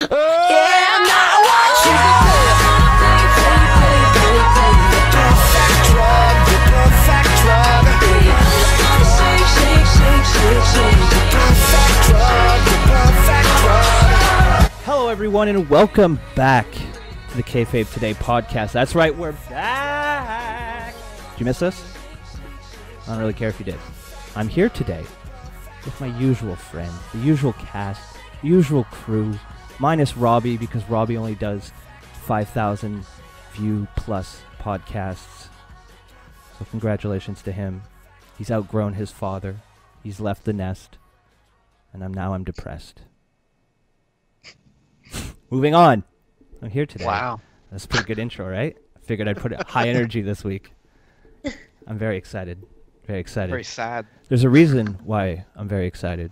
Hello everyone and welcome back to the Kayfabe Today podcast. That's right, we're back. Did you miss us? I don't really care if you did. I'm here today with my usual friends, the usual cast, the usual crew, minus Robbie because Robbie only does 5,000 view plus podcasts. So congratulations to him. He's outgrown his father. He's left the nest. And I'm depressed. Moving on. I'm here today. Wow. That's a pretty good intro, right? I figured I'd put it high energy this week. I'm very excited. Very excited. Very sad. There's a reason why I'm very excited.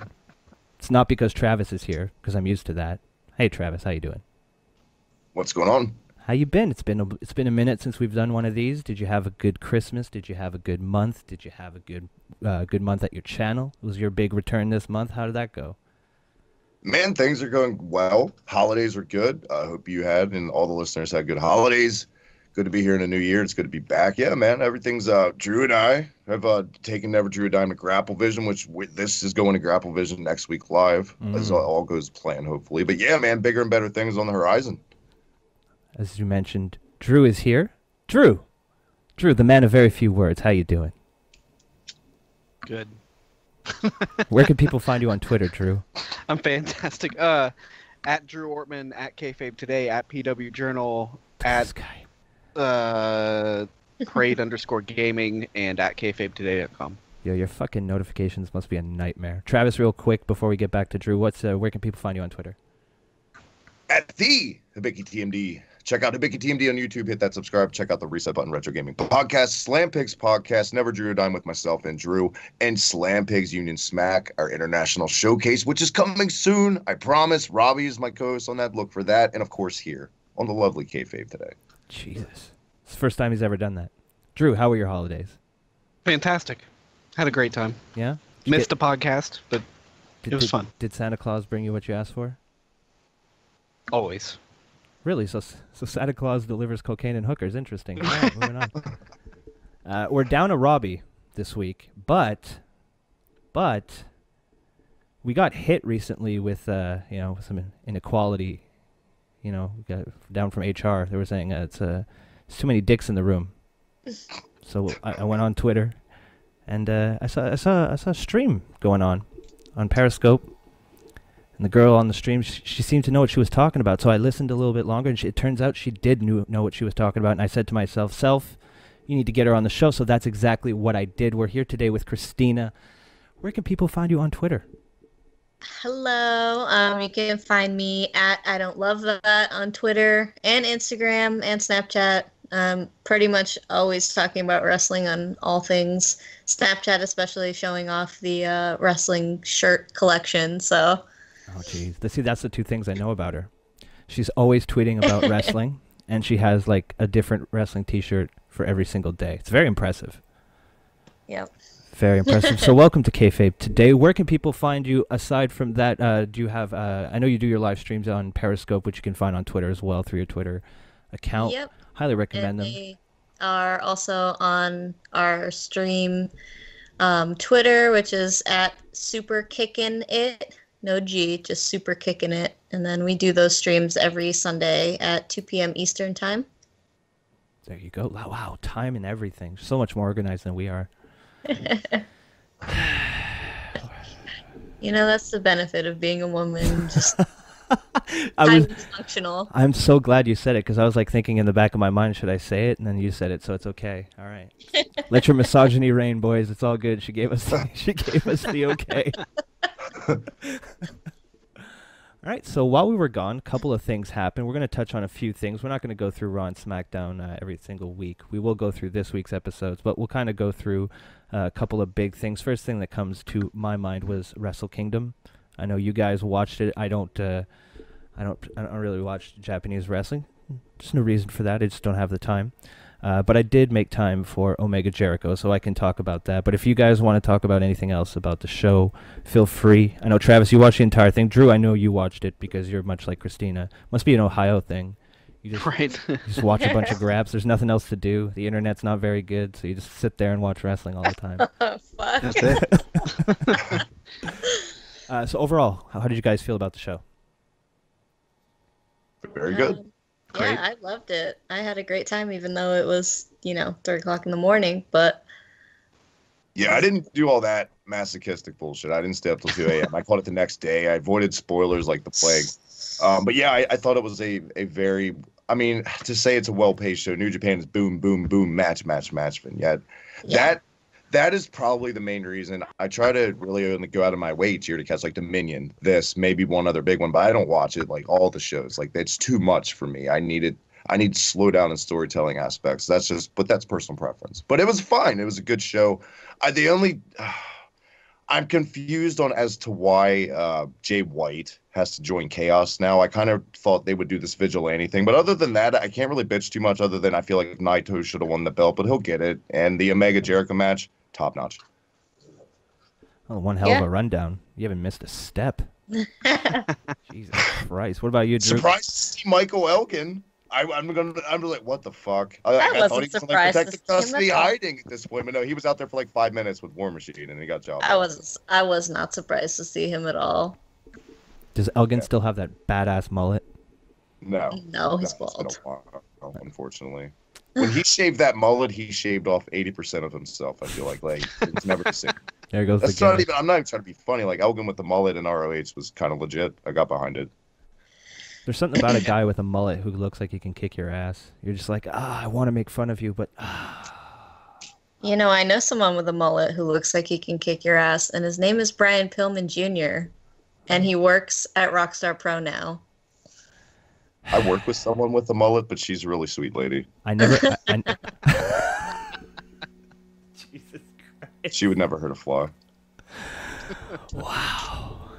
It's not because Travis is here, because I'm used to that. Hey, Travis, how you doing? What's going on? How you been? It's been a minute since we've done one of these. Did you have a good Christmas? Did you have a good month? Did you have a good month at your channel? It was your big return this month. How did that go? Man, things are going well. Holidays are good. I hope you had and all the listeners had good holidays. Good to be here in a new year. It's good to be back. Yeah, man, everything's Drew and I have taken Never Drew a Dime to Grapple Vision, which this is going to Grapple Vision next week live, as all goes to plan, hopefully. But yeah, man, bigger and better things on the horizon. As you mentioned, Drew is here. Drew, the man of very few words. How you doing? Good. Where can people find you on Twitter, Drew? I'm fantastic. At Drew Ortman, at Kayfabe Today, at PW Journal, at Crade_gaming, and at KayfabeToday.com. Yo, your fucking notifications must be a nightmare. Travis, real quick before we get back to Drew, where can people find you on Twitter? At the HibikTMD. Check out HibikTMD on YouTube. Hit that subscribe. Check out the Reset Button Retro Gaming Podcast, Slam Pigs Podcast, Never Drew a Dime with myself and Drew, and Slam Pigs Union Smack, our international showcase, which is coming soon. I promise. Robbie is my co-host on that. Look for that. And, of course, here on the lovely Kayfabe Today. Jesus. It's the first time he's ever done that. Drew, how were your holidays? Fantastic. Had a great time. Yeah? Missed a podcast, but it was fun. Did Santa Claus bring you what you asked for? Always. Really? So Santa Claus delivers cocaine and hookers. Interesting. Yeah, moving on. We're down to Robbie this week, but we got hit recently with some inequality. We got down from HR. They were saying it's too many dicks in the room. So I went on Twitter, and I saw a stream going on Periscope. And the girl on the stream, she seemed to know what she was talking about. So I listened a little bit longer, and it turns out she did know what she was talking about. And I said to myself, you need to get her on the show. So that's exactly what I did. We're here today with Christina. Where can people find you on Twitter? Hello. You can find me at I Don't Love That on Twitter and Instagram and Snapchat. Pretty much always talking about wrestling on all things. Snapchat especially showing off the wrestling shirt collection. So... Oh, geez. See, that's the two things I know about her. She's always tweeting about wrestling, and she has, like, a different wrestling T-shirt for every single day. It's very impressive. Yep. Very impressive. So welcome to Kayfabe Today. Where can people find you aside from that? Do you have, I know you do your live streams on Periscope, which you can find on Twitter as well through your Twitter account. Yep. Highly recommend them. They are also on our stream Twitter, which is at SuperKickinIt. No G, just Super Kicking It. And then we do those streams every Sunday at 2 p.m. Eastern Time. There you go. Wow, time and everything. So much more organized than we are. That's the benefit of being a woman. Just I'm dysfunctional. I'm so glad you said it, because I was like thinking in the back of my mind, should I say it? And then you said it, so it's okay. All right. Let your misogyny reign, boys. It's all good. She gave us the okay. All right, so while we were gone, a couple of things happened. We're going to touch on a few things. We're not going to go through Raw and Smackdown every single week. We will go through this week's episodes, but we'll kind of go through a couple of big things. First thing that comes to my mind was Wrestle Kingdom. I know you guys watched it. I don't really watch Japanese wrestling. There's no reason for that. I just don't have the time. But I did make time for Omega Jericho, so I can talk about that. But if you guys want to talk about anything else about the show, feel free. I know, Travis, you watched the entire thing. Drew, I know you watched it because you're much like Christina. Must be an Ohio thing. You just, Right. you just watch a bunch of grabs. There's nothing else to do. The internet's not very good, so you just sit there and watch wrestling all the time. Fuck. That's it. So overall, how did you guys feel about the show? Very good. Great. Yeah, I loved it. I had a great time, even though it was, 3 o'clock in the morning. But Yeah, I didn't do all that masochistic bullshit. I didn't stay up till 2 a.m. I caught it the next day. I avoided spoilers like the plague. But yeah, I thought it was a very, I mean, to say it's a well-paced show, New Japan is boom, boom, boom, match, and yet Yeah. that is probably the main reason. I try to really only go out of my way each year to catch like Dominion, this, maybe one other big one, but I don't watch it like all the shows. Like it's too much for me. I need to slow down in storytelling aspects. But that's personal preference. But it was fine. It was a good show. I'm confused as to why Jay White has to join Chaos now. I kind of thought they would do this vigilante thing, but other than that, I can't really bitch too much. Other than I feel like Naito should have won the belt, but he'll get it. And the Omega Jericho match, top notch. Oh, one hell of a rundown. You haven't missed a step. Jesus Christ. What about you, Drew? Surprised to see Michael Elgin. I'm like, what the fuck? I wasn't thought he was surprised like to protective see him custody at all. hiding at this point, but no, he was out there for like 5 minutes with War Machine, and he got job. I was not surprised to see him at all. Does Elgin still have that badass mullet? No, No, he's it's been a bald. while, unfortunately. When he shaved that mullet, he shaved off 80% of himself. I feel like it's never the same. There goes That's the not gimmick. even. I'm not even trying to be funny. Like Elgin with the mullet in ROH was kind of legit. I got behind it. There's something about a guy with a mullet who looks like he can kick your ass. You're just like, I want to make fun of you, but I know someone with a mullet who looks like he can kick your ass, and his name is Brian Pillman Jr., and he works at Rockstar Pro now. I work with someone with a mullet, but she's a really sweet lady. I never. Jesus Christ. She would never hurt a fly. Wow.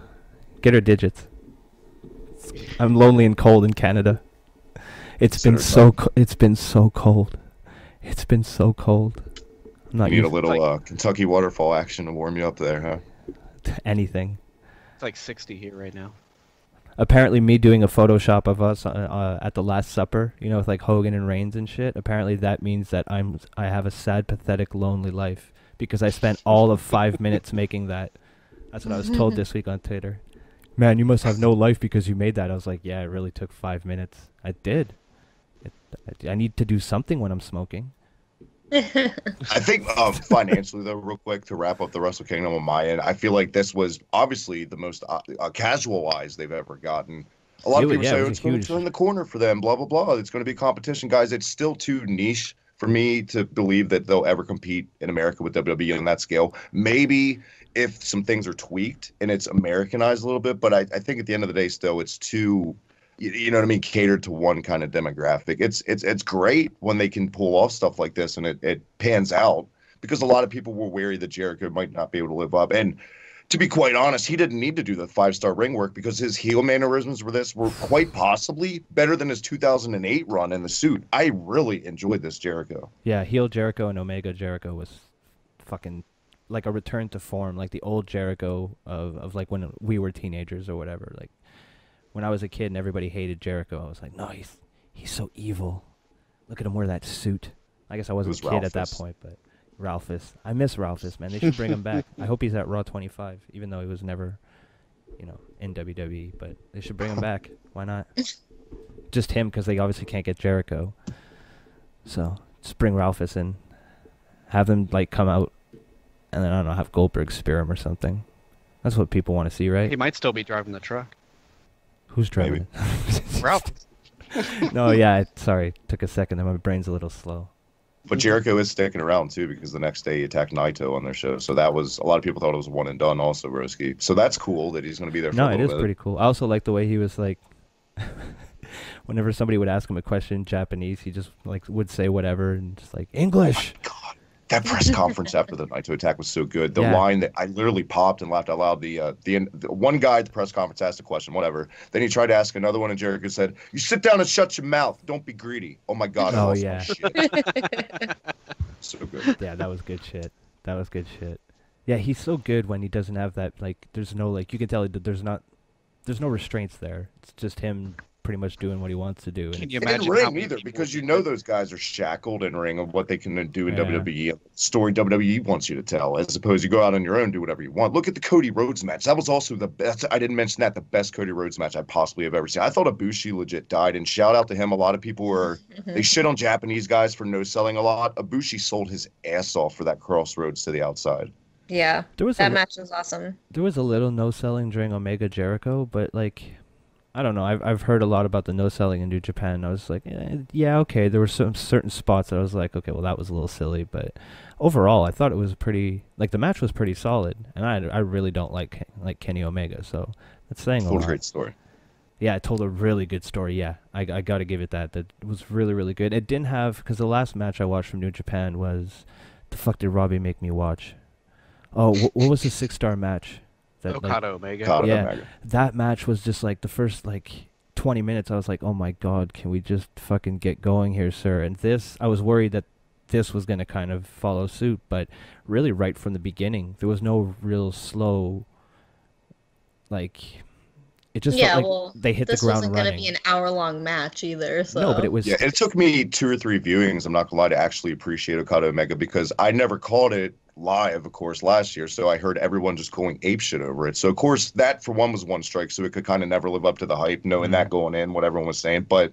Get her digits. I'm lonely and cold in Canada. It's been so cold. It's been so cold. I'm not You need a used little Kentucky waterfall action to warm you up there, huh? to anything. It's like 60 here right now. Apparently, me doing a Photoshop of us at the Last Supper, with like Hogan and Reigns and shit. Apparently, that means that I have a sad, pathetic, lonely life because I spent all of 5 minutes making that. That's what I was told this week on Twitter. Man, you must have no life because you made that. I was like, yeah, it really took 5 minutes. I did. I need to do something when I'm smoking. I think financially, though, real quick, to wrap up the Wrestle Kingdom on my end, I feel like this was obviously the most casualized they've ever gotten. A lot of people say it's going to turn the corner for them, blah, blah, blah. It's going to be competition. Guys, it's still too niche for me to believe that they'll ever compete in America with WWE on that scale. Maybe if some things are tweaked and it's Americanized a little bit, but I think at the end of the day, still, it's too, you know what I mean, catered to one kind of demographic. It's great when they can pull off stuff like this and it pans out, because a lot of people were wary that Jericho might not be able to live up. And to be quite honest, he didn't need to do the 5-star ring work because his heel mannerisms were quite possibly better than his 2008 run in the suit. I really enjoyed this Jericho. Yeah, heel Jericho and Omega Jericho was fucking like a return to form, like the old Jericho of like when we were teenagers or whatever. Like when I was a kid and everybody hated Jericho, I was like, no, he's so evil. Look at him wear that suit. I guess I wasn't a kid at that point, but Ralphus. I miss Ralphus, man. They should bring him back. I hope he's at Raw 25, even though he was never, in WWE. But they should bring him back. Why not? Just him, because they obviously can't get Jericho. So just bring Ralphus in, have him like come out, and then I don't know, have Goldberg spear him or something. That's what people want to see, right? He might still be driving the truck. Who's driving it? Ralph. No, yeah. Sorry, took a second. Then my brain's a little slow. But Jericho is sticking around, too, because the next day he attacked Naito on their show. So that was, a lot of people thought it was one and done also, Broski. So that's cool that he's going to be there for a little bit. No, it is pretty cool. I also like the way he was like, whenever somebody would ask him a question in Japanese, he just like would say whatever and just like, English. God. That press conference after the Naito attack was so good. The Yeah. line that I literally popped and laughed out loud. The one guy at the press conference asked a question, whatever. Then he tried to ask another one, and Jericho said, "You sit down and shut your mouth. Don't be greedy." Oh my God! I Oh, lost yeah. my shit. So good. Yeah, that was good shit. That was good shit. Yeah, he's so good when he doesn't have that, like, there's no, like, you can tell that there's no restraints there. It's just him pretty much doing what he wants to do. Can you In imagine how ring many either, people because would you know be- those guys are shackled in ring of what they can do in Yeah. WWE. Story WWE wants you to tell, as opposed to you go out on your own, do whatever you want. Look at the Cody Rhodes match. That was also the best. I didn't mention that, the best Cody Rhodes match I possibly have ever seen. I thought Ibushi legit died, and shout out to him. A lot of people were they shit on Japanese guys for no selling a lot. Ibushi sold his ass off for that crossroads to the outside. Yeah, There was that a, match was awesome. there was a little no selling during Omega Jericho, but like, I don't know. I've heard a lot about the no selling in New Japan. I was like, yeah, okay. There were some certain spots that I was like, okay, well that was a little silly, but overall, I thought it was pretty. Like the match was pretty solid, and I really don't like Kenny Omega, so that's saying a Told a lot. great story. Yeah, it told a really good story. Yeah, I got to give it that. That was really, really good. It didn't have, because the last match I watched from New Japan was, the fuck did Robbie make me watch? Oh, what was the 6-star match? That, like, Okada Omega. Okada Yeah. Omega. that match was just like the first like 20 minutes. I was like, oh my God, can we just fucking get going here, sir? And this, I was worried that this was going to kind of follow suit, but really right from the beginning, there was no real slow, like, it just Yeah, felt like well, they hit the this ground wasn't going running. to be an hour-long match either. So. No, but it was. Yeah, it took me 2 or 3 viewings, I'm not gonna lie, to actually appreciate Okada Omega, because I never caught it live, of course, last year. So I heard everyone just going apeshit over it. So of course that for one was one strike, so it could kind of never live up to the hype, knowing that going in, what everyone was saying. But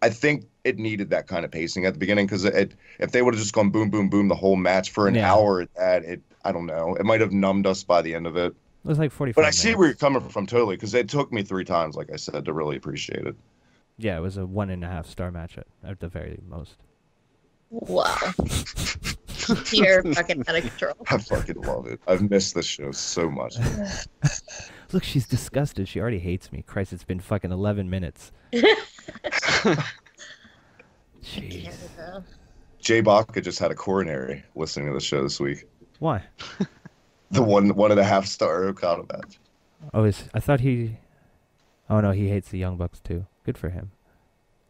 I think it needed that kind of pacing at the beginning, because if they would have just gone boom, boom, boom the whole match for an Yeah. hour, I don't know, it might have numbed us by the end of it. It was like 45 But I minutes. see where you're coming from totally, because it took me 3 times, like I said, to really appreciate it. Yeah, it was a 1.5-star match at the very most. Wow. You're fucking out of control. I fucking love it. I've missed this show so much. Look, she's disgusted. She already hates me. Christ, it's been fucking 11 minutes. Jeez. Canada. Jay Baca just had a coronary listening to the show this week. Why? The 1.5-star Okada match. Oh, I thought he... Oh, no, he hates the Young Bucks, too. Good for him.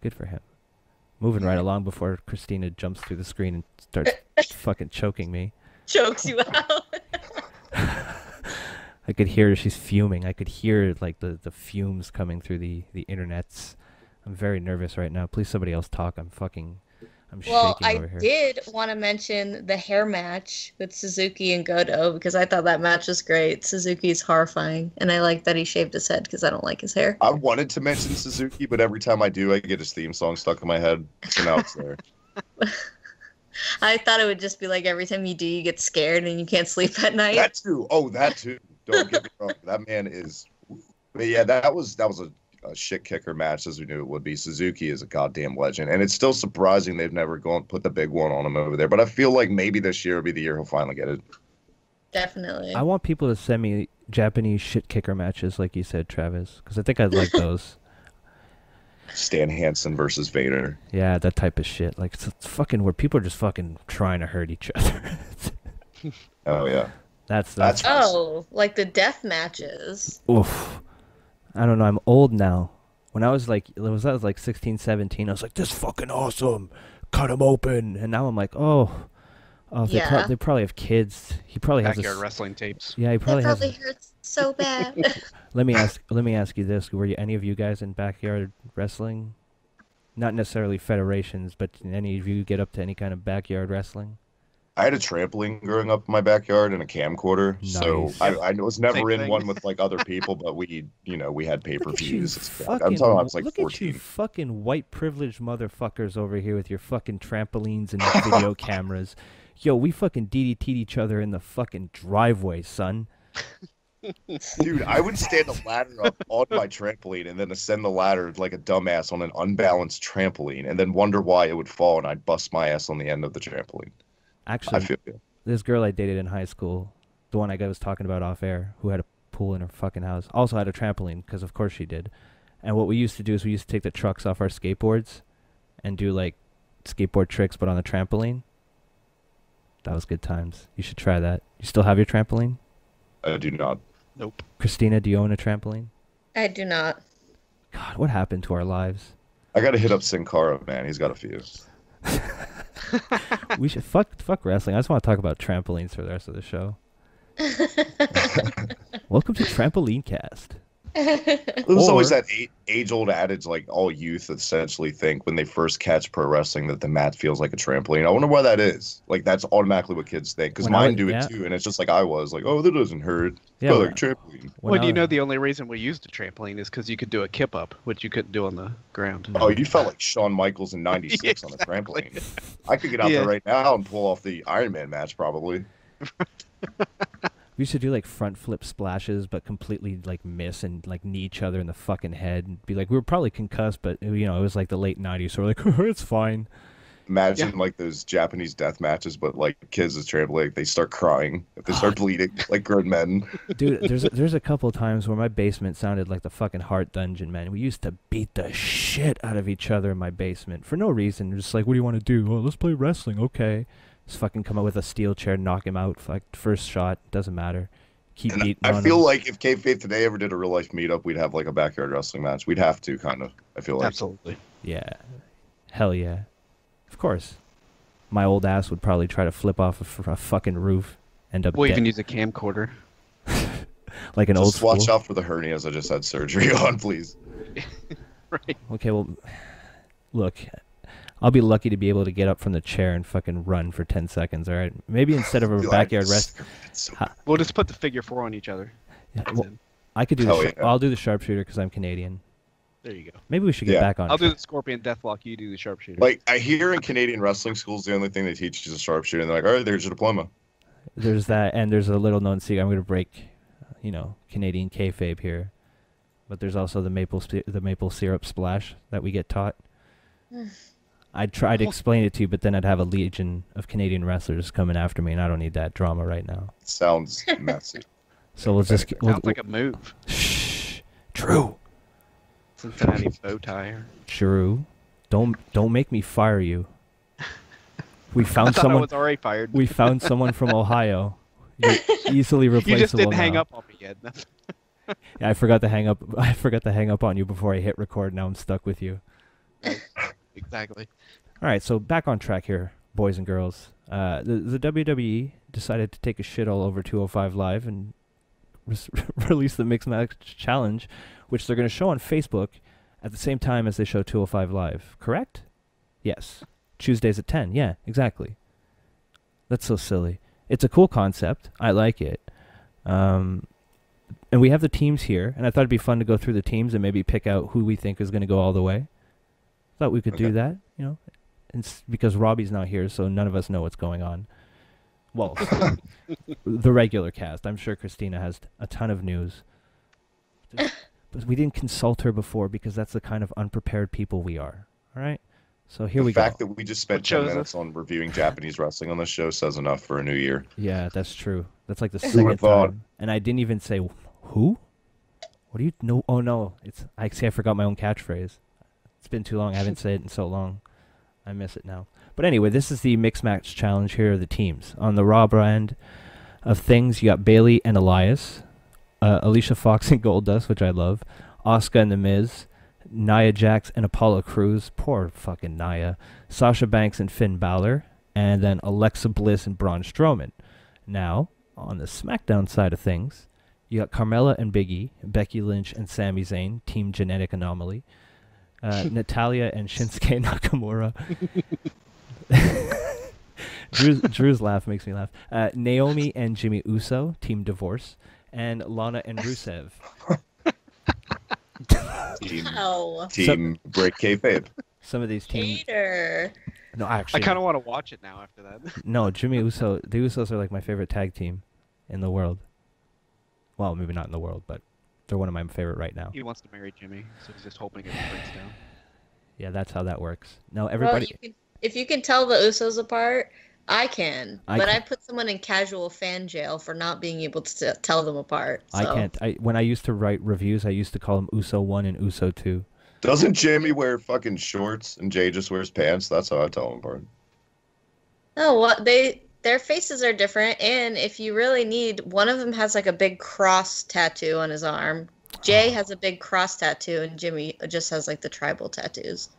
Good for him. Moving right along before Christina jumps through the screen and starts fucking choking me. Chokes you out. I could hear she's fuming. I could hear, like, the fumes coming through the internets. I'm very nervous right now. Please, somebody else talk. I'm Well, shaking I over here. did want to mention the hair match with Suzuki and Goto because I thought that match was great. Suzuki's horrifying, and I like that he shaved his head because I don't like his hair. I wanted to mention Suzuki, but every time I do, I get his theme song stuck in my head. So now it's there. I thought it would just be like every time you do, you get scared and you can't sleep at night. That too. Oh, that too. Don't get me wrong. That man is. But yeah, that was a shit kicker match, as we knew it would be. Suzuki is a goddamn legend, and it's still surprising they've never gone put the big one on him over there. But I feel like maybe this year will be the year he'll finally get it. Definitely. I want people to send me Japanese shit kicker matches, like you said, Travis, because I think I'd like those. Stan Hansen versus Vader. Yeah, that type of shit. Like, it's fucking where people are just fucking trying to hurt each other. Oh yeah. That's Oh, like the death matches. oof. I don't know. I'm old now. When I was like 16, 17, I was like, this is fucking awesome. Cut him open. And now I'm like, oh, they, Yeah. they probably have kids. He probably has Backyard wrestling tapes. Yeah, he That probably has. probably hurts so bad. Let me ask you this: were any of you guys in backyard wrestling? Not necessarily federations, but did any of you get up to any kind of backyard wrestling? I had a trampoline growing up in my backyard and a camcorder, so Nice. I was never Same in thing. one with like other people, but we had Look at you, pay-per-views. I'm fucking, talking I was like look at you 14. fucking white privileged motherfuckers over here with your fucking trampolines and video cameras. Yo, we fucking DDT'd each other in the fucking driveway, son. Dude, I would stand a ladder up on my trampoline and then ascend the ladder like a dumbass on an unbalanced trampoline and then wonder why it would fall, and I'd bust my ass on the end of the trampoline. I Actually, feel you. this girl I dated in high school, the one I was talking about off air, who had a pool in her fucking house, also had a trampoline, because of course she did. And what we used to do is we used to take the trucks off our skateboards and do like skateboard tricks, but on the trampoline. That was good times. You should try that. You still have your trampoline? I do not. Nope. Christina, do you own a trampoline? I do not. God, what happened to our lives? I gotta hit up Sin Cara, man. He's got a few. We should fuck wrestling. I just want to talk about trampolines for the rest of the show. Welcome to Trampoline Cast. There's always that age-old adage, like all youth essentially think when they first catch pro wrestling that the mat feels like a trampoline. I wonder why that is. Like that's automatically what kids think, because mine do it too, and it's just like I was like, oh, that doesn't hurt. Yeah, like a trampoline. Well, do you know the only reason we used a trampoline is because you could do a kip up, which you couldn't do on the ground. Oh, you felt like Shawn Michaels in '96 Exactly. on a trampoline. I could get out there right now and pull off the Iron Man match probably. We used to do like front flip splashes, but completely like miss and like knee each other in the fucking head. And be like, we were probably concussed, but you know, it was like the late '90s, so we're like, it's fine. Imagine like those Japanese death matches, but like kids with trampoline, they start crying if they start bleeding like grown men. Dude, there's a couple of times where my basement sounded like the fucking Heart Dungeon, man. We used to beat the shit out of each other in my basement for no reason. Just like, what do you want to do? Oh, let's play wrestling. Okay. Just fucking come out with a steel chair, knock him out. Like first shot, doesn't matter. Keep beating on him. I feel like if Kayfabe today ever did a real life meetup, we'd have like a backyard wrestling match. We'd have to kind of. I feel like Absolutely. Yeah, hell yeah, of course. My old ass would probably try to flip off a fucking roof, end up We'll dead. even use a camcorder. Like an old Just watch school. out for the hernias I just had surgery on, please. Right. Okay, well, look, I'll be lucky to be able to get up from the chair and fucking run for 10 seconds, all right? Maybe instead of a backyard rest... We'll just put the figure 4 on each other. Yeah, That's well, it. I could do Hell the yeah. I'll do the sharpshooter because I'm Canadian. There you go. Maybe we should get Yeah. back on I'll do track. the Scorpion Deathlock. You do the Sharpshooter. Like, I hear in Canadian wrestling schools, the only thing they teach is a sharpshooter. And they're like, all right, there's your diploma. There's that, and there's a little known secret. I'm going to break, Canadian kayfabe here. But there's also the maple syrup splash that we get taught. I'd try to explain it to you, but then I'd have a legion of Canadian wrestlers coming after me, and I don't need that drama right now. Sounds messy. So we'll just... Sounds like a move. Shh. True. Cincinnati bow tie. True. Don't make me fire you. We I found thought I someone. was already fired. We found someone from Ohio. You're easily replaceable. You just didn't now. hang up on me yet. Yeah, I forgot to hang up. I forgot to hang up on you before I hit record. Now I'm stuck with you. Exactly. All right, so back on track here, boys and girls. The WWE decided to take a shit all over 205 Live and release the Mixed Match Challenge, which they're going to show on Facebook at the same time as they show 205 Live. Correct? Yes. Tuesdays at 10. Yeah, exactly. That's so silly. It's a cool concept. I like it. And we have the teams here, and I thought it'd be fun to go through the teams and maybe pick out who we think is going to go all the way. Thought we could do that, and because Robbie's not here, so none of us know what's going on. Well, the regular cast. I'm sure Christina has a ton of news. But we didn't consult her before because that's the kind of unprepared people we are. All right? So here we go. The fact that we just spent 10 minutes on reviewing Japanese wrestling on this show says enough for a new year. Yeah, that's true. That's like the would've second thought. time. And I didn't even say, who? What do you know? Oh, no. I forgot my own catchphrase. It's been too long. I haven't said it in so long. I miss it now. But anyway, this is the Mixed Match Challenge. Here are the teams. On the Raw brand of things, you got Bayley and Elias, Alicia Fox and Goldust, which I love, Asuka and The Miz, Nia Jax and Apollo Crews, poor fucking Nia, Sasha Banks and Finn Balor, and then Alexa Bliss and Braun Strowman. Now, on the SmackDown side of things, you got Carmella and Big E, Becky Lynch and Sami Zayn, Team Genetic Anomaly, Natalia and Shinsuke Nakamura. Drew's laugh makes me laugh. Naomi and Jimmy Uso, Team Divorce, and Lana and Rusev. Team Break Kayfabe. Some of these teams. Hater. No, I actually. kind of want to watch it now after that. No, Jimmy Uso. The Usos are like my favorite tag team in the world. Well, maybe not in the world, but they're one of my favorite right now. He wants to marry Jimmy, so he's just hoping it breaks down. Yeah, that's how that works. No, everybody. Well, if you can tell the Usos apart, I can. I But I can't. put someone in casual fan jail for not being able to tell them apart. So. I can't. When I used to write reviews, I used to call them Uso 1 and Uso 2. Doesn't Jimmy wear fucking shorts and Jay just wears pants? That's how I tell him apart. No, what Their faces are different, and if you really need, one of them has like a big cross tattoo on his arm. Jay has a big cross tattoo, and Jimmy just has like the tribal tattoos.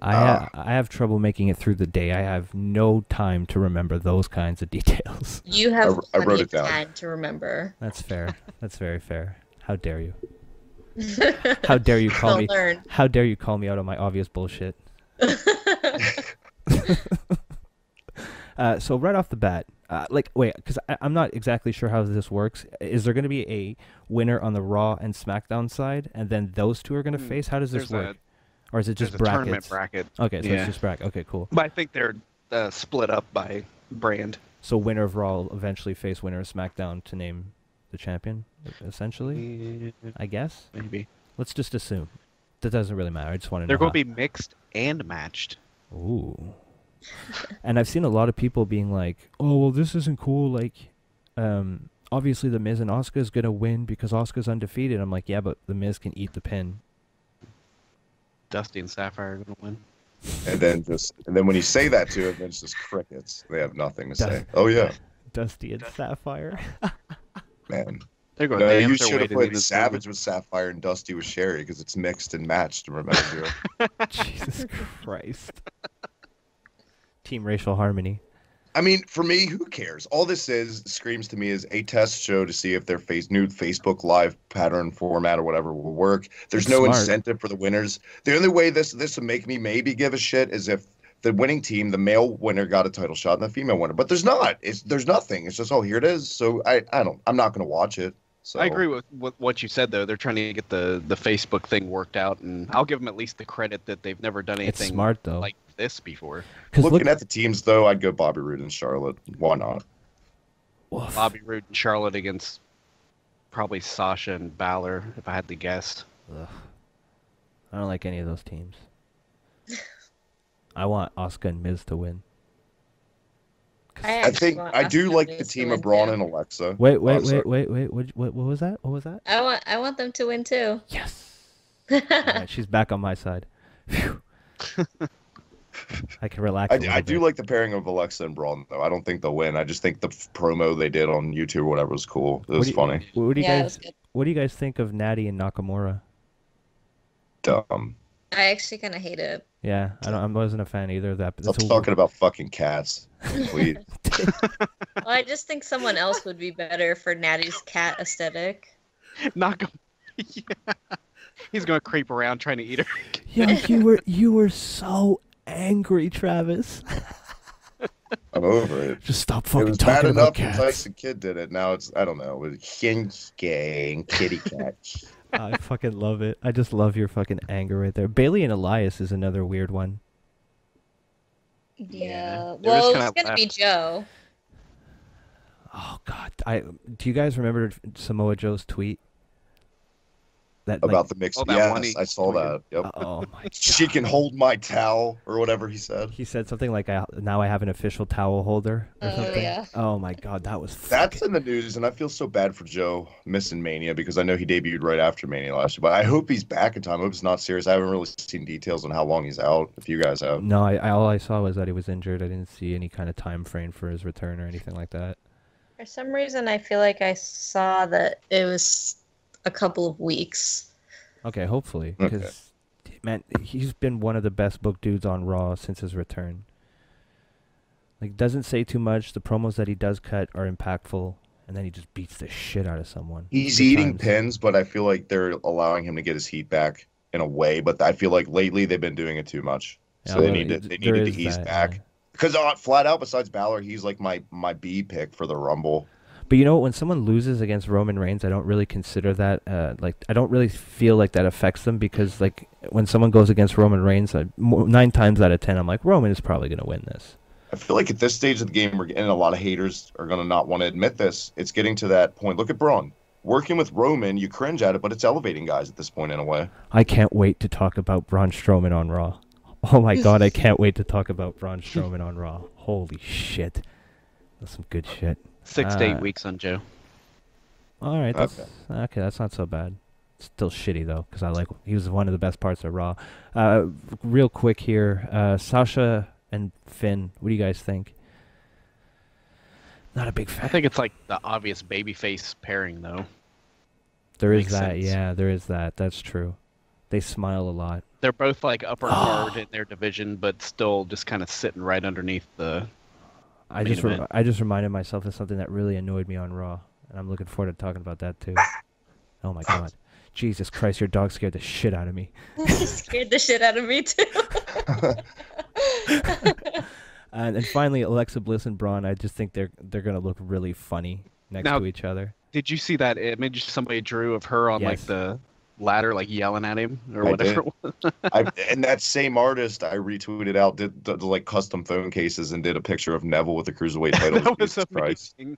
I have trouble making it through the day. I have no time to remember those kinds of details. You have I wrote plenty it of down. time to remember. That's fair. That's very fair. How dare you? How dare you call me? Learn. How dare you call me out on my obvious bullshit? So right off the bat, wait, because I'm not exactly sure how this works. Is there going to be a winner on the Raw and SmackDown side, and then those two are going to face? How does this work? Or is it just There's a brackets? tournament bracket. Okay, so Yeah. it's just bracket. Okay, cool. But I think they're split up by brand. So winner of Raw will eventually face winner of SmackDown to name the champion, essentially, I guess? Maybe. Let's just assume. That doesn't really matter. I just want to know. They're going to be mixed and matched. Ooh. And I've seen a lot of people being like, oh, well, this isn't cool. Like, obviously The Miz and Asuka is going to win because Asuka's undefeated. I'm like, yeah, but The Miz can eat the pin. Dusty and Sapphire are going to win. And then when you say that to them, it's just crickets. They have nothing to say. Oh yeah, Dusty and Sapphire. man. They're going No, to you dance their should way have to played the Savage with Sapphire and Dusty with Sherry because it's mixed and matched. Remember you. Jesus Christ. Team racial harmony. I mean, for me, who cares? All this screams to me is a test show to see if their new Facebook Live pattern format or whatever will work. There's That's no smart. incentive for the winners. The only way this would make me maybe give a shit is if the winning team, the male winner, got a title shot and the female winner. But there's not. There's nothing. It's just, oh, here it is. So I'm not going to watch it. So. I agree with what you said, though. They're trying to get the Facebook thing worked out, and I'll give them at least the credit that they've never done anything It's smart, though. like this before. Looking at the teams, though, I'd go Bobby Roode and Charlotte. Why not? Woof. Bobby Roode and Charlotte against probably Sasha and Balor, if I had to guess. Ugh. I don't like any of those teams. I want Asuka and Miz to win. I think I do like the team of Braun and Alexa. Wait. What was that? What was that? I want them to win too. Yes. All right, she's back on my side. Phew. I can relax. I do like the pairing of Alexa and Braun, though. I don't think they'll win. I just think the promo they did on YouTube or whatever was cool. It was funny. What do you Yeah, it guys? was good. What do you guys think of Natty and Nakamura? Dumb. I actually kind of hate it. Yeah, I wasn't a fan either of that. But Stop that's talking about fucking cats, please. Well, I just think someone else would be better for Natty's cat aesthetic. Knock him. Yeah. He's going to creep around trying to eat her. Yeah, you were so angry, Travis. I'm over it. Just stop It fucking was bad talking about enough when cats. Tyson Kidd did it. Now it's, I don't know, with Shinsuke and Kitty Cat. I fucking love it. I just love your fucking anger right there. Bailey and Elias is another weird one. Yeah. There Well, is it's kinda gonna be Joe. Oh God, do you guys remember Samoa Joe's tweet? That About the mixed. Oh, that one Yes, he I saw tweeted. that. Yep. oh my God. She can hold my towel or whatever he said. He said something like, "Now I have an official towel holder." Or Oh, something. yeah. Oh my God, that was. That's fucking- in the news, and I feel so bad for Joe missing Mania because I know he debuted right after Mania last year. But I hope he's back in time. I hope it's not serious. I haven't really seen details on how long he's out. If you guys have, No, all I saw was that he was injured. I didn't see any kind of time frame for his return or anything like that. For some reason, I feel like I saw that it was a couple of weeks. Okay, hopefully, Okay. because man, he's been one of the best booked dudes on Raw since his return. Like, doesn't say too much. The promos that he does cut are impactful, and then he just beats the shit out of someone. he's Good eating times. pins, but I feel like they're allowing him to get his heat back in a way. But I feel like lately they've been doing it too much, so Yeah, they well, needed there to is ease that, back. yeah. Because flat out, besides Balor, he's like my B pick for the Rumble. But you know, when someone loses against Roman Reigns, I don't really consider that, I don't really feel like that affects them because, like, when someone goes against Roman Reigns, 9 times out of 10, I'm like, Roman is probably going to win this. I feel like at this stage of the game, we're getting a lot of haters are going to not want to admit this. It's getting to that point. Look at Braun. Working with Roman, you cringe at it, but it's elevating guys at this point in a way. I can't wait to talk about Braun Strowman on Raw. Oh my God, I can't wait to talk about Braun Strowman on Raw. Holy shit. That's some good shit. 6 to 8 weeks on Joe. All right, okay, that's not so bad. Still shitty though, because he was one of the best parts of Raw. Real quick here, Sasha and Finn, what do you guys think? Not a big fan. I think it's like the obvious babyface pairing, though. There is makes that. sense. Yeah, there is that. That's true. They smile a lot. They're both like upper card in their division, but still just kind of sitting right underneath the. I just reminded myself of something that really annoyed me on Raw, and I'm looking forward to talking about that too. Oh my God, Jesus Christ! Your dog scared the shit out of me. Scared the shit out of me too. And finally, Alexa Bliss and Braun. I just think they're gonna look really funny next to each other. Did you see that image somebody drew of her on like Yes. the ladder, like yelling at him or I whatever did. it was? And that same artist I retweeted out did the like custom phone cases and did a picture of Neville with the cruiserweight title. That was Jesus Christ. amazing.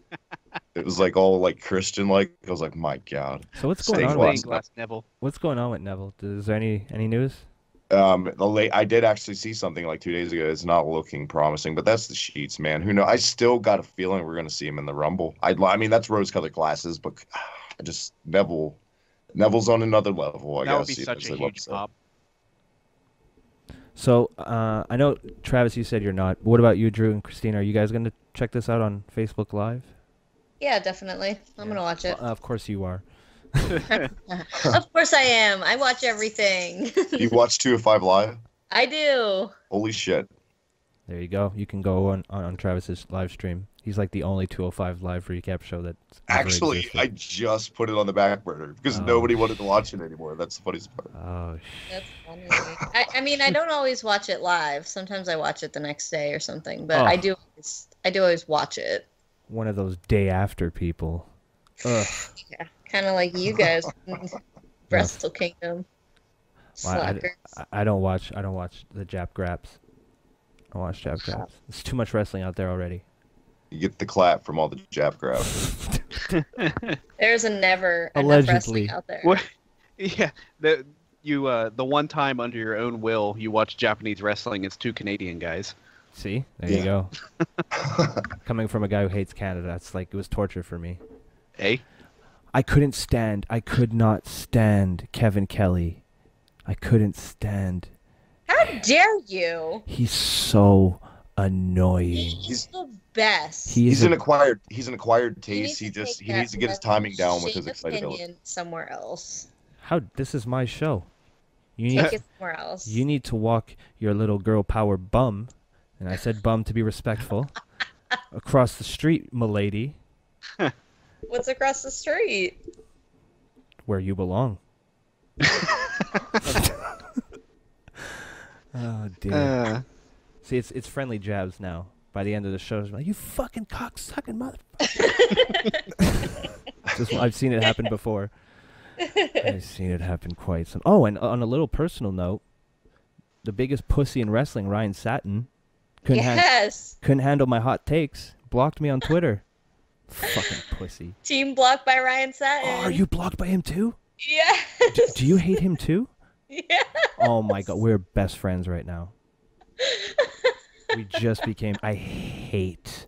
It was like all like Christian like. I was like, my God. So what's going Stained on? glass. Stained glass Neville. What's going on with Neville? Is there any news? I did actually see something like 2 days ago. It's not looking promising, but that's the sheets, man. Who knows? I still got a feeling we're going to see him in the Rumble. I mean, that's rose-colored glasses, but I just Neville's on another level. I That would guess. be such a I'd love huge to say. pop. So I know Travis, you said you're not. What about you, Drew and Christina? Are you guys gonna check this out on Facebook Live? Yeah, definitely. I'm gonna watch it. Well, of course you are. Of course I am. I watch everything. You watch 2 of 5 Live? I do. Holy shit. There you go. You can go on Travis's live stream. He's like the only 205 Live recap show that's ever Actually, existed. I just put it on the back burner because Oh, nobody wanted to watch it anymore. That's the funniest part. Oh, That's funny. I mean, I don't always watch it live. Sometimes I watch it the next day or something, but I do always watch it. one of those day after people. Ugh. Yeah, kind of like you guys. Wrestle Kingdom. Well, Slackers. I don't watch the Jap Graps. I watch Jap Graps. There's too much wrestling out there already. You get the clap from all the Jap grabs. There's never enough Allegedly. wrestling out there. What? Yeah, the one time under your own will you watch Japanese wrestling, it's 2 Canadian guys. See? There you go. Coming from a guy who hates Canada, it's like it was torture for me. Hey, I could not stand Kevin Kelly. I couldn't stand. How dare you? He's so annoying. He's the best. He's a- an acquired taste. You He need to take needs to get his that timing down with his shade excitability. opinion somewhere else. How? This is my show. You Take need it somewhere else. you need to walk your little girl power bum, and I said bum to be respectful, across the street, milady, What's across the street? where you belong. Oh dear. See, it's friendly jabs now. By the end of the show, it's like, you fucking cocksucking motherfucker. I've seen it happen before. I've seen it happen quite some. Oh, and on a little personal note, the biggest pussy in wrestling, Ryan Satin, couldn't handle my hot takes. Blocked me on Twitter. Fucking pussy. Team blocked by Ryan Satin. Oh, are you blocked by him too? Yes. Do you hate him too? Yeah. Oh my God, we're best friends right now. We just became. I hate.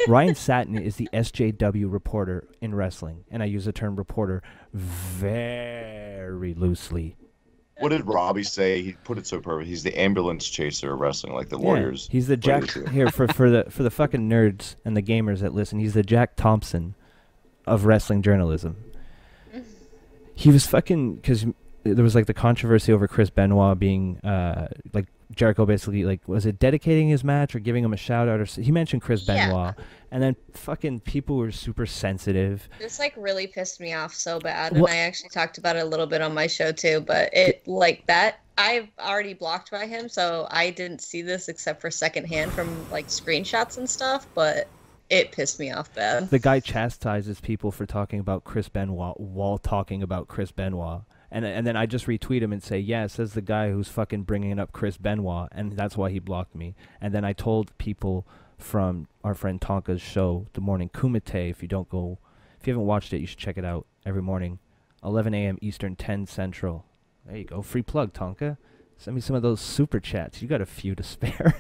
Ryan Satin is the SJW reporter in wrestling, and I use the term reporter very loosely. What did Robbie say? He put it so perfect. He's the ambulance chaser of wrestling, like the Warriors. He's the Jack here for the fucking nerds and the gamers that listen. He's the Jack Thompson of wrestling journalism. He was fucking because there was like the controversy over Chris Benoit being like Jericho basically like was it dedicating his match or giving him a shout out or he mentioned Chris Benoit and then fucking people were super sensitive. This like really pissed me off so bad, and I actually talked about it a little bit on my show too. But it like that I've already blocked by him, so I didn't see this except for secondhand from like screenshots and stuff. But it pissed me off bad. The guy chastises people for talking about Chris Benoit while talking about Chris Benoit. And then I just retweet him and say, yeah, it says the guy who's fucking bringing up Chris Benoit, and that's why he blocked me. And then I told people from our friend Tonka's show, The Morning Kumite, if you haven't watched it, you should check it out every morning, 11 a.m. Eastern, 10 Central. There you go. Free plug, Tonka. Send me some of those super chats. You got a few to spare.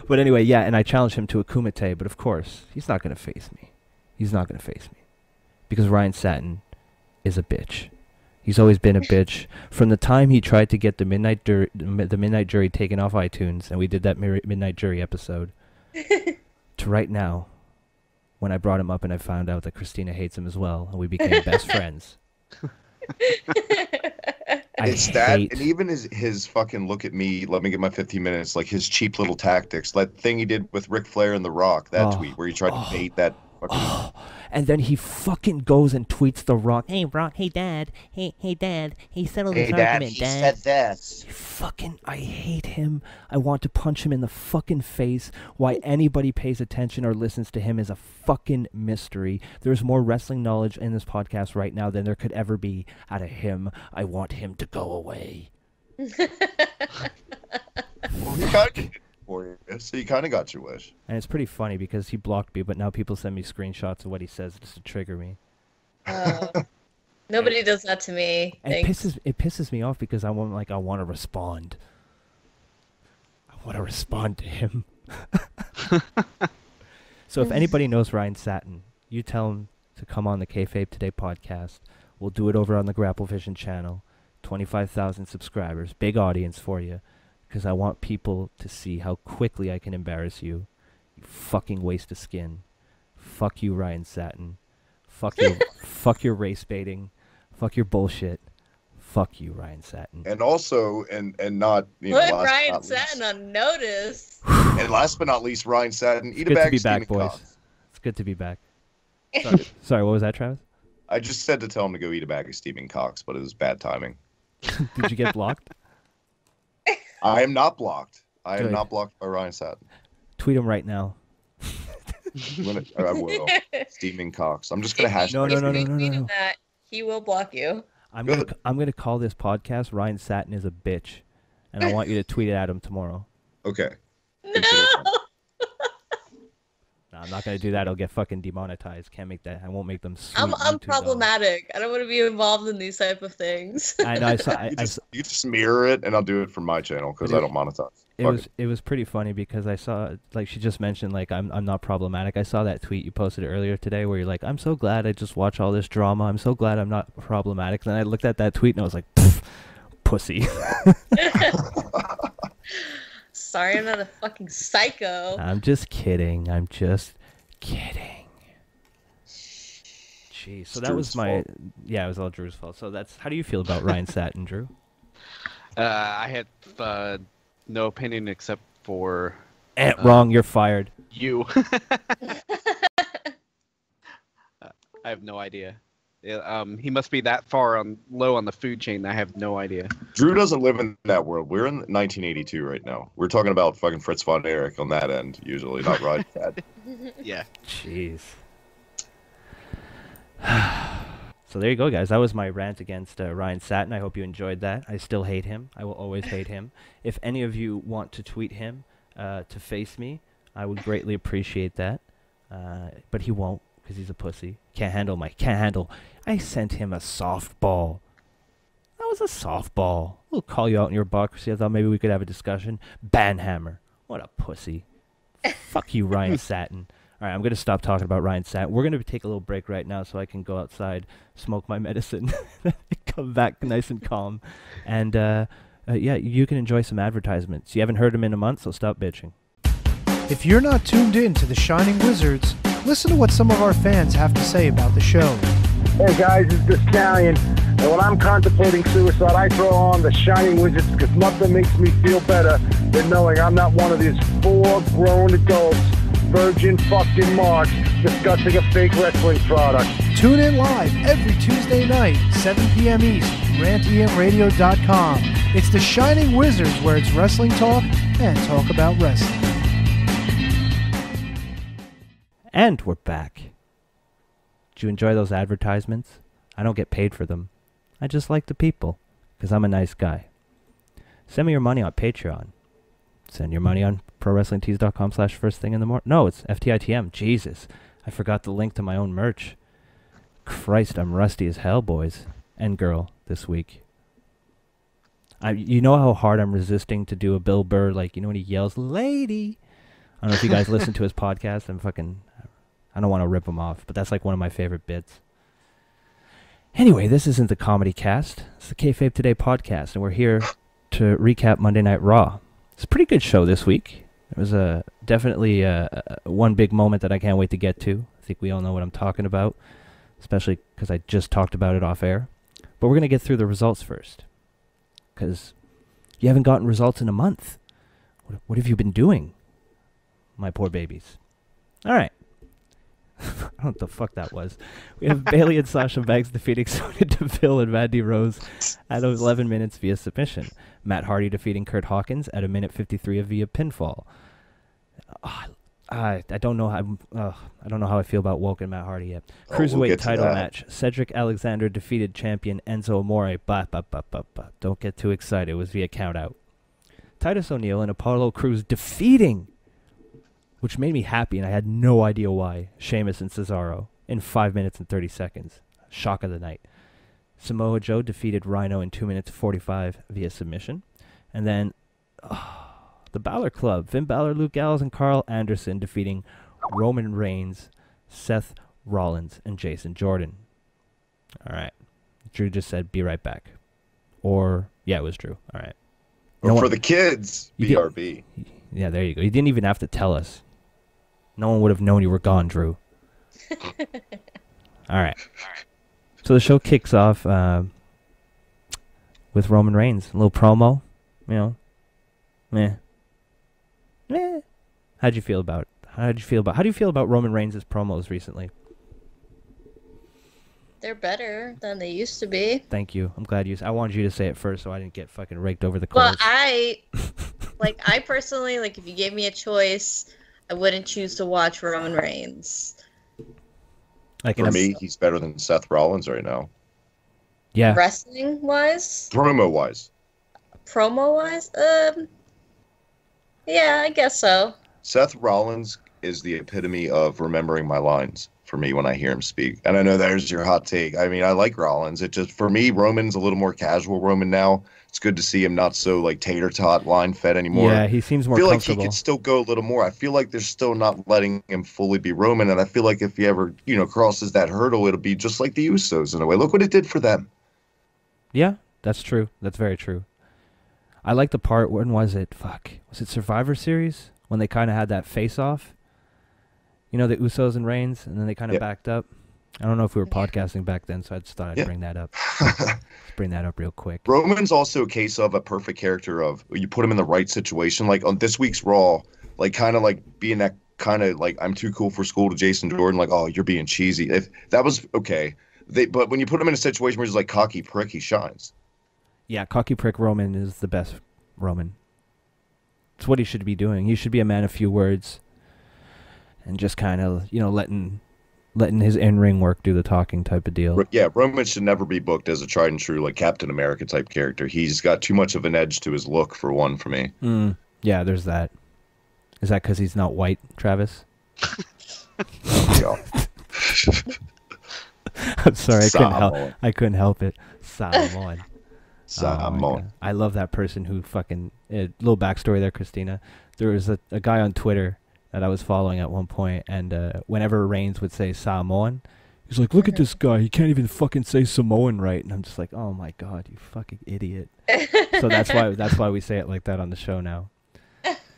But anyway, yeah, and I challenged him to a Kumite, but of course, he's not going to face me. He's not going to face me. Because Ryan Satin is a bitch. He's always been a bitch. From the time he tried to get the Midnight Jury taken off iTunes, and we did that Midnight Jury episode, to right now, when I brought him up and I found out that Christina hates him as well, and we became best friends. It's that, and even his fucking look at me, let me get my 15 minutes, like his cheap little tactics, that thing he did with Ric Flair and The Rock, that tweet where he tried to bait that fucking... And then he fucking goes and tweets The Rock. Hey, Rock. Hey, Dad. Hey, Dad. He settled his argument, He Dad. said this. Fucking, I hate him. I want to punch him in the fucking face. Why anybody pays attention or listens to him is a fucking mystery. There's more wrestling knowledge in this podcast right now than there could ever be out of him. I want him to go away. Well, he kind of for you, so you kind of got your wish. And it's pretty funny because he blocked me, but now people send me screenshots of what he says just to trigger me. Nobody does that to me. It pisses me off because I want to respond. I want to respond to him. So if anybody knows Ryan Satin, you tell him to come on the Kayfabe Today podcast. We'll do it over on the Grapple Vision channel. 25,000 subscribers, big audience for you. Because I want people to see how quickly I can embarrass you. You fucking waste of skin. Fuck you, Ryan Satin. Fuck your race baiting. Fuck your bullshit. Fuck you, Ryan Satin. And also, and not... Put Ryan Satin on notice. And last but not least, Ryan Satin. Eat a bag of steaming cocks. It's good to be back. Sorry, what was that, Travis? I just said to tell him to go eat a bag of steaming cocks, but it was bad timing. Did you get blocked? I am not blocked. I am not blocked by Ryan Satin. Tweet him right now. I will. Steaming cocks. I'm just gonna hashtag. No. That, he will block you. I'm gonna call this podcast "Ryan Satin is a bitch," and I want you to tweet it at him tomorrow. Okay. No. No, I'm not gonna do that. I'll get fucking demonetized. Can't make that. I won't make them. I'm problematic. I don't want to be involved in these type of things. I know. You just mirror it, and I'll do it from my channel because I don't monetize. It was pretty funny because I saw, like she just mentioned, like I'm not problematic. I saw that tweet you posted earlier today where you're like, I'm so glad I just watch all this drama. I'm so glad I'm not problematic. And then I looked at that tweet and I was like, pussy. Sorry, I'm not a fucking psycho. I'm just kidding. Jeez. So that was my... Yeah, it was all Drew's fault. So that's... How do you feel about Ryan Satin, Drew? I had no opinion except for... Wrong, you're fired. You. I have no idea. He must be that far low on the food chain. I have no idea. Drew doesn't live in that world. We're in 1982 right now. We're talking about fucking Fritz von Erich on that end, usually, not Ryan Satin. Yeah. Jeez. So there you go, guys. That was my rant against Ryan Satin. I hope you enjoyed that. I still hate him. I will always hate him. If any of you want to tweet him to face me, I would greatly appreciate that. But he won't because he's a pussy. Can't handle. I sent him a softball. That was a softball. We'll call you out in your bureaucracy. I thought maybe we could have a discussion. Banhammer. What a pussy. Fuck you, Ryan Satin. All right, I'm going to stop talking about Ryan Satin. We're going to take a little break right now so I can go outside, smoke my medicine, come back nice and calm. And, yeah, you can enjoy some advertisements. You haven't heard them in a month, so stop bitching. If you're not tuned in to The Shining Wizards, listen to what some of our fans have to say about the show. Hey guys, it's the Stallion. And when I'm contemplating suicide, I throw on The Shining Wizards because nothing makes me feel better than knowing I'm not one of these 4 grown adults, virgin fucking marks, discussing a fake wrestling product. Tune in live every Tuesday night, 7 p.m. East, rantemradio.com. It's The Shining Wizards where it's wrestling talk and talk about wrestling. And we're back. Did you enjoy those advertisements? I don't get paid for them. I just like the people, because I'm a nice guy. Send me your money on Patreon. Send your money on prowrestlingtees.com/firstthinginthemorning. No, it's FTITM. Jesus. I forgot the link to my own merch. Christ, I'm rusty as hell, boys and girl, this week. You know how hard I'm resisting to do a Bill Burr, like, you know when he yells, lady? I don't know if you guys listen to his podcast. I don't want to rip him off, but that's like one of my favorite bits. Anyway, this isn't the Comedy Cast. It's the Kayfabe Today podcast, and we're here to recap Monday Night Raw. It's a pretty good show this week. There was definitely one big moment that I can't wait to get to. I think we all know what I'm talking about, especially because I just talked about it off air. But we're going to get through the results first, because you haven't gotten results in a month. What have you been doing, my poor babies? All right. I don't know what the fuck that was. We have Bailey and Sasha Banks defeating Sonya Deville and Mandy Rose at 11 minutes via submission. Matt Hardy defeating Kurt Hawkins at 1:53 via pinfall. I don't know how I don't know how I feel about Woke and Matt Hardy yet. Cruiserweight title match. Cedric Alexander defeated champion Enzo Amore. Don't get too excited. It was via countout. Titus O'Neil and Apollo Crews defeating, which made me happy, and I had no idea why, Sheamus and Cesaro in 5 minutes and 30 seconds. Shock of the night. Samoa Joe defeated Rhino in 2 minutes 45 via submission. And then the Balor Club, Finn Balor, Luke Gallows, and Carl Anderson defeating Roman Reigns, Seth Rollins, and Jason Jordan. All right. Drew just said, be right back. Or, yeah, it was Drew. All right. Or for the kids, BRB. Yeah, there you go. You didn't even have to tell us. No one would have known you were gone, Drew. All right. So the show kicks off with Roman Reigns. A little promo. You know. Meh. How do you feel about Roman Reigns' promos recently? They're better than they used to be. Thank you. I'm glad I wanted you to say it first so I didn't get fucking raked over the coals. Well, I personally, if you gave me a choice, I wouldn't choose to watch Roman Reigns. For me, he's better than Seth Rollins right now. Yeah. Wrestling-wise? Promo-wise. Promo-wise? Yeah, I guess so. Seth Rollins is the epitome of remembering my lines for me when I hear him speak. And I know there's your hot take. I mean, I like Rollins. It just, for me, Roman's a little more casual Roman now. It's good to see him not so tater-tot line-fed anymore. Yeah, he seems more comfortable. I comfortable. feel like he could still go a little more. I feel like they're still not letting him fully be Roman, and I feel like if he ever, crosses that hurdle, it'll be just like the Usos in a way. Look what it did for them. Yeah, that's true. That's very true. I like the part, when was it? Was it Survivor Series? When they kind of had that face-off? The Usos and Reigns, and then they kind of backed up. I don't know if we were podcasting back then, so I just thought I'd bring that up. Let's bring that up real quick. Roman's also a case of a perfect character of you put him in the right situation. Like on this week's Raw, being that kind of I'm too cool for school to Jason Jordan, oh, you're being cheesy. If that was okay. But when you put him in a situation where he's cocky prick, he shines. Yeah, cocky prick Roman is the best Roman. It's what he should be doing. He should be a man of few words. And just kind of, letting his in-ring work do the talking type of deal. Yeah, Roman should never be booked as a tried and true, Captain America type character. He's got too much of an edge to his look, for one, for me. Yeah, there's that. Is that because he's not white, Travis? Yeah. I'm sorry, I couldn't help it. Samoan. Samoan. I love that person who fucking... little backstory there, Christina. There was a guy on Twitter that I was following at one point, and whenever Reigns would say Samoan, he's like, look at this guy, he can't even fucking say Samoan right. And I'm just like, oh my god, you fucking idiot. So that's why we say it like that on the show now.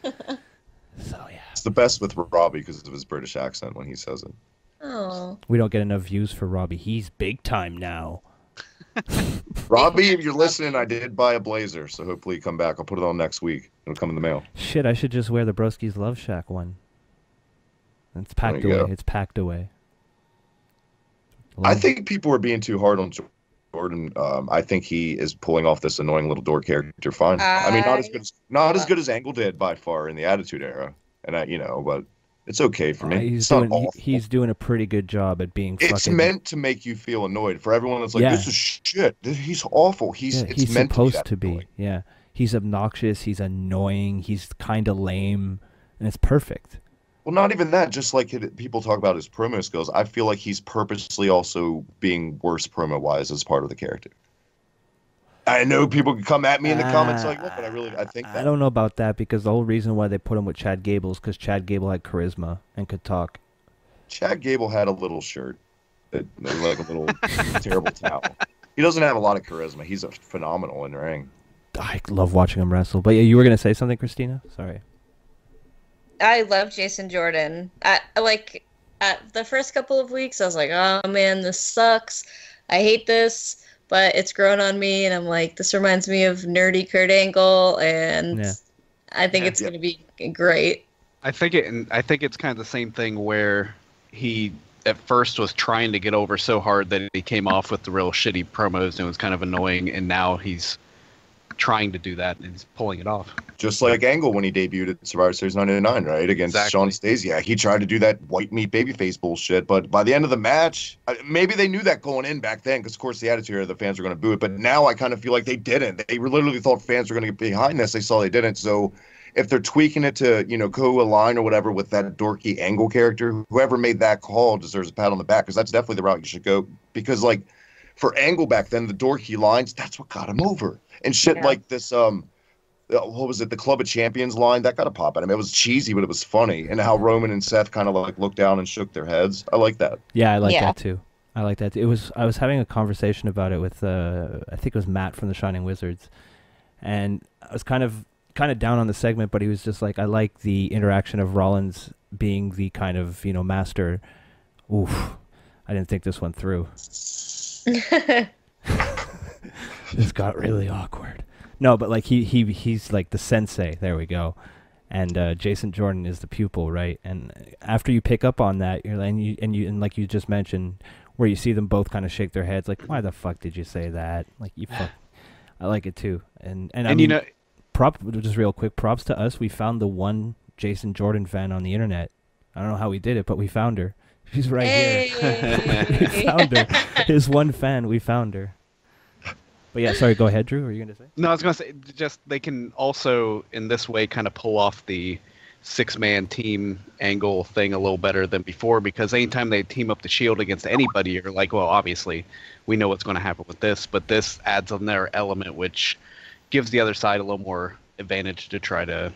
So yeah. It's the best with Robbie because of his British accent when he says it. Oh. We don't get enough views for Robbie. He's big time now. Robbie, if you're listening, I did buy a blazer, so hopefully you come back. I'll put it on next week. It'll come in the mail. Shit, I should just wear the Broski's Love Shack one. It's packed away. It's packed away. I think people are being too hard on Jordan. I think he is pulling off this annoying little door character fine. I mean, not as good as Angle did by far in the Attitude Era, and but it's okay for me. He's doing a pretty good job at being. It's meant to make you feel annoyed. For everyone that's like, this is shit. He's awful. He's meant supposed to be. Yeah, he's obnoxious. He's annoying. He's kind of lame, and it's perfect. Well, not even that. Just people talk about his promo skills, I feel like he's purposely also being worse promo-wise as part of the character. I know people can come at me in the comments look, but I think that. I don't know about that because the whole reason why they put him with Chad Gable is because Chad Gable had charisma and could talk. Chad Gable had a little shirt, a little terrible towel. He doesn't have a lot of charisma. He's phenomenal in the ring. I love watching him wrestle. But yeah, you were going to say something, Christina? Sorry. I love Jason Jordan. Like the first couple of weeks, I was like, oh man, this sucks. I hate this, but it's grown on me, and I'm like, this reminds me of nerdy Kurt Angle, and I think it's going to be great. I think it's kind of the same thing where he at first was trying to get over so hard that he came off with the real shitty promos and it was kind of annoying, and now he's trying to do that and he's pulling it off. Just like Angle when he debuted at Survivor Series 99, right? Against Shawn Stasiak. He tried to do that white meat babyface bullshit, but by the end of the match, maybe they knew that going in back then, because of course the attitude era, the fans were going to boo it, but now I kind of feel like they didn't. They literally thought fans were going to get behind this. They saw they didn't, so if they're tweaking it to, go align or whatever with that dorky Angle character, whoever made that call deserves a pat on the back, because that's definitely the route you should go. Because, like, for Angle back then, the dorky lines, that's what got him over. And shit like this, what was it, the Club of Champions line, that got a pop at him. It was cheesy, but it was funny. And how Roman and Seth kind of, like, looked down and shook their heads. I like that. Yeah, I like that, too. I like that. I was having a conversation about it with, I think it was Matt from the Shining Wizards. And I was kind of down on the segment, but he was just like, I like the interaction of Rollins being the kind of, master. Oof, I didn't think this one through. This got really awkward. No, but like he's like the sensei. There we go. And Jason Jordan is the pupil, right? And after you pick up on that, you're like, and like you just mentioned, where you see them both kind of shake their heads, like, why the fuck did you say that? Like, I like it too. And I mean, just real quick, props to us. We found the one Jason Jordan fan on the internet. I don't know how we did it, but we found her. She's right here. We found her. His one fan, we found her. But yeah, sorry, go ahead, Drew. What were you going to say? No, I was going to say, just they can also, in this way, kind of pull off the six-man team Angle thing a little better than before, because anytime they team up the Shield against anybody, you're like, well, obviously, we know what's going to happen with this, but this adds another element, which gives the other side a little more advantage to try to,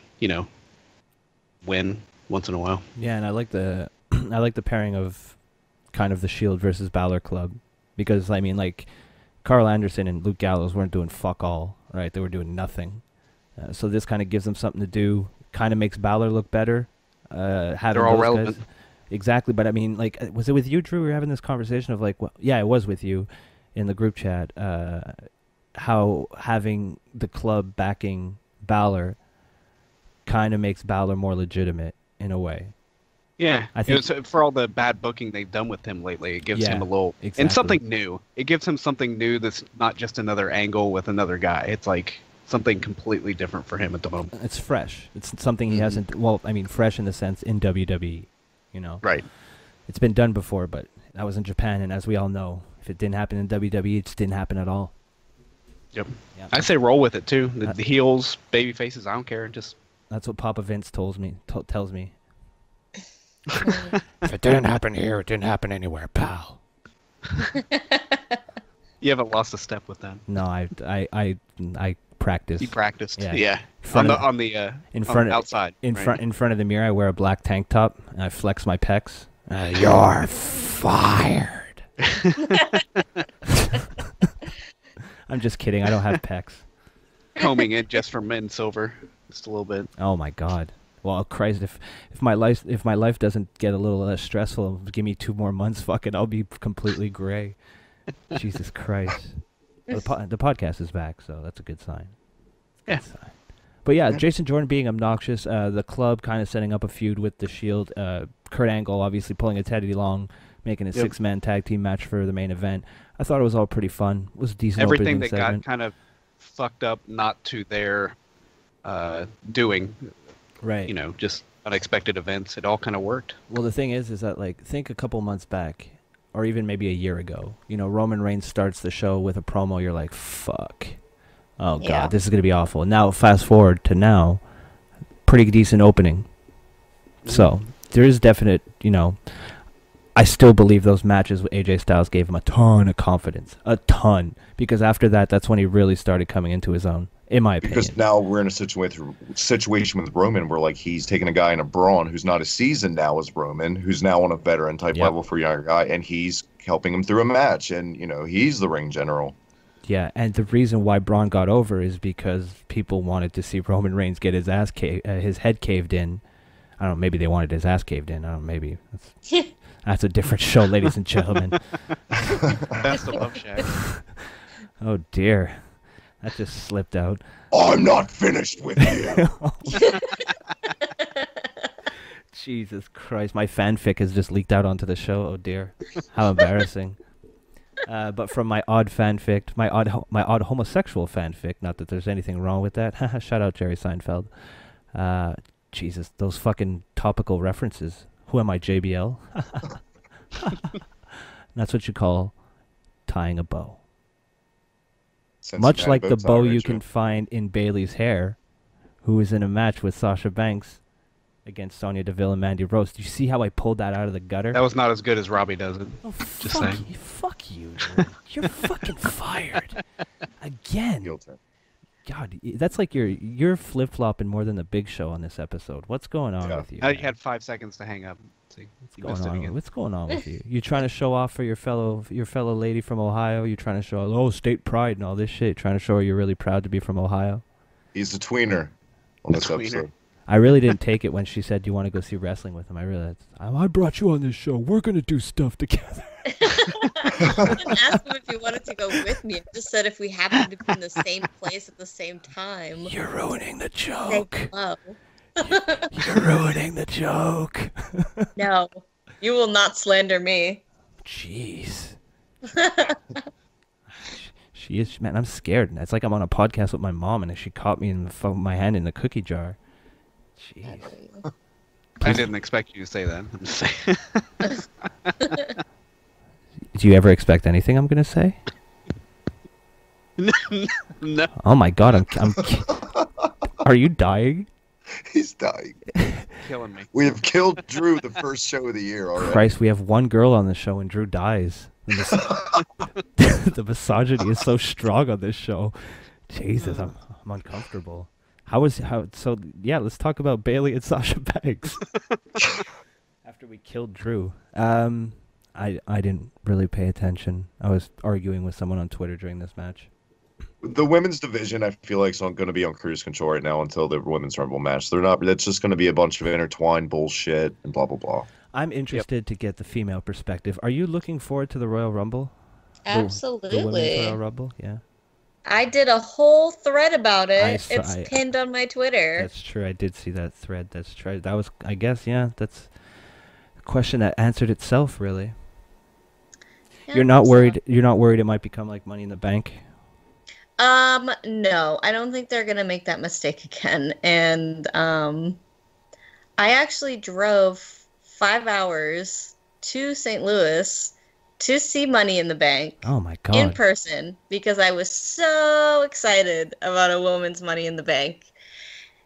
win once in a while. Yeah, and I like the pairing of kind of the Shield versus Balor Club, because I mean, like, Carl Anderson and Luke Gallows weren't doing fuck all, right? They were doing nothing. So this kind of gives them something to do. Kind of makes Balor look better. They're all relevant. Guys. Exactly, but I mean, like, was it with you, Drew? We were having this conversation of like, well, yeah, it was with you in the group chat. How having the club backing Balor kind of makes Balor more legitimate in a way. Yeah, I think for all the bad booking they've done with him lately, it gives him a little and something new. It gives him something new that's not just another angle with another guy. It's like something completely different for him at the moment. It's fresh. It's something he hasn't. Well, I mean, fresh in the sense in WWE. Right. It's been done before, but that was in Japan, and as we all know, if it didn't happen in WWE, it just didn't happen at all. Yep. Yeah. I say roll with it too. The heels, baby faces, I don't care. Just that's what Papa Vince tells me. If it didn't happen here, it didn't happen anywhere, pal. You haven't lost a step with them. No, I practice. You practiced, yeah. On the outside. In front of the mirror, I wear a black tank top and I flex my pecs. You're fired. I'm just kidding. I don't have pecs. Combing it just for men silver, just a little bit. Oh my God. Well, Christ, if my life doesn't get a little less stressful, give me 2 more months, fucking, I'll be completely gray. Jesus Christ. Well, the podcast is back, so that's a good sign. Yeah. But yeah, Jason Jordan being obnoxious, the club kind of setting up a feud with the Shield, Kurt Angle obviously pulling a Teddy Long, making a 6-man tag team match for the main event. I thought it was all pretty fun. It was a decent everything that segment. Got kind of fucked up, not to their doing. Right. Just unexpected events. It all kind of worked. Well, the thing is that, like, think a couple months back, or even maybe a year ago, Roman Reigns starts the show with a promo, you're like, fuck. Oh, God, this is going to be awful. And now, fast forward to now, pretty decent opening. So, there is definite, I still believe those matches with AJ Styles gave him a ton of confidence. A ton. Because after that, that's when he really started coming into his own, in my opinion. Because now we're in a situation with Roman where, like, he's taking a guy in a Braun who's not as seasoned now as Roman, who's now on a veteran type level for a younger guy, and he's helping him through a match, and, he's the ring general. Yeah, and the reason why Braun got over is because people wanted to see Roman Reigns get his head caved in I don't know, maybe they wanted his ass caved in. I don't know, maybe. That's a different show, ladies and gentlemen. That's the Love Shack. Oh, dear. That just slipped out. I'm not finished with you. Jesus Christ, my fanfic has just leaked out onto the show. Oh, dear. How embarrassing. But from my odd fanfic, my odd homosexual fanfic, not that there's anything wrong with that. Shout out Jerry Seinfeld. Jesus, those fucking topical references. Who am I, JBL? That's what you call tying a bow. Much like the bow you can find in Bailey's hair, who is in a match with Sasha Banks against Sonya Deville and Mandy Rose. Do you see how I pulled that out of the gutter? That was not as good as Robbie does it. Oh, Just saying. Fuck you, dude. You're fucking fired. Again. Guilty. God, that's like you're flip-flopping more than the Big Show on this episode. What's going on with you? Now you had 5 seconds to hang up. See, What's going on with you? You trying to show off for your fellow lady from Ohio? You trying to show state pride and all this shit? Trying to show her you're really proud to be from Ohio? He's the tweener on this episode. I really didn't take it when she said, "Do you want to go see wrestling with him?" I realized I brought you on this show. We're gonna do stuff together. I didn't ask him if he wanted to go with me. I just said if we happened to be in the same place at the same time. You're ruining the joke. Say hello. You're ruining the joke. No, you will not slander me. Jeez. She is, man. I'm scared. It's like I'm on a podcast with my mom, and she caught me in my hand in the cookie jar. Jeez. I didn't expect you to say that. I'm just saying. Do you ever expect anything I'm gonna say? No. Oh my God, I'm Are you dying? He's dying. Killing me. We have killed Drew the first show of the year already. Christ, we have one girl on the show and Drew dies. The misogyny is so strong on this show. Jesus, I'm uncomfortable. So yeah, let's talk about Bailey and Sasha Banks. After we killed Drew. I didn't really pay attention. I was arguing with someone on Twitter during this match. The women's division, I feel like, is going to be on cruise control right now until the women's rumble match. They're not. It's just going to be a bunch of intertwined bullshit and blah blah blah. I'm interested to get the female perspective. Are you looking forward to the Royal Rumble? Absolutely. The women's Royal Rumble, yeah. I did a whole thread about it. It's pinned on my Twitter. That's true. I did see that thread. That's true. That was, I guess, yeah. That's a question that answered itself, really. Yeah, You're not worried. You're not worried it might become like Money in the Bank. No, I don't think they're gonna make that mistake again. And I actually drove 5 hours to St. Louis to see Money in the Bank. Oh my God! In person, because I was so excited about a woman's Money in the Bank.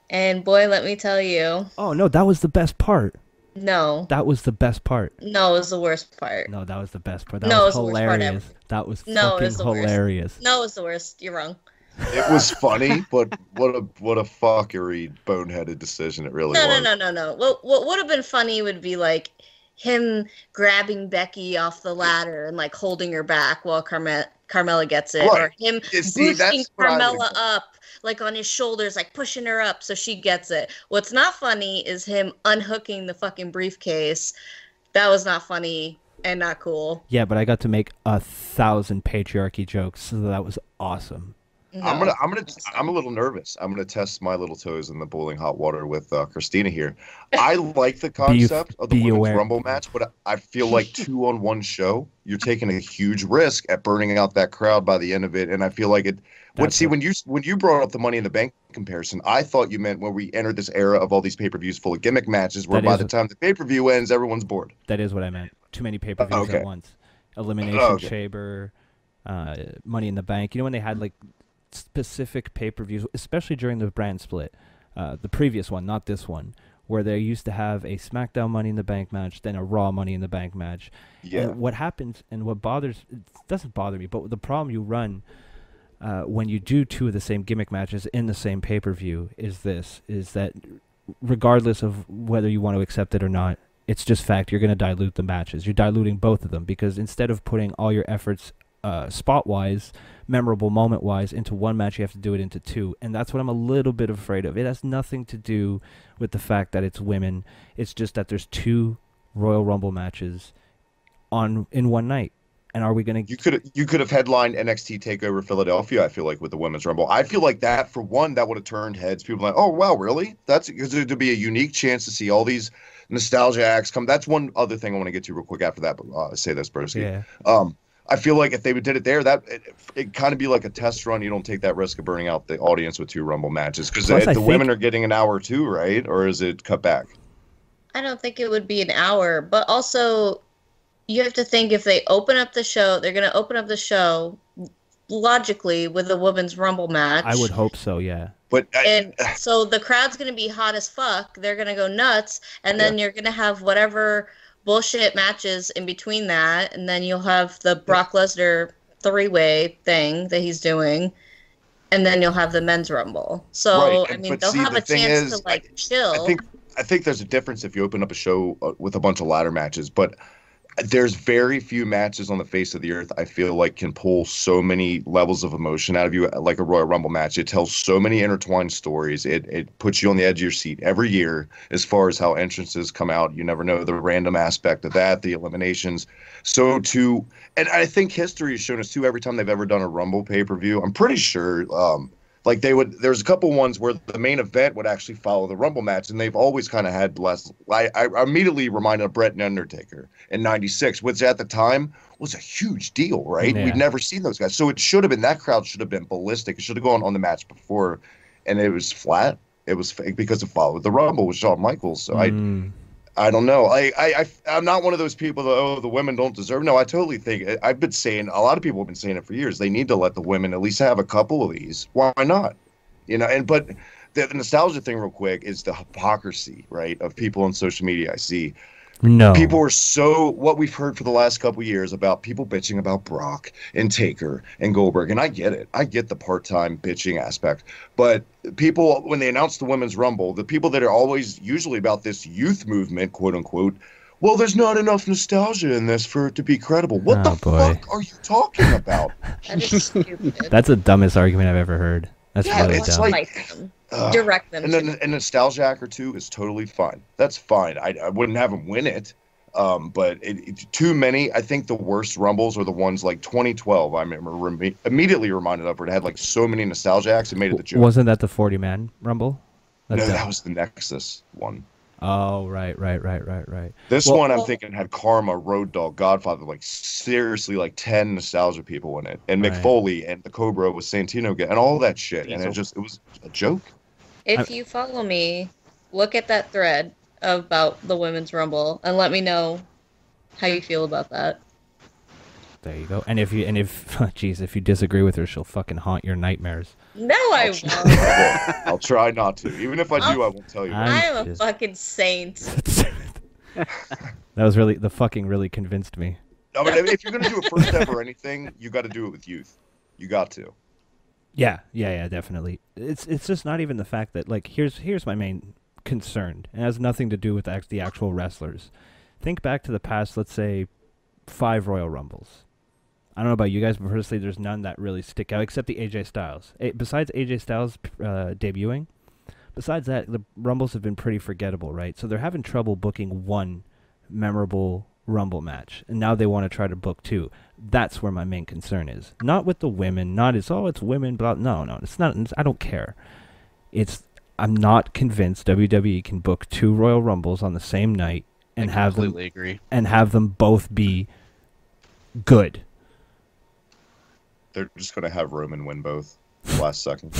And boy, let me tell you. Oh no, that was the best part. No. That was the best part. No, it was the worst part. No, that was the best part. That was hilarious. That was fucking hilarious. No, it was the worst. You're wrong. It was funny, but what a fuckery, boneheaded decision it really was. No. What would have been funny would be like him grabbing Becky off the ladder and like holding her back while Carmella gets it, right. or him boosting Carmella up like on his shoulders, like pushing her up so she gets it. What's not funny is him unhooking the fucking briefcase. That was not funny and not cool. Yeah, but I got to make 1,000 patriarchy jokes, so that was awesome. No. I'm a little nervous. I'm gonna test my little toes in the boiling hot water with Christina here. I like the concept of the women's rumble match, but I feel like 2-on-1 show, you're taking a huge risk at burning out that crowd by the end of it. And I feel like it. When you brought up the Money in the Bank comparison, I thought you meant when we entered this era of all these pay-per-views full of gimmick matches, where by the time the pay-per-view ends, everyone's bored. That is what I meant. Too many pay-per-views at once. Elimination Chamber, Money in the Bank. You know when they had like specific pay-per-views, especially during the brand split, the previous one, not this one, where they used to have a SmackDown Money in the Bank match, then a Raw Money in the Bank match. Yeah. And what happens and what bothers, it doesn't bother me, but the problem you run when you do two of the same gimmick matches in the same pay-per-view is that regardless of whether you want to accept it or not, it's just fact, you're going to dilute the matches. You're diluting both of them because instead of putting all your efforts spot wise, memorable moment wise, into one match. You have to do it into two, and that's what I'm a little bit afraid of. It has nothing to do with the fact that it's women. It's just that there's two Royal Rumble matches in one night. And are we going to... You could have headlined NXT TakeOver Philadelphia, I feel like, with the Women's Rumble. I feel like that, for one, that would have turned heads. People are like, oh, wow, really? That's because it'd be a unique chance to see all these nostalgia acts come. That's one other thing I want to get to real quick after that, but say this, Broski. Yeah. I feel like if they did it there, it kind of be like a test run. You don't take that risk of burning out the audience with two Rumble matches, because the women are getting an hour too, right? Or is it cut back? I don't think it would be an hour, but also... You have to think, if they open up the show, they're going to open up the show logically with a Women's Rumble match. I would hope so, yeah. And so the crowd's going to be hot as fuck. They're going to go nuts. And then you're going to have whatever bullshit matches in between that. And then you'll have the Brock Lesnar three-way thing that he's doing. And then you'll have the Men's Rumble. So, right. I mean, they'll have a chance to, chill. I think there's a difference if you open up a show with a bunch of ladder matches. But... there's very few matches on the face of the earth I feel like can pull so many levels of emotion out of you like a Royal Rumble match. It tells so many intertwined stories. It puts you on the edge of your seat every year as far as how entrances come out. You never know the random aspect of that, the eliminations. And I think history has shown us too, every time they've ever done a Rumble pay-per-view, I'm pretty sure there's a couple ones where the main event would actually follow the Rumble match, and they've always kind of had less. I immediately reminded of Bret and Undertaker in '96, which at the time was a huge deal, right? Yeah. We'd never seen those guys. So it should have been, that crowd should have been ballistic. It should have gone on the match before, and it was flat. It was fake because it followed the Rumble with Shawn Michaels. So I don't know. I'm not one of those people that, the women don't deserve. No, I totally think, I've been saying, a lot of people have been saying it for years, they need to let the women at least have a couple of these. Why not? But the nostalgia thing real quick is the hypocrisy, right, of people on social media I see. No. People are what we've heard for the last couple of years about people bitching about Brock and Taker and Goldberg. And I get it. I get the part-time bitching aspect. But people, when they announce the Women's Rumble, the people that are always usually about this youth movement, quote unquote, well, there's not enough nostalgia in this for it to be credible. What the fuck are you talking about? That is stupid. That's the dumbest argument I've ever heard. That's really dumb. Direct them. And then a nostalgia act or two is totally fine. That's fine. I wouldn't have them win it. But too many. I think the worst Rumbles are the ones like 2012. I remember immediately reminded of, where it had so many nostalgia acts. It made it the joke. Wasn't that the 40-man Rumble? No, that was the Nexus one. Oh, right. This one I'm thinking had Karma, Road Dogg, Godfather, seriously 10 nostalgia people in it. And Mick Foley and the Cobra with Santino and all that shit. Diesel. And it was a joke. If you follow me, look at that thread about the Women's Rumble and let me know how you feel about that. There you go. And if if you disagree with her, she'll fucking haunt your nightmares. No, I won't. I'll try not to. Even if I do, I won't tell you. I am a fucking saint. That was the fucking really convinced me. No, but if you're gonna do a first ever anything, you got to do it with youth. You got to. Yeah, definitely. It's just not even the fact that here's my main concern. It has nothing to do with the actual wrestlers. Think back to the past, let's say, 5 Royal Rumbles. I don't know about you guys, but personally, there's none that really stick out except the AJ Styles. Besides AJ Styles debuting, besides that, the Rumbles have been pretty forgettable, right? So they're having trouble booking one memorable Rumble match, and now they want to try to book 2. That's where my main concern is. Not with the women, not it's women, blah. No, it's not. I don't care. I'm not convinced WWE can book 2 Royal Rumbles on the same night and have them both be good. They're just gonna have Roman win both last second.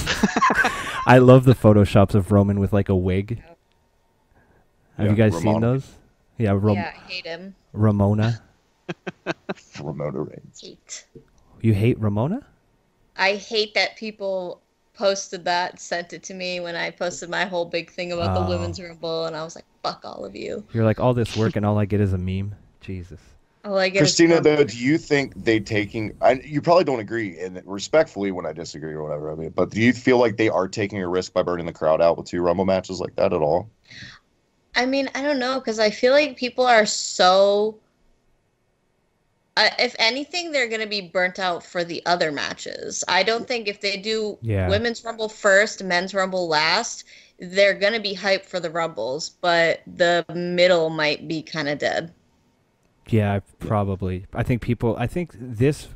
I love the photoshops of Roman with a wig. Have you guys seen those? Yeah, I hate him. Ramona. Ramona Reigns. Hate. You hate Ramona? I hate that people posted that, sent it to me when I posted my whole big thing about the Women's Rumble, and I was like, fuck all of you. You're like, all this work and all I get is a meme? Jesus. All I get Christina, though, do you think they taking... you probably don't agree, and respectfully when I disagree or whatever, but do you feel like they are taking a risk by burning the crowd out with 2 Rumble matches like that at all? I mean, I don't know, because I feel like people are so... If anything, they're going to be burnt out for the other matches. I don't think if they do Women's Rumble first, Men's Rumble last, they're going to be hyped for the Rumbles, but the middle might be kind of dead. Yeah, probably. I think this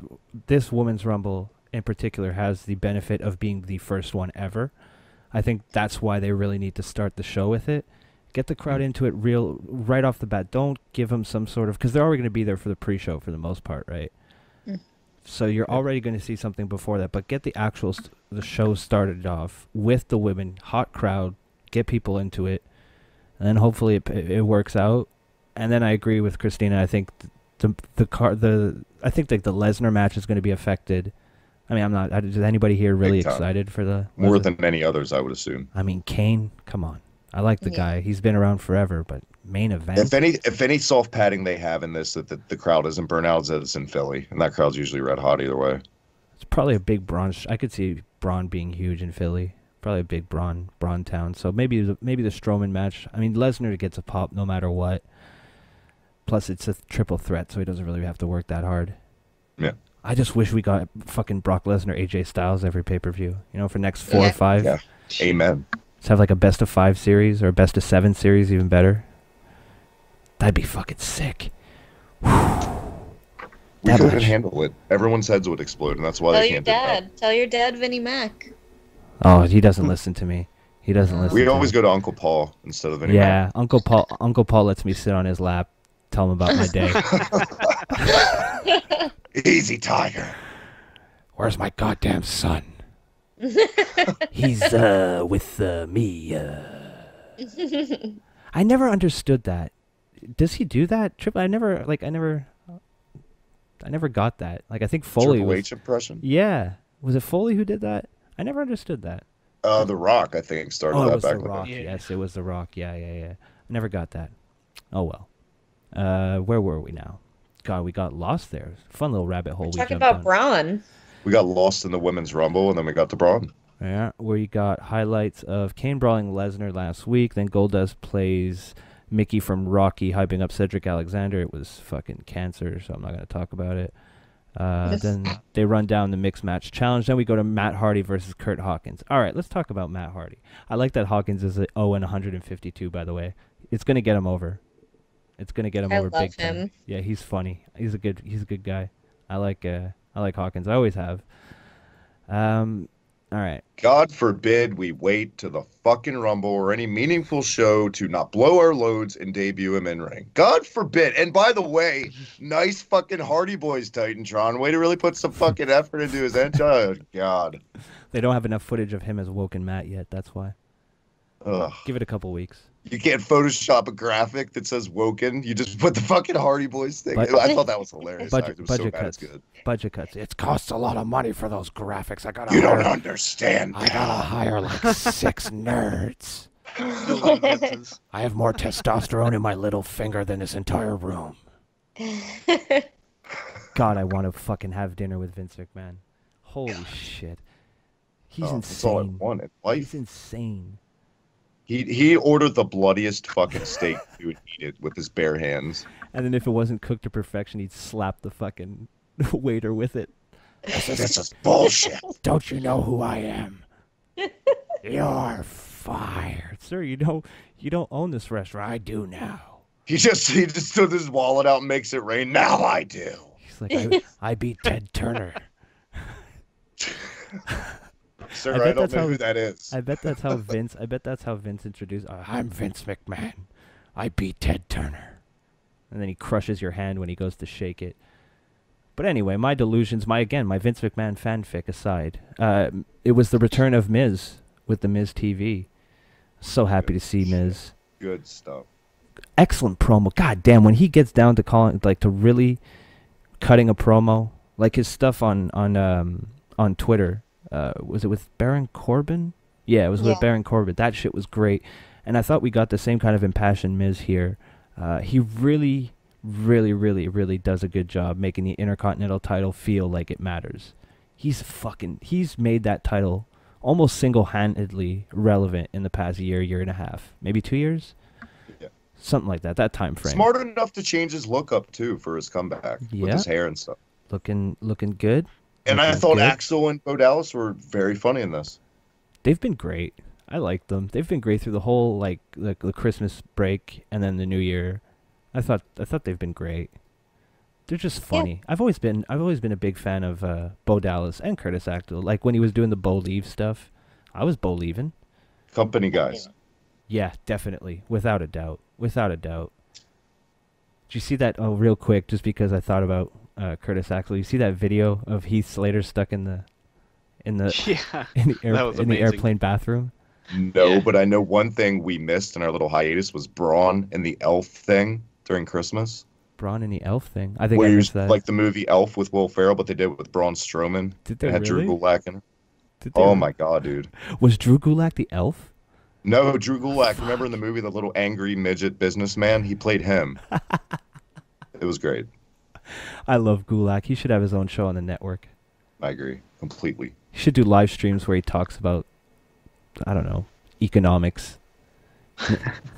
Women's Rumble in particular has the benefit of being the first one ever. I think that's why they really need to start the show with it. Get the crowd into it right off the bat. Don't give them some sort of... Because they're already going to be there for the pre-show for the most part, right? So you're already going to see something before that. But get the the show started off with the women, hot crowd, get people into it, and then hopefully it works out. And then I agree with Christina. I think I think like the Lesnar match is going to be affected. I mean, is anybody here really excited for the... More than many others, I would assume. I mean, Kane, come on. I like the guy. He's been around forever, but main event. If any soft padding they have in this that the crowd isn't burnt out, it's in Philly, and that crowd's usually red hot either way. It's probably a big Braun. I could see Braun being huge in Philly. Probably a big Braun town. So maybe the Strowman match. I mean, Lesnar gets a pop no matter what. Plus, it's a triple threat, so he doesn't really have to work that hard. Yeah. I just wish we got fucking Brock Lesnar, AJ Styles every pay-per-view. For next 4 or 5. Yeah. Amen. Let's have like a best of 5 series or a best of 7 series, even better. That'd be fucking sick. We couldn't handle it. Everyone's heads would explode, and that's why they can't do that. Tell your dad, Vinnie Mac. Oh, he doesn't listen to me. He doesn't listen. We always go to Uncle Paul instead of Vinnie Mac. Yeah, Uncle Paul lets me sit on his lap, tell him about my day. Easy, Tiger. Where's my goddamn son? He's with me. I never understood that. Does he do that? I never got that. Like, I think Foley Triple H impression. Yeah, was it Foley who did that? I never understood that. The Rock, I think, started that back The Rock. then. Yes, it was The Rock. Yeah. I never got that. Oh well. Where were we now? God, we got lost there. Fun little rabbit hole. Talking about Braun. We got lost in the Women's Rumble, and then we got to Braun. Yeah, where you got highlights of Kane brawling Lesnar last week. Then Goldust plays Mickey from Rocky, hyping up Cedric Alexander. It was fucking cancer, so I'm not going to talk about it. Then they run down the mixed match challenge. Then we go to Matt Hardy versus Kurt Hawkins. All right, let's talk about Matt Hardy. I like that Hawkins is at 0-152, by the way. It's going to get him over. It's going to get him over big time. Yeah, he's funny. He's a good guy. I like Hawkins. I always have. All right. God forbid we wait to the fucking Rumble or any meaningful show to not blow our loads and debut him in ring. God forbid. And by the way, nice fucking Hardy Boys, Titantron. Way to really put some fucking effort into his entrance. Oh, God. They don't have enough footage of him as Woken Matt yet. That's why. Ugh. Give it a couple weeks. You can't Photoshop a graphic that says Woken. You just put the fucking Hardy Boys thing. I thought that was hilarious. Budget cuts. Good. Budget cuts. It costs a lot of money for those graphics. You don't understand. I gotta hire like 6 nerds. I have more testosterone in my little finger than this entire room. God, I want to fucking have dinner with Vince McMahon. Holy shit. He's insane. That's all I wanted. Life. He's insane. He ordered the bloodiest fucking steak he would eat it with his bare hands. And then if it wasn't cooked to perfection, he'd slap the fucking waiter with it. This is bullshit. Don't you know who I am? You're fired. Sir, you don't own this restaurant. I do now. He just took his wallet out and makes it rain. Now I do. He's like, I beat Ted Turner. Sir, I don't know who that is. I bet that's how Vince introduced. I'm Vince McMahon. I beat Ted Turner. And then he crushes your hand when he goes to shake it. But anyway, my delusions, my Vince McMahon fanfic aside, it was the return of Miz with the Miz TV. So happy to see Miz. Good stuff. Excellent promo. God damn, when he gets down to calling, like, to really cutting a promo, like his stuff on Twitter. Was it with Baron Corbin? Yeah, it was with Baron Corbin. That shit was great. And I thought we got the same kind of impassioned Miz here. He really, really, really, really does a good job making the Intercontinental title feel like it matters. He's made that title almost single-handedly relevant in the past year and a half. Maybe 2 years? Yeah. Something like that. That time frame. Smart enough to change his look up too for his comeback with Yeah. his hair and stuff. Looking good. And I Looking thought good. Axel and Bo Dallas were very funny in this. They've been great. I like them. They've been great through the whole like the Christmas break and then the New Year. I thought they've been great. They're just funny. Yeah. I've always been a big fan of Bo Dallas and Curtis Axel. Like when he was doing the Bo Leave stuff, I was Bo leaving. Company guys. Yeah, definitely, without a doubt. Did you see that? Oh, real quick, just because I thought about Curtis Axel. You see that video of Heath Slater stuck in the airplane bathroom? No, but I know one thing we missed in our little hiatus was Braun and the Elf thing during Christmas. Braun and the Elf thing? I think where I missed that. Like the movie Elf with Will Ferrell, but they did it with Braun Strowman. Did they had really? Drew Gulak in it. Oh my god, dude. Was Drew Gulak the Elf? No, Drew Gulak. Remember in the movie, the little angry midget businessman? He played him. It was great. I love Gulak. He should have his own show on the network. I agree. Completely. He should do live streams where he talks about, I don't know, economics.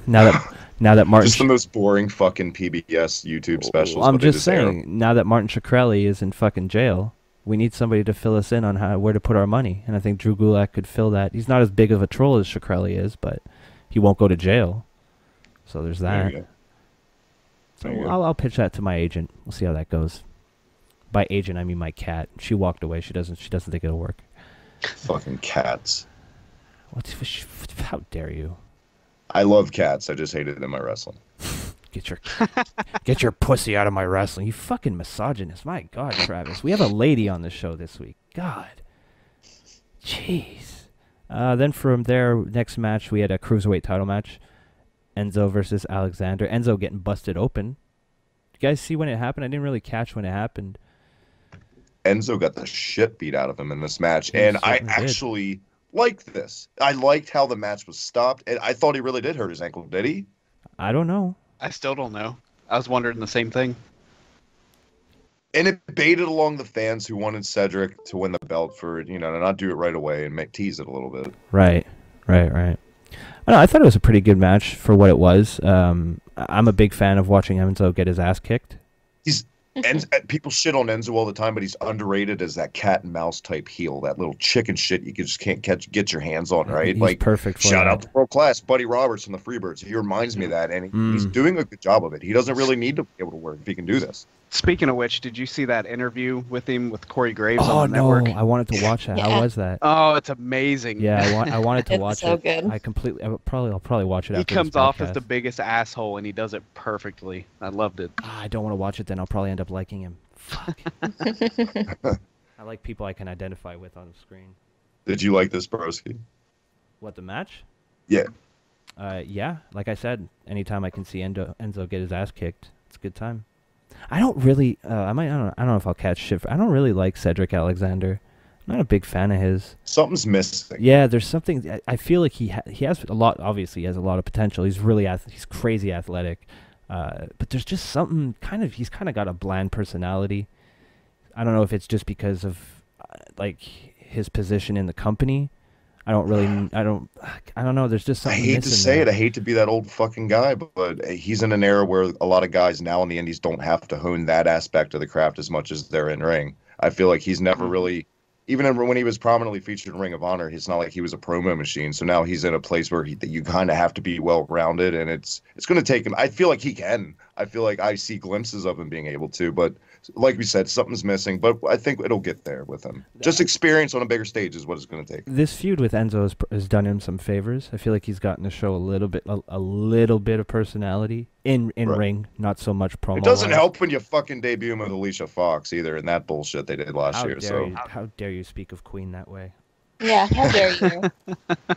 now that Martin... Just the most boring fucking PBS YouTube specials. I'm just saying, now that Martin Shkreli is in fucking jail, we need somebody to fill us in on where to put our money. And I think Drew Gulak could fill that. He's not as big of a troll as Shkreli is, but he won't go to jail. So there's that. So I'll pitch that to my agent. We'll see how that goes. By agent, I mean my cat. She walked away. She doesn't think it'll work. Fucking cats. How dare you? I love cats. I just hate it in my wrestling. Get your pussy out of my wrestling. You fucking misogynist. My God, Travis. We have a lady on the show this week. God. Jeez. Then from there, next match, we had a cruiserweight title match. Enzo versus Alexander. Enzo getting busted open. Did you guys see when it happened? I didn't really catch when it happened. Enzo got the shit beat out of him in this match. And I actually liked this. I liked how the match was stopped. And I thought he really did hurt his ankle. Did he? I don't know. I still don't know. I was wondering the same thing. And it baited along the fans who wanted Cedric to win the belt for, to not do it right away and tease it a little bit. Right. I thought it was a pretty good match for what it was. I'm a big fan of watching Enzo get his ass kicked. People shit on Enzo all the time, but he's underrated as that cat and mouse type heel, that little chicken shit you just can't get your hands on, right? He's perfect for shout out to World Class, Buddy Roberts from the Freebirds. He reminds me of that, and he's doing a good job of it. He doesn't really need to be able to work if he can do this. Speaking of which, did you see that interview with him with Corey Graves on the network? Oh, no. I wanted to watch it. How was that? Oh, it's amazing. Yeah, I wanted to watch so it. Good. I'll probably watch it after He comes this off as podcast. the biggest asshole, and he does it perfectly. I loved it. I don't want to watch it then. I'll probably end up liking him. Fuck. I like people I can identify with on the screen. Did you like this, Broski? What, the match? Yeah. Yeah, like I said, anytime I can see Enzo get his ass kicked, it's a good time. I don't really, I don't know if I'll catch shit. I don't really like Cedric Alexander. I'm not a big fan of his. Something's missing. Yeah, there's something. I feel like he has a lot. Obviously, he has a lot of potential. He's he's crazy athletic. But there's just something he's kind of got a bland personality. I don't know if it's just because of like his position in the company. I don't know. There's just something. I hate to say it. I hate to be that old fucking guy, but he's in an era where a lot of guys now in the indies don't have to hone that aspect of the craft as much as they're in ring. I feel like he's never really, even when he was prominently featured in Ring of Honor, it's not like he was a promo machine. So now he's in a place where you kind of have to be well-rounded, and it's going to take him. I feel like he can. I feel like I see glimpses of him being able to, but like we said, something's missing. But I think it'll get there with him. Just experience on a bigger stage is what it's going to take. This feud with Enzo has done him some favors. I feel like he's gotten to show a little bit of personality in ring, not so much promo. It doesn't help when you fucking debut him with Alicia Fox either, and that bullshit they did last year. How dare you speak of Queen that way? Yeah, how dare you?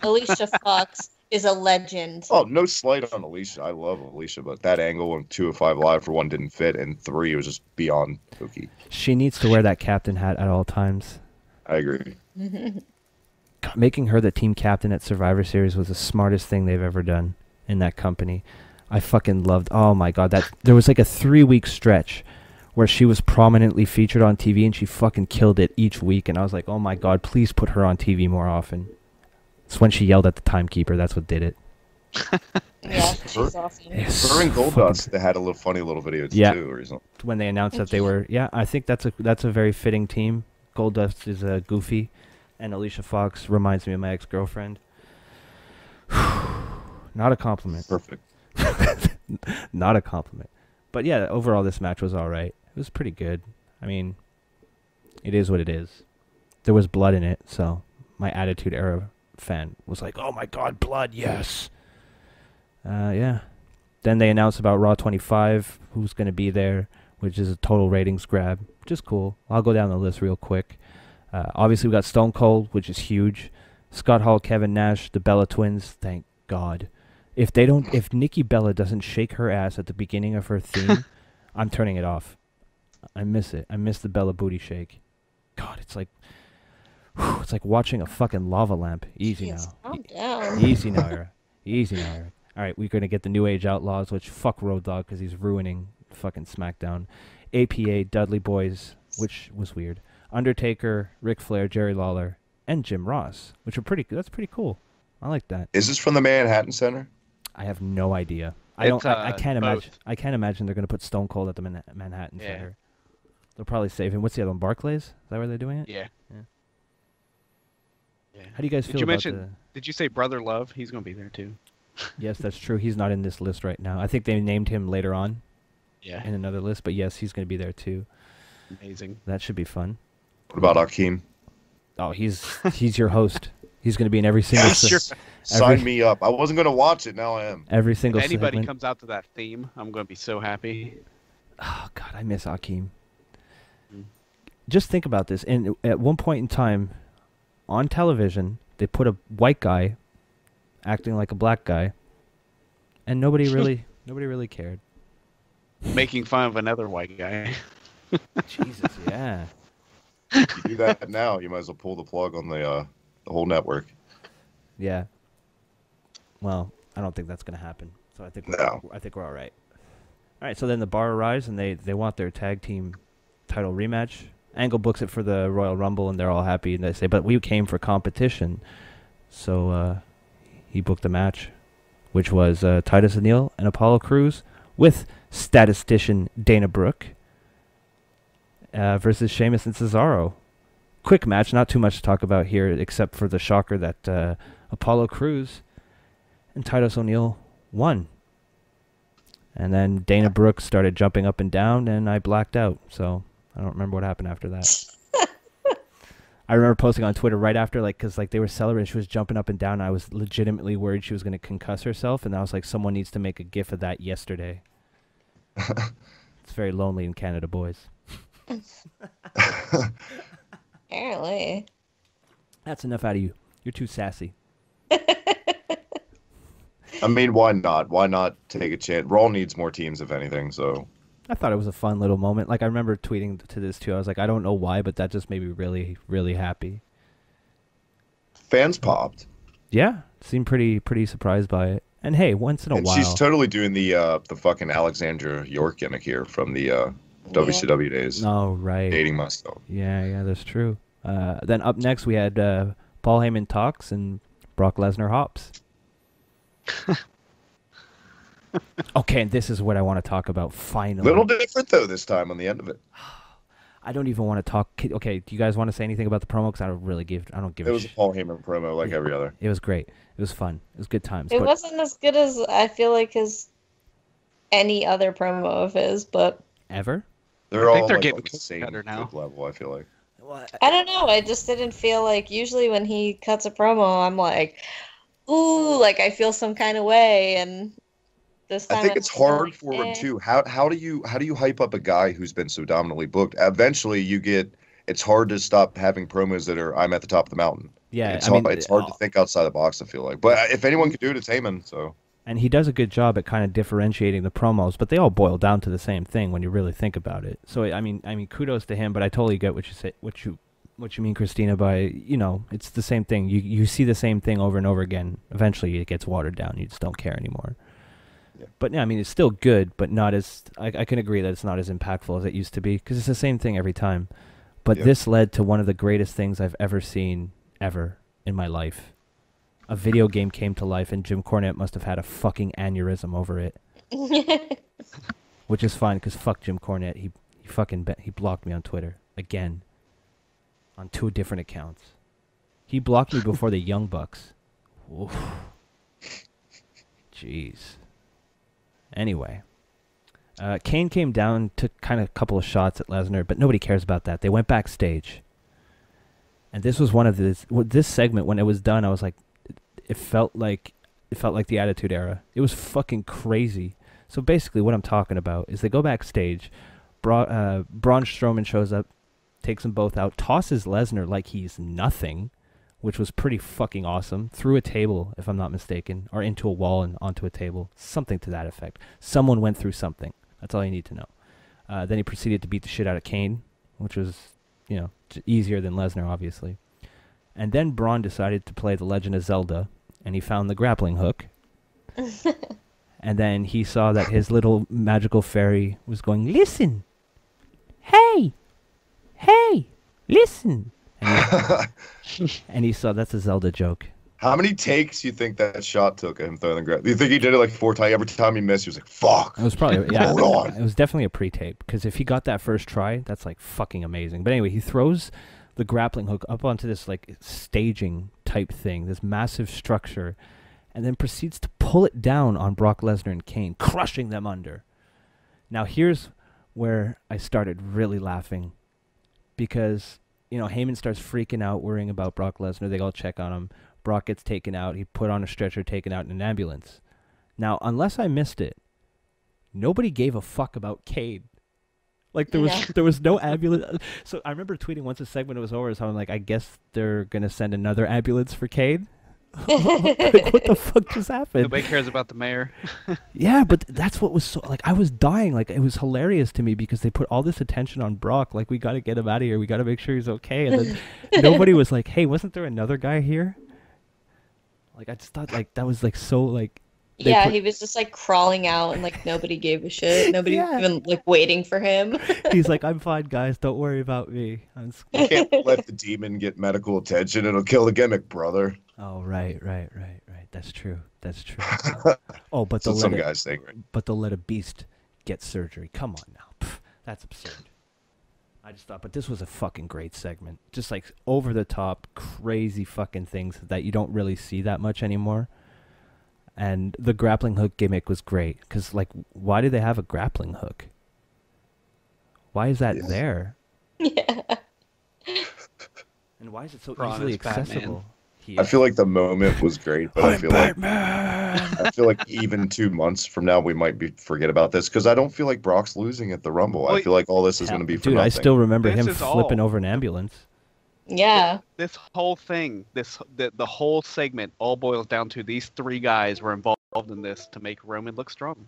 Alicia Fox is a legend. Oh, no slight on Alicia. I love Alicia, but that angle in 205 Live for one didn't fit, and 3 was just beyond hokey. She needs to wear that captain hat at all times. I agree. God, making her the team captain at Survivor Series was the smartest thing they've ever done in that company. I fucking loved. Oh my God, there was like a 3-week stretch where she was prominently featured on TV, and she fucking killed it each week. And I was like, oh my God, please put her on TV more often. It's when she yelled at the timekeeper. That's what did it. Yeah, she's awesome. Her and Goldust, they had a little funny little video too recently. When they announced that they were, I think that's a very fitting team. Goldust is goofy, and Alicia Fox reminds me of my ex-girlfriend. Not a compliment. Perfect. Not a compliment. But yeah, overall this match was all right. It was pretty good. I mean, it is what it is. There was blood in it, so my Attitude Era fan was like, "Oh my God, blood! Yes." Yeah. Then they announced about Raw 25, who's going to be there, which is a total ratings grab, which is cool. I'll go down the list real quick. Obviously, we got Stone Cold, which is huge. Scott Hall, Kevin Nash, the Bella Twins. Thank God. If Nikki Bella doesn't shake her ass at the beginning of her theme, I'm turning it off. I miss it. I miss the Bella booty shake. God, it's like watching a fucking lava lamp. Easy now. Calm down. Easy now, Eric. Easy now, Eric. All right, we're going to get the New Age Outlaws, which fuck Road Dogg because he's ruining fucking SmackDown. APA, Dudley Boys, which was weird. Undertaker, Ric Flair, Jerry Lawler, and Jim Ross, which are that's pretty cool. I like that. Is this from the Manhattan Center? I have no idea. I can't imagine. I can't imagine they're going to put Stone Cold at the Manhattan Center. They'll probably save him. What's the other one? Barclays? Is that where they're doing it? Yeah. How do you guys feel about the... Did you say Brother Love? He's going to be there too. Yes, that's true. He's not in this list right now. I think they named him later on. Yeah. In another list, but yes, he's going to be there too. Amazing. That should be fun. What about Akeem? Oh, he's your host. He's going to be in every single... Sign me up. I wasn't going to watch it. Now I am. Every single If anybody segment. comes out to that theme, I'm going to be so happy. Oh, God, I miss Akeem. Just think about this. At one point in time, on television, they put a white guy acting like a black guy, and nobody really cared. Making fun of another white guy. Jesus, yeah. You do that now, you might as well pull the plug on the whole network. Yeah. Well, I don't think that's going to happen. So I think we're all right. All right, so then the bar arrives, and they want their tag team title rematch. Angle books it for the Royal Rumble, and they're all happy. And they say, but we came for competition. So he booked the match, which was Titus O'Neil and Apollo Crews with statistician Dana Brooke versus Sheamus and Cesaro. Quick match, not too much to talk about here, except for the shocker that Apollo Crews and Titus O'Neil won. And then Dana Brooke started jumping up and down, and I blacked out. So I don't remember what happened after that. I remember posting on Twitter right after, because they were celebrating. She was jumping up and down. And I was legitimately worried she was going to concuss herself, and I was like, someone needs to make a GIF of that yesterday. It's very lonely in Canada, boys. Apparently. That's enough out of you. You're too sassy. I mean, why not? Why not take a chance? Raw needs more teams, if anything, so... I thought it was a fun little moment. I remember tweeting to this, too. I was like, I don't know why, but that just made me really, really happy. Fans popped. Yeah. Seemed pretty surprised by it. And hey, once in a while... She's totally doing the fucking Alexandra York gimmick here from the WCW days. Oh, right. Dating myself. Yeah, that's true. Then up next, we had Paul Heyman talks and Brock Lesnar hops. Okay, and this is what I want to talk about finally. Little different, though, this time on the end of it. I don't even want to talk. Okay, do you guys want to say anything about the promo? Because I don't give It was a Paul Heyman promo like every other. It was great. It was fun. It was good times. It wasn't as good as I feel like any other promo of his, but... Ever? They're all getting on the same better now. good level, I feel like. I don't know. I just didn't feel like... Usually when he cuts a promo, I'm like, ooh, I feel some kind of way, and... This time I think it's hard for him too. How do you hype up a guy who's been so dominantly booked? Eventually, it's hard to stop having promos that are I'm at the top of the mountain. Yeah, it's hard to think outside the box. I feel like, but if anyone could do it, it's Heyman. So. And he does a good job at kind of differentiating the promos, but they all boil down to the same thing when you really think about it. So I mean, kudos to him. But I totally get what you say. What you mean, Christina? By it's the same thing. You see the same thing over and over again. Eventually, it gets watered down. You just don't care anymore. Yeah. But yeah, I mean, it's still good, but not as... I can agree that it's not as impactful as it used to be, because it's the same thing every time. But this led to one of the greatest things I've ever seen, ever, in my life. a video game came to life and Jim Cornette must have had a fucking aneurysm over it. Which is fine, because fuck Jim Cornette. He blocked me on Twitter again on 2 different accounts. He blocked me before the Young Bucks. Oof. Jeez. Anyway, Kane came down, took kind of a couple of shots at Lesnar, but nobody cares about that. They went backstage, and this was one of this segment. When it was done, I was like, it felt like the Attitude Era. It was fucking crazy. So basically, what I'm talking about is they go backstage. Braun Strowman shows up, takes them both out, tosses Lesnar like he's nothing, which was pretty fucking awesome. Through a table, if I'm not mistaken, or into a wall and onto a table. Something to that effect. Someone went through something. That's all you need to know. Then he proceeded to beat the shit out of Kane, which was, easier than Lesnar, obviously. And then Braun decided to play The Legend of Zelda, and he found the grappling hook. And then he saw that his little magical fairy was going, listen! Hey! Listen! And he saw that's a Zelda joke. How many takes you think that shot took of him throwing the grab? Do you think he did it like 4 times? Every time he missed, he was like, fuck. It was probably, yeah. Hold on. It was definitely a pre-tape, because if he got that first try, that's like fucking amazing. But anyway, he throws the grappling hook up onto this like staging type thing, this massive structure, and then proceeds to pull it down on Brock Lesnar and Kane, crushing them under. Now here's where I started really laughing, because, Heyman starts freaking out, worrying about Brock Lesnar. They all check on him. Brock gets taken out. He put on a stretcher, taken out in an ambulance. Now, unless I missed it, nobody gave a fuck about Kane. Like, there was no ambulance. So I remember tweeting once the segment was over, so I'm like, I guess they're going to send another ambulance for Kane? Like, what the fuck just happened? Nobody cares about the mayor. Yeah, but that's what was so, like, I was dying. Like, it was hilarious to me because they put all this attention on Brock. Like, we got to get him out of here. We got to make sure he's okay. And then nobody was like, hey, wasn't there another guy here? Like, I just thought, like, that was, like, so, like... Yeah, he was just, like, crawling out and, like, nobody gave a shit. Nobody was even, like, waiting for him. He's like, I'm fine, guys. Don't worry about me. You can't let the demon get medical attention. It'll kill the gimmick, brother. Oh, right. That's true. Oh, but That's what some guys think, right? But they'll let a beast get surgery. Come on now. Pff, that's absurd. I just thought, but this was a fucking great segment. Just like over the top, crazy fucking things that you don't really see that much anymore. And the grappling hook gimmick was great. Because, like, why do they have a grappling hook? Why is that there? Yeah. And why is it so Braun easily is Batman. accessible? I feel like the moment was great, but I feel Batman! like even 2 months from now we might forget about this, because I don't feel like Brock's losing at the Rumble. I feel like all this is going to be for Dude, nothing. I still remember This him is flipping all. over an ambulance. Yeah. This whole thing, the whole segment all boils down to these 3 guys were involved in this to make Roman look strong.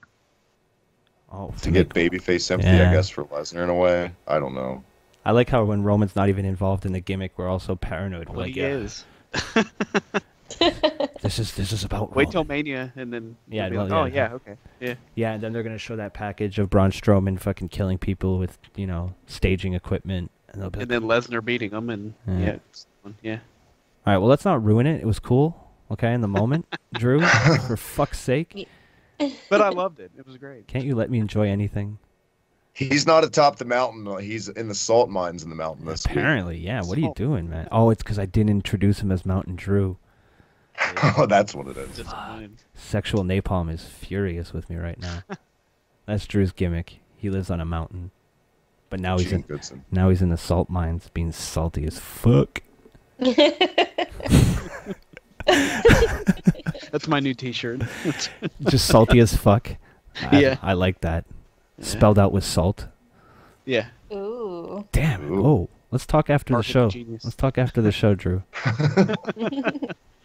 Oh, to get babyface sympathy, Yeah. I guess, for Lesnar in a way. I don't know. I like how when Roman's not even involved in the gimmick, we're also paranoid. We're Well, like, he is. This is about Wait Roman. till Mania, and then Yeah, you'll be well, like, yeah. oh yeah, okay, yeah. Yeah, and then they're gonna show that package of Braun Strowman fucking killing people with staging equipment, and they'll be like, And then Lesnar beating him, and Yeah. yeah. all right, well, let's not ruin it. It was cool, okay, in the moment, Drew. For fuck's sake, But I loved it. It was great. can't you let me enjoy anything? He's not atop the mountain. He's in the salt mines in the mountain this week. Apparently, yeah. What are you doing, man? Oh, it's because I didn't introduce him as Mountain Drew. Oh, that's what it is. Disappointed. Sexual Napalm is furious with me right now. That's Drew's gimmick. He lives on a mountain, but now Gene Goodson. he's in the salt mines, being salty as fuck. That's my new T-shirt. Just salty as fuck. Yeah. I like that. Yeah. Spelled out with salt. Yeah. Ooh. Damn. Ooh. Oh, let's talk after the Marketing show. genius. Let's talk after the show, Drew.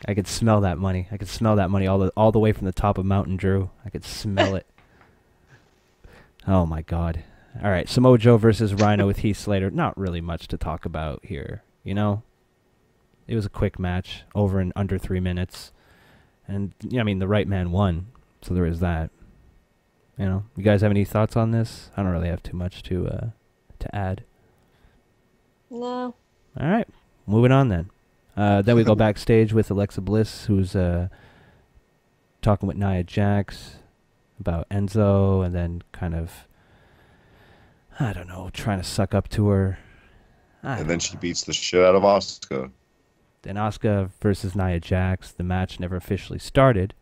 I could smell that money. I could smell that money all the way from the top of Mountain Drew. I could smell it. Oh my God. All right, Samoa Joe versus Rhino with Heath Slater. Not really much to talk about here, It was a quick match, over in under 3 minutes. And, the right man won, so there is that. You guys have any thoughts on this? I don't really have too much to add. No. All right, moving on then. Then we go backstage with Alexa Bliss, who's talking with Nia Jax about Enzo, and then kind of, I don't know, trying to suck up to her. And then she beats the shit out of Asuka. Then Asuka versus Nia Jax. The match never officially started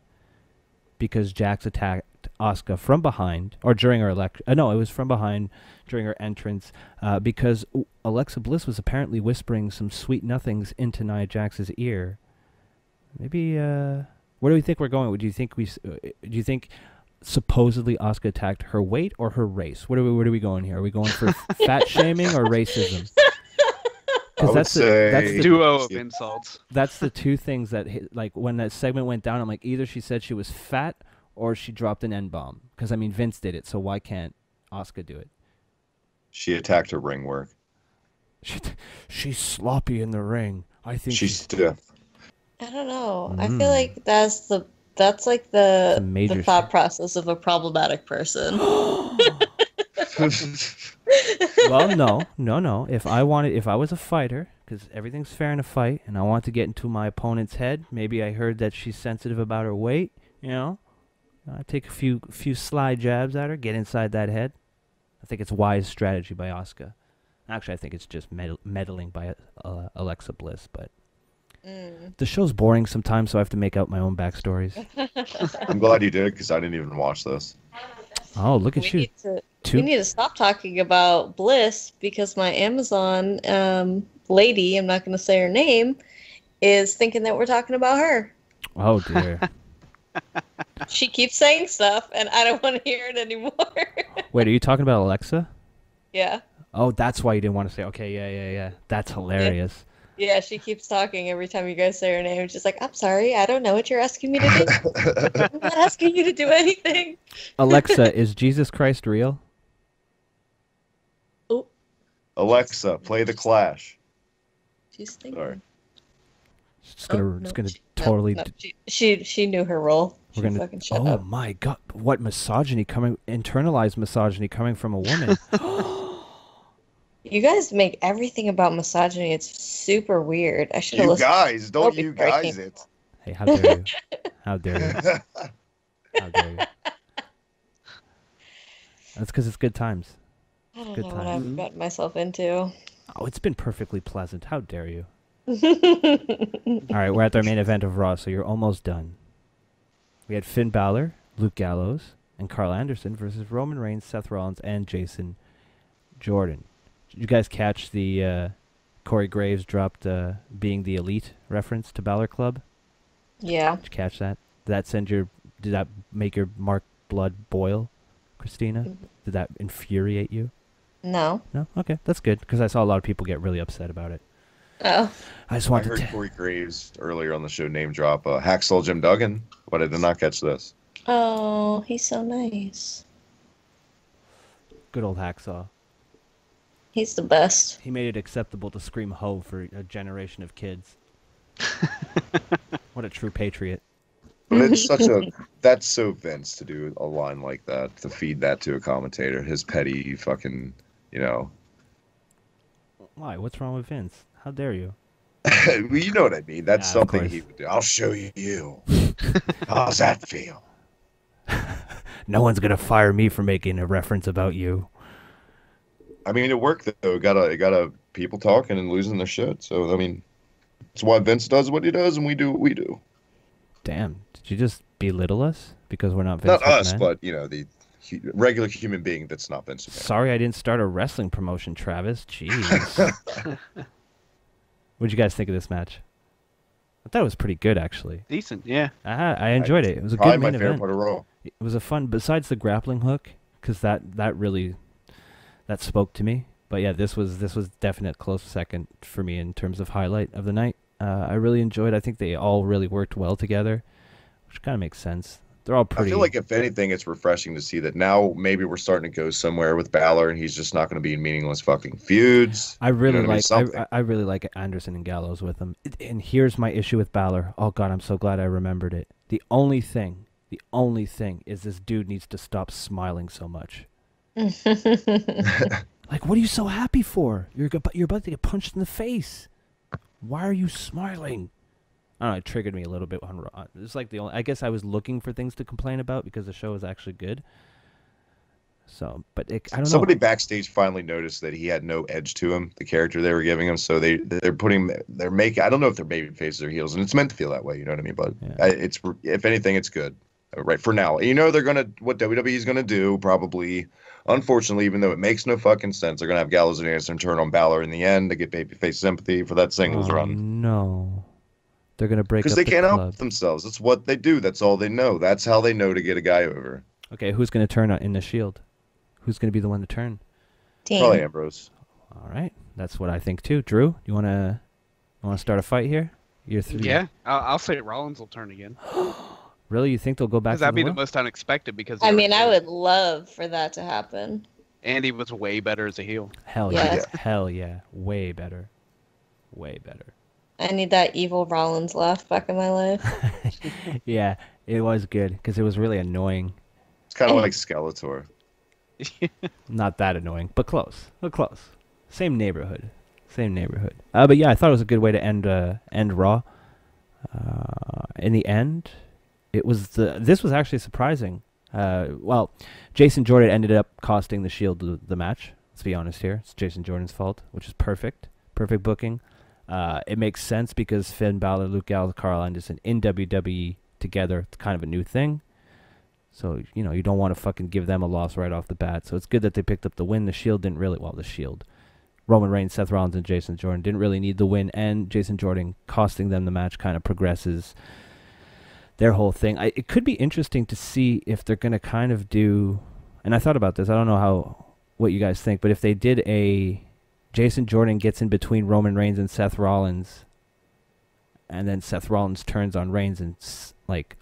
because Jax attacked Asuka from behind, or during her no, it was from behind during her entrance, because Alexa Bliss was apparently whispering some sweet nothings into Nia Jax's ear. Maybe, where do we think we're going? Do you think supposedly Asuka attacked her weight or her race? Where are we going here? Are we going for fat shaming or racism? I would say that's the duo of insults. That's the two things that hit, like when that segment went down, I'm like, either she said she was fat or she dropped an N-bomb. Because, I mean, Vince did it, so why can't Asuka do it? She attacked her ring work. She's sloppy in the ring. I think she's stiff. I don't know. I feel like that's like the thought process of a problematic person. Well, no. If I was a fighter, because everything's fair in a fight, and I want to get into my opponent's head, maybe I heard that she's sensitive about her weight, I take a few sly jabs at her, get inside that head. I think it's wise strategy by Asuka. Actually, I think it's just meddling by Alexa Bliss, but the show's boring sometimes, so I have to make out my own backstories. I'm glad you did, because I didn't even watch this. Oh, look at you. We need to stop talking about Bliss, because my Amazon lady, I'm not going to say her name, is thinking that we're talking about her. Oh, dear. She keeps saying stuff, and I don't want to hear it anymore. Wait, are you talking about Alexa? Yeah. Oh, that's why you didn't want to say, okay, yeah. That's hilarious. Yeah, she keeps talking every time you guys say her name. She's like, I'm sorry, I don't know what you're asking me to do. I'm not asking you to do anything. Alexa, is Jesus Christ real? Oh. Alexa, play The Clash. She's thinking. Sorry. It's gonna totally. No. She knew her role. We're gonna. Fucking shut oh up. my God! What internalized misogyny coming from a woman? You guys make everything about misogyny. It's super weird. I should have listened. Guys, don't you guys it. Hey, how dare you? How dare you? How dare you? That's because it's good times. I don't know what I've gotten myself into. Oh, it's been perfectly pleasant. How dare you? All right, we're at our main event of Raw, so you're almost done. We had Finn Balor, Luke Gallows, and Carl Anderson versus Roman Reigns, Seth Rollins, and Jason Jordan. Did you guys catch the Corey Graves dropped being the elite reference to Balor Club? Yeah. Did you catch that? Did that make your Mark blood boil, Christina? Did that infuriate you? No. No? Okay, that's good, because I saw a lot of people get really upset about it. Oh. I heard Corey Graves earlier on the show name drop Hacksaw Jim Duggan, but I did not catch this. Oh, he's so nice. Good old Hacksaw. He's the best. He made it acceptable to scream ho for a generation of kids. What a true patriot. But it's that's so Vince to do a line like that, to feed that to a commentator, his petty fucking, Why? What's wrong with Vince? How dare you? Well, you know what I mean. That's something he would do. I'll show you. How's that feel? No one's going to fire me for making a reference about you. I mean, it worked, though. It got people talking and losing their shit. So, I mean, that's why Vince does what he does and we do what we do. Damn. Did you just belittle us? Because we're not Vince Not us, McMahon? but, the regular human being that's not Vince McMahon. Sorry I didn't start a wrestling promotion, Travis. Jeez. What'd you guys think of this match? I thought it was pretty good, actually. Decent, yeah. I enjoyed it. It was a good main event. Part of Raw. It was a fun, besides the grappling hook, because that really spoke to me. But yeah, this was definite close second for me in terms of highlight of the night. I really enjoyed. I think they all really worked well together, which kind of makes sense. They're all pretty. I feel like if anything, it's refreshing to see that now maybe we're starting to go somewhere with Balor, and he's just not going to be in meaningless fucking feuds. I really like Anderson and Gallows with him. And here's my issue with Balor. Oh God, I'm so glad I remembered it. The only thing is this dude needs to stop smiling so much. Like, what are you so happy for? You're about to get punched in the face. Why are you smiling? I don't know, it triggered me a little bit on Raw. It's like the only, I guess I was looking for things to complain about because the show was actually good. So, but I don't Somebody know. backstage finally noticed that he had no edge to him, the character they were giving him. So they're making. I don't know if they're baby faces or heels, and it's meant to feel that way. You know what I mean? But Yeah. it's, if anything, it's good. Right for now. You know what WWE's gonna do probably. Unfortunately, even though it makes no fucking sense, they're gonna have Gallows and Anderson turn on Balor in the end to get babyface sympathy for that singles run. No, they're gonna break up Because they the can't club. help themselves. That's what they do. That's all they know. That's how they know to get a guy over. Okay, who's gonna turn in the Shield? Who's gonna be the one to turn? Probably Team. Ambrose. All right, that's what I think too. Drew, you wanna start a fight here? You're three. Yeah, I'll say Rollins will turn again. Really, you think they'll go back Because to that'd be the the well? most unexpected. Because I mean, I would love for that to happen. Andy was way better as a heel. Hell Yes. yeah, hell yeah, way better, way better. I need that evil Rollins laugh back in my life. Yeah, it was good because it was really annoying. It's kind of like Skeletor. Not that annoying, but close. But close. Same neighborhood. Same neighborhood. But yeah, I thought it was a good way to end Raw. In the end, this was actually surprising. Well, Jason Jordan ended up costing the Shield the match. Let's be honest here. It's Jason Jordan's fault, which is perfect. Perfect booking. It makes sense because Finn Balor, Luke Gallows, Carl Anderson in WWE together. It's kind of a new thing. So, you don't want to fucking give them a loss right off the bat. So it's good that they picked up the win. The Shield didn't really, the Shield. Roman Reigns, Seth Rollins, and Jason Jordan didn't really need the win. And Jason Jordan costing them the match kind of progresses their whole thing. It could be interesting to see if they're going to kind of do, and I thought about this, I don't know what you guys think, but if they did a Jason Jordan gets in between Roman Reigns and Seth Rollins, and then Seth Rollins turns on Reigns and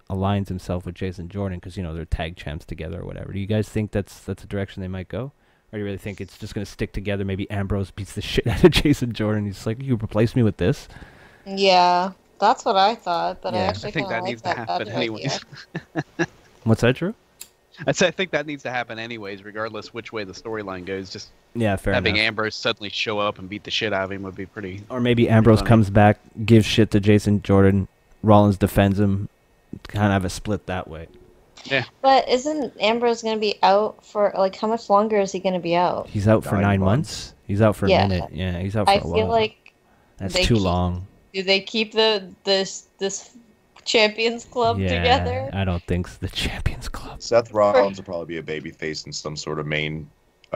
aligns himself with Jason Jordan because they're tag champs together or whatever. Do you guys think that's a direction they might go, or do you really think it's just going to stick together? Maybe Ambrose beats the shit out of Jason Jordan. He's like, you replace me with this? Yeah, that's what I thought, but I Yeah. actually I think kinda that like needs to happen idea. anyways. What's that, Drew? I think that needs to happen anyways, regardless which way the storyline goes. Just Yeah, fair having enough. Ambrose suddenly show up and beat the shit out of him would be pretty. Or maybe Ambrose funny. comes back, gives shit to Jason Jordan, Rollins defends him, kind of have a split that way. Yeah. But isn't Ambrose going to be out for, how much longer is he going to be out? He's out for 9 9 months. months. He's out for Yeah. a minute. Yeah, he's out for I a while. feel like, That's they too keep- long. do they keep this Champions Club Yeah, together? I don't think the Champions Club. Seth Rollins will probably be a babyface in some sort of main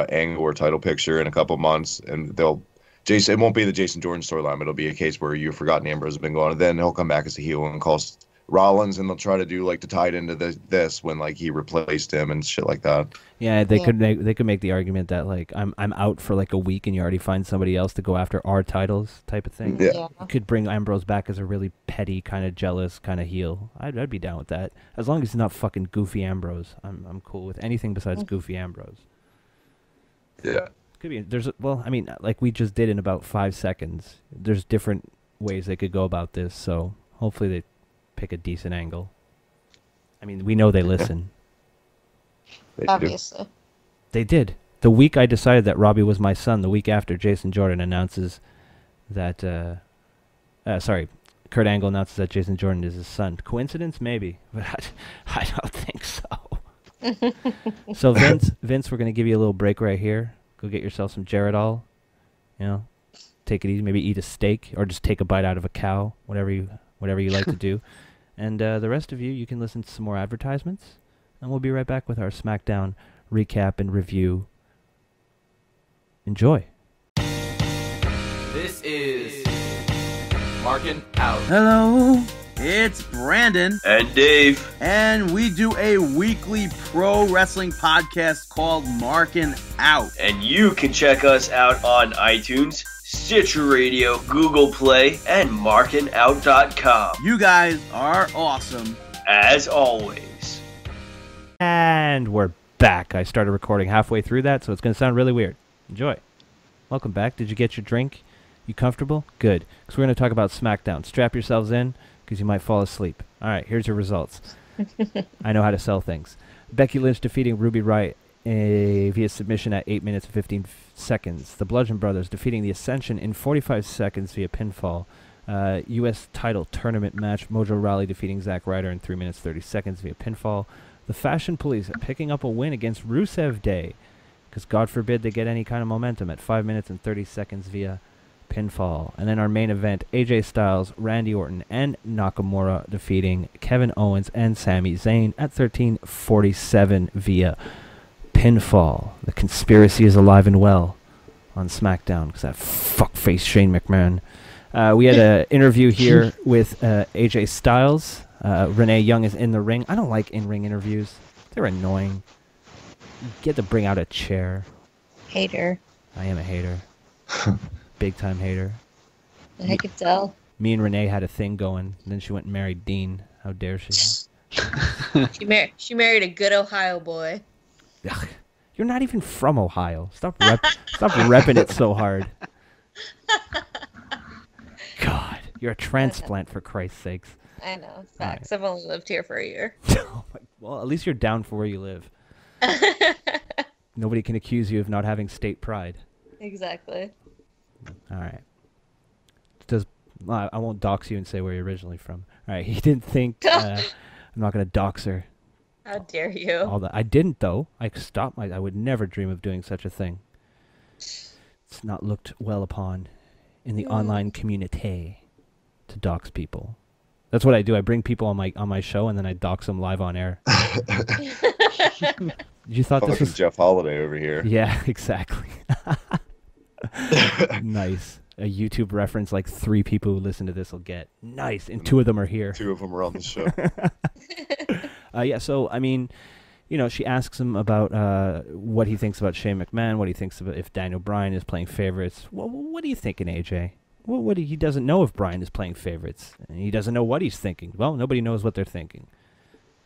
angle or title picture in a couple months, and it won't be the Jason Jordan storyline. It'll be a case where you've forgotten Ambrose has been gone, and then he'll come back as a heel and cost Rollins, and they'll try to do to tie it into this when he replaced him and shit like that. Yeah, they Yeah. could make the argument that I'm out for a week and you already find somebody else to go after our titles type of thing. Yeah. You could bring Ambrose back as a really petty, kind of jealous kind of heel. I'd be down with that as long as he's not fucking goofy Ambrose. I'm cool with anything besides goofy Ambrose. Yeah. Could be like we just did in about 5 seconds. There's different ways they could go about this, so hopefully they pick a decent angle. I mean, we know they listen. They do. Obviously. They did. The week I decided that Robbie was my son, the week after Jason Jordan announces that, Kurt Angle announces that Jason Jordan is his son. Coincidence? Maybe, but I don't think so. So Vince, we're going to give you a little break right here. Go get yourself some Geritol. Take it easy. Maybe eat a steak or just take a bite out of a cow, whatever you like to do. And the rest of you can listen to some more advertisements. And we'll be right back with our SmackDown recap and review. Enjoy. This is Marking Out. Hello, it's Brandon And Dave. and we do a weekly pro wrestling podcast called Markin' Out. And you can check us out on iTunes, Stitcher Radio, Google Play, and markingout.com. You guys are awesome. As always. And we're back. I started recording halfway through that, so it's going to sound really weird. Enjoy. Welcome back. Did you get your drink? You comfortable? Good. Because we're going to talk about SmackDown. Strap yourselves in, because you might fall asleep. All right, here's your results. I know how to sell things. Becky Lynch defeating Ruby Riott via submission at 8 minutes and 15 seconds. The Bludgeon Brothers defeating The Ascension in 45 seconds via pinfall. U.S. title tournament match. Mojo Rawley defeating Zack Ryder in 3 minutes 30 seconds via pinfall. The Fashion Police picking up a win against Rusev Day, because God forbid they get any kind of momentum, at 5 minutes and 30 seconds via pinfall. And then our main event, AJ Styles, Randy Orton, and Nakamura defeating Kevin Owens and Sami Zayn at 13:47 via pinfall. The conspiracy is alive and well on SmackDown because that fuckface Shane McMahon. We had an interview here with AJ Styles. Renee Young is in the ring. I don't like in-ring interviews. They're annoying. You get to bring out a chair. Hater. I am a hater. Big time hater. I could tell. Me and Renee had a thing going, and then she went and married Dean. How dare she? She married a good Ohio boy. Ugh, you're not even from Ohio. Stop repping it so hard. God, you're a transplant for Christ's sakes. I know. Facts. I've only lived here for a year. Well, at least you're down for where you live. Nobody can accuse you of not having state pride. Exactly. All right. I won't dox you and say where you're originally from. All right. He didn't think I'm not going to dox her. How dare you? I didn't, though. I would never dream of doing such a thing. It's not looked well upon in the online community to dox people. That's what I do. I bring people on my show and then I dox them live on air. You thought this was Jeff Holiday over here? Yeah, exactly. Nice. A YouTube reference like 3 people who listen to this will get. Nice. And 2 of them are here. 2 of them are on the show. Yeah, so, I mean, you know, she asks him about what he thinks about Shane McMahon, what he thinks about if Daniel Bryan is playing favorites. What are you thinking, AJ? He doesn't know if Bryan is playing favorites, and he doesn't know what he's thinking. Well, nobody knows what they're thinking.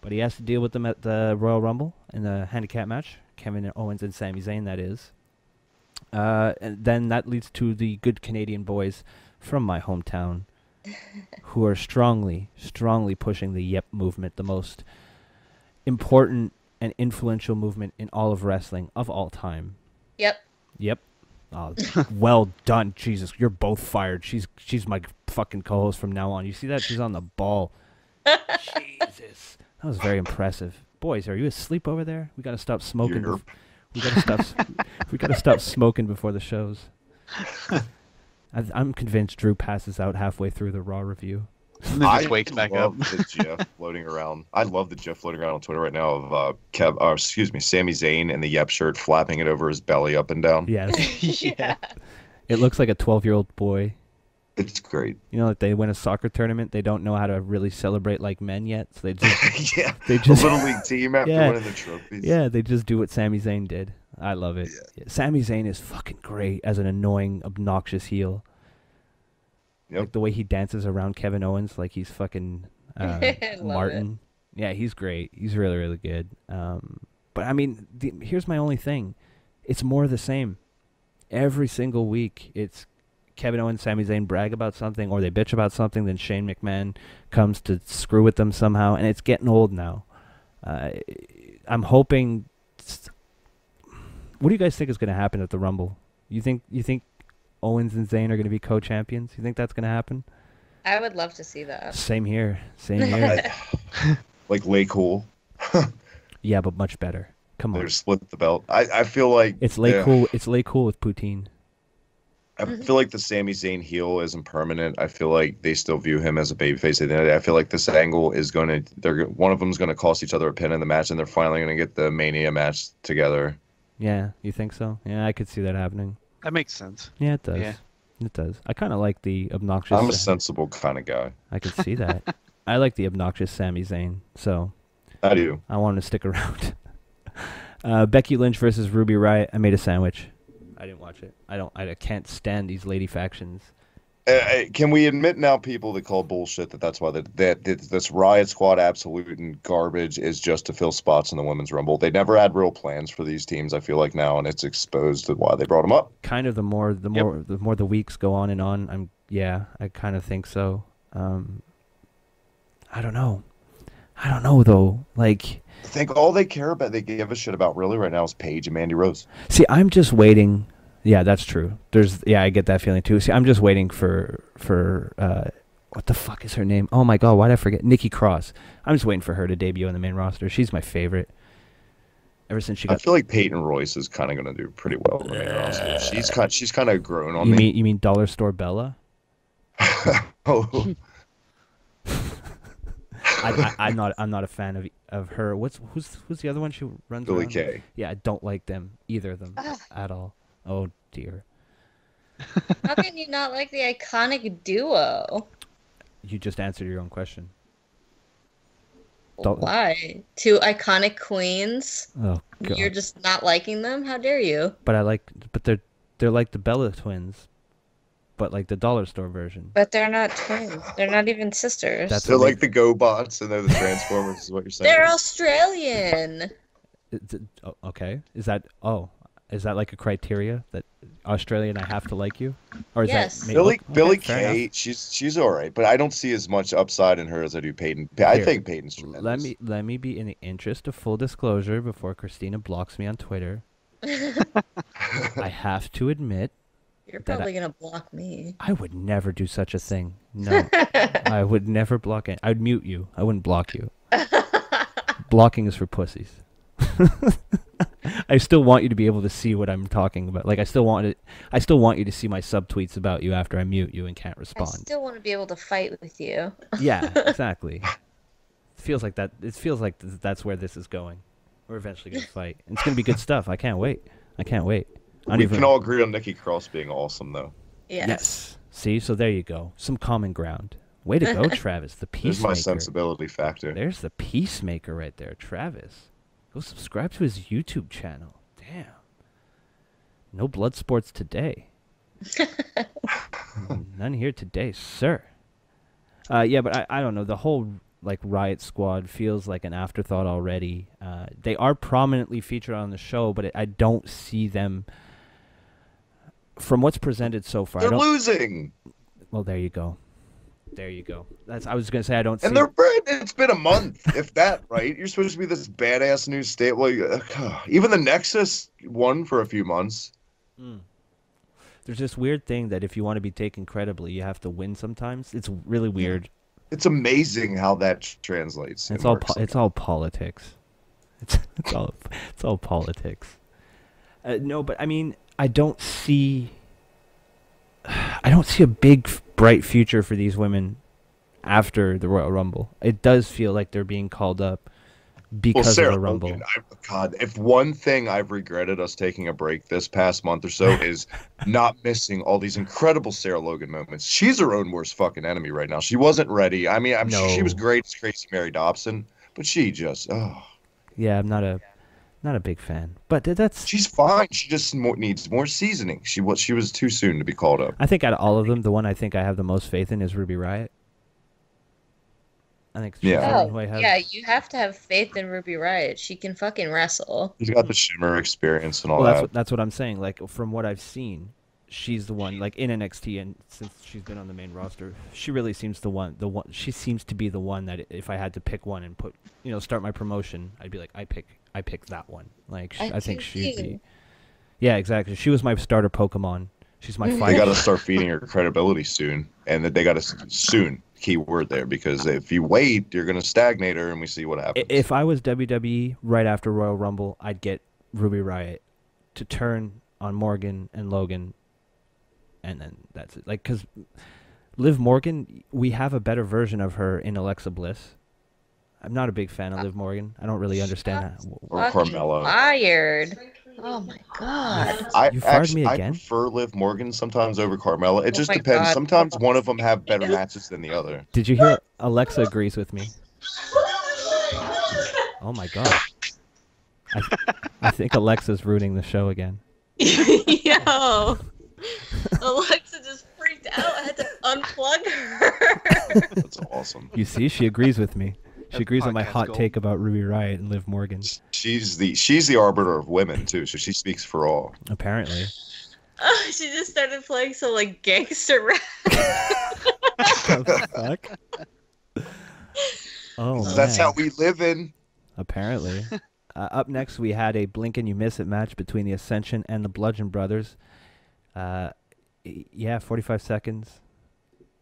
But he has to deal with them at the Royal Rumble in the handicap match. Kevin Owens and Sami Zayn, that is. And then that leads to the good Canadian boys from my hometown who are strongly, strongly pushing the Yep movement, the most important and influential movement in all of wrestling of all time. Yep. Oh, well done. Jesus, you're both fired. She's my fucking co-host from now on. You see that? She's on the ball. Jesus. That was very impressive. Boys, are you asleep over there? We got to stop smoking. We got to stop smoking before the shows. I'm convinced Drew passes out halfway through the Raw review. And then just wakes back up. The GIF floating around. I love the GIF floating around on Twitter right now of Sami Zayn in the Yep shirt flapping it over his belly up and down. Yes. Yeah. It looks like a 12-year-old boy. It's great. You know, like they win a soccer tournament, they don't know how to really celebrate like men yet, so they just they just a little league team after winning the trophies. Yeah, they just do what Sami Zayn did. I love it. Yeah. Sami Zayn is fucking great as an annoying, obnoxious heel. Yep. Like the way he dances around Kevin Owens like he's fucking Martin. Yeah, he's great. He's really, really good. But I mean, here's my only thing. It's more of the same. Every single week, it's Kevin Owens, Sami Zayn brag about something, or they bitch about something, then Shane McMahon comes to screw with them somehow, and it's getting old now. I'm hoping. What do you guys think is going to happen at the Rumble? You think Owens and Zayn are going to be co-champions? You think that's going to happen? I would love to see that. Same here. Like Lay Cool. Yeah, but much better. Come on. They're split the belt. I feel like it's Lay Cool. It's Lay Cool with poutine. I feel like the Sami Zayn heel isn't permanent. I feel like they still view him as a babyface at the end of the day. I feel like this angle is going to. One of them is going to cost each other a pin in the match, and they're finally going to get the Mania match together. Yeah, you think so? Yeah, I could see that happening. That makes sense. Yeah, it does. Yeah. It does. I kind of like the obnoxious... I'm a sensible kind of guy. I could see that. I like the obnoxious Sami Zayn, so... I do. I want him to stick around. Becky Lynch versus Ruby Riott. I made a sandwich. I didn't watch it. I can't stand these lady factions. Can we admit now, people that call bullshit, that's why this Riot Squad absolute and garbage is just to fill spots in the Women's Rumble? They never had real plans for these teams, I feel like now, and it's exposed to why they brought them up. Kind of the more the weeks go on and on. I kind of think so. I don't know though. Like, I think all they care about, they give a shit about really right now is Paige and Mandy Rose. See, I'm just waiting Yeah, that's true. I get that feeling too. See, I'm just waiting for what the fuck is her name? Oh my god, why did I forget? Nikki Cross. I'm just waiting for her to debut in the main roster. She's my favorite. Ever since she got. I feel like Peyton Royce is kind of going to do pretty well in the main roster. She's kind of grown on me. You mean Dollar Store Bella? Oh. I'm not a fan of her. Who's the other one she runs Billy around? Kay. Yeah, I don't like them, either of them at all. Oh dear. How can you not like the iconic duo? You just answered your own question. Why? Two iconic queens. Oh god. You're just not liking them? How dare you? But they're like the Bella twins, but like the dollar store version. But they're not twins. They're not even sisters. They're like the GoBots and they're the Transformers, is what you're saying. They're Australian. Okay. Is that like a criteria that Australian I have to like you? Or is yes. that Billy Kay, she's all right, but I don't see as much upside in her as I do Peyton. I think Peyton's tremendous. Let me be, in the interest of full disclosure before Christina blocks me on Twitter. I have to admit you're probably gonna block me. I would never do such a thing. No. I would never block it. I'd mute you. I wouldn't block you. Blocking is for pussies. I still want you to be able to see what I'm talking about. Like I still want you to see my subtweets about you after I mute you and can't respond. I still want to be able to fight with you. Yeah, exactly. It feels like that's where this is going. We're eventually gonna fight. And it's gonna be good stuff. I can't wait. We can all agree on Nikki Cross being awesome, though. Yes. See, so there you go. Some common ground. Way to go, Travis. The peacemaker. There's my sensibility factor. There's the peacemaker right there, Travis. Go subscribe to his YouTube channel. Damn. No blood sports today. None here today, sir. Yeah, but I don't know. The whole like Riot Squad feels like an afterthought already. They are prominently featured on the show, but I don't see them. From what's presented so far, they're losing. Well, there you go. I was gonna say I don't see. And it's been a month, if that, right? You're supposed to be this badass new state. Well, even the Nexus won for a few months. There's this weird thing that if you want to be taken credibly, you have to win sometimes. It's really weird. It's amazing how that translates. It's all politics. It's all politics. No, but I mean, I don't see a big bright future for these women after the Royal Rumble. It does feel like they're being called up because of the Rumble. Logan, God, if one thing I've regretted us taking a break this past month or so is not missing all these incredible Sarah Logan moments. She's her own worst fucking enemy right now. She wasn't ready. I mean, I'm sure she was great as Crazy Mary Dobson, but she just, Yeah, I'm not a big fan, but she's fine. She just needs more seasoning. She was too soon to be called up. I think out of all of them, the one I think I have the most faith in is Ruby Riott. I think you have to have faith in Ruby Riott. She can fucking wrestle. She's got the Shimmer experience and all that. That's what I'm saying. Like from what I've seen, she's the one. Like in NXT, and since she's been on the main roster, she really seems the one. She seems to be the one that if I had to pick one and start my promotion, I'd be like, I pick that one. Like I think she'd be. Yeah, exactly. She was my starter Pokemon. She's my fighter. They got to start feeding her credibility soon, and that they got to soon. Key word there, because if you wait, you're going to stagnate her, and we see what happens. If I was WWE right after Royal Rumble, I'd get Ruby Riott to turn on Morgan and Logan, and then that's it. Like, because Liv Morgan, we have a better version of her in Alexa Bliss. I'm not a big fan of Liv Morgan. I don't really understand that. Or Carmella. Fired. Oh my god. You fired me again? I prefer Liv Morgan sometimes over Carmella. It just depends. God. Sometimes one of them have better matches than the other. Did you hear Alexa agrees with me? Oh my god. I think Alexa's ruining the show again. Yo. Alexa just freaked out. I had to unplug her. That's awesome. You see, she agrees with me. She agrees with my hot take about Ruby Riott and Liv Morgan. She's the arbiter of women too, so she speaks for all. Apparently. Oh, she just started playing some like gangster rap. What the fuck? Oh, that's how we live in. Apparently. Up next, we had a blink and you miss it match between the Ascension and the Bludgeon Brothers. Yeah, 45 seconds.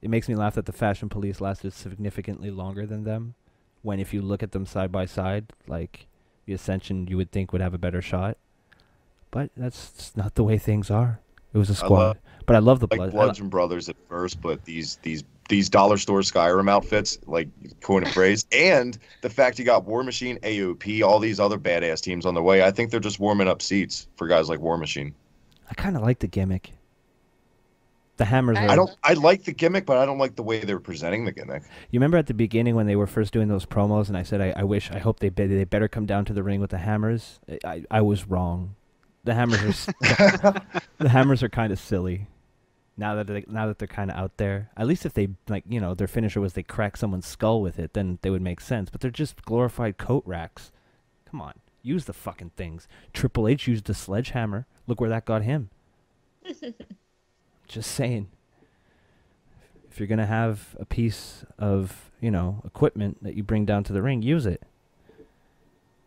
It makes me laugh that the Fashion Police lasted significantly longer than them. When if you look at them side by side, like the Ascension, you would think would have a better shot. But that's just not the way things are. It was a squad. But I love the Bludgeon Brothers at first, but these dollar store Skyrim outfits, like coin a phrase, and the fact you got War Machine, AOP, all these other badass teams on the way. I think they're just warming up seats for guys like War Machine. I kind of like the gimmick. The hammers. I like the gimmick, but I don't like the way they're presenting the gimmick. You remember at the beginning when they were first doing those promos, and I said I hope they better come down to the ring with the hammers. I was wrong. The hammers are the hammers are kind of silly. Now that they're kind of out there, at least if they their finisher was they crack someone's skull with it, then they would make sense. But they're just glorified coat racks. Come on, use the fucking things. Triple H used the sledgehammer. Look where that got him. Just saying. If you're gonna have a piece of equipment that you bring down to the ring, use it.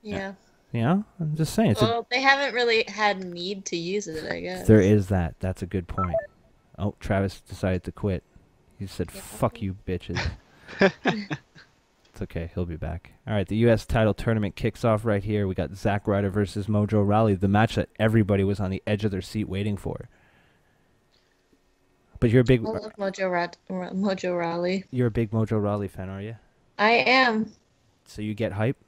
Yeah. I'm just saying. Well, they haven't really had need to use it, I guess. There is that. That's a good point. Oh, Travis decided to quit. He said, "Fuck you, bitches." It's okay. He'll be back. All right, the U.S. title tournament kicks off right here. We got Zack Ryder versus Mojo Rawley, the match that everybody was on the edge of their seat waiting for. But you're a big I love Mojo Rawley. You're a big Mojo Rawley fan, are you? I am. So you get hype?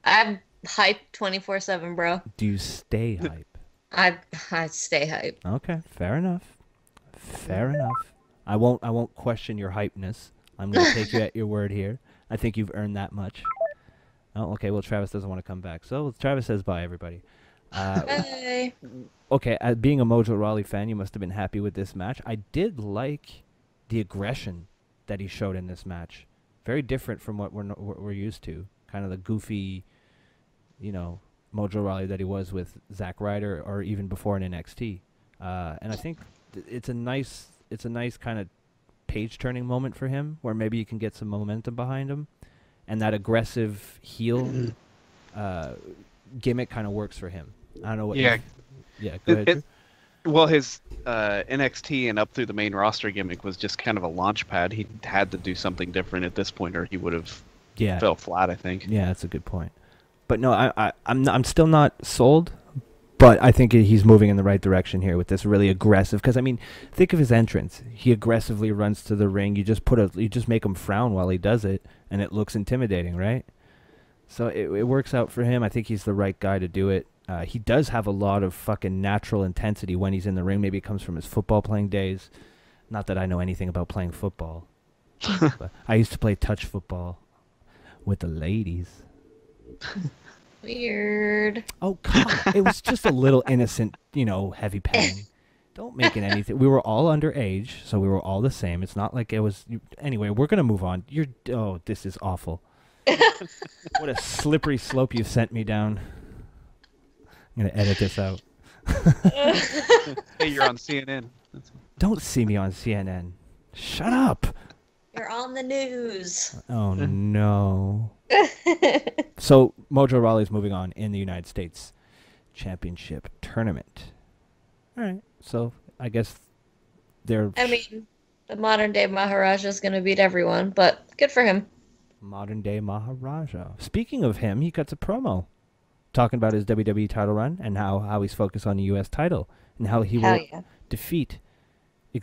I'm hype 24/7, bro. Do you stay hype? I stay hype. Okay, fair enough. Fair enough. I won't question your hypeness. I'm gonna take you at your word here. I think you've earned that much. Oh, okay. Well, Travis doesn't want to come back, so Travis says bye, everybody. Bye. Okay, being a Mojo Rawley fan, you must have been happy with this match. I did like the aggression that he showed in this match. Very different from what we're used to. Kind of the goofy, Mojo Rawley that he was with Zack Ryder, or even before in NXT. And I think it's a nice kind of page-turning moment for him, where maybe you can get some momentum behind him, and that aggressive heel gimmick kind of works for him. I don't know what. Yeah. Go ahead. Well, his NXT and up through the main roster gimmick was just kind of a launch pad. He had to do something different at this point, or he would have fell flat, I think. Yeah, that's a good point. But no, I'm still not sold. But I think he's moving in the right direction here with this really aggressive. Because I mean, think of his entrance. He aggressively runs to the ring. You just make him frown while he does it, and it looks intimidating, right? So it works out for him. I think he's the right guy to do it. He does have a lot of fucking natural intensity when he's in the ring. Maybe it comes from his football playing days. Not that I know anything about playing football. But I used to play touch football with the ladies. Weird. Oh, come on. It was just a little innocent, heavy petting. Don't make it anything. We were all underage, so we were all the same. It's not like it was... Anyway, we're going to move on. Oh, this is awful. What a slippery slope you sent me down. I'm going to edit this out. Hey, you're on CNN. Don't see me on CNN. Shut up. You're on the news. Oh, no. So, Mojo Rawley's moving on in the United States Championship Tournament. All right. So, I guess they're... I mean, the modern-day Maharaja's going to beat everyone, but good for him. Modern-day Maharaja. Speaking of him, he cuts a promo talking about his WWE title run and how he's focused on the U.S. title and how he will defeat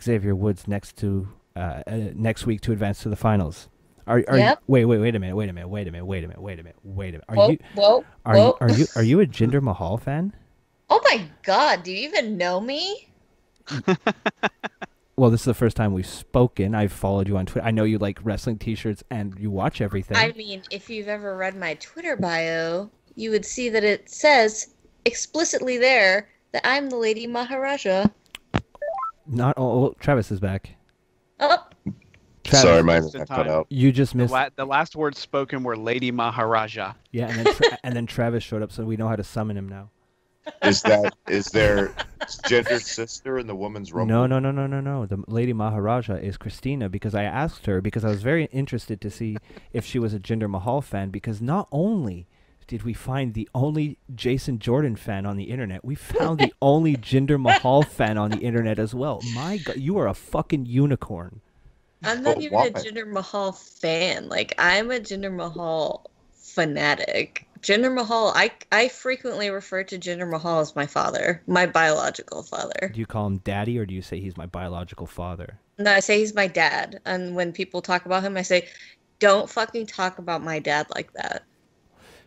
Xavier Woods next week to advance to the finals. Wait a minute. Are you a Jinder Mahal fan? Oh my God, do you even know me? Well, this is the first time we've spoken. I've followed you on Twitter. I know you like wrestling t-shirts and you watch everything. I mean, if you've ever read my Twitter bio, you would see that it says explicitly there that I'm the Lady Maharaja. Travis is back. Oh. Travis, sorry, my internet cut out. You just missed... The last words spoken were Lady Maharaja. Yeah, and then Travis showed up, so we know how to summon him now. Is there Jinder's sister in the women's rumble? No. The Lady Maharaja is Christina, because I asked her, because I was very interested to see if she was a Jinder Mahal fan, because not only did we find the only Jason Jordan fan on the internet? We found the only Jinder Mahal fan on the internet as well. My God, you are a fucking unicorn. I'm not even a Jinder Mahal fan. Like, I'm a Jinder Mahal fanatic. Jinder Mahal, I frequently refer to Jinder Mahal as my father, my biological father. Do you call him daddy, or do you say he's my biological father? No, I say he's my dad. And when people talk about him, I say, don't fucking talk about my dad like that.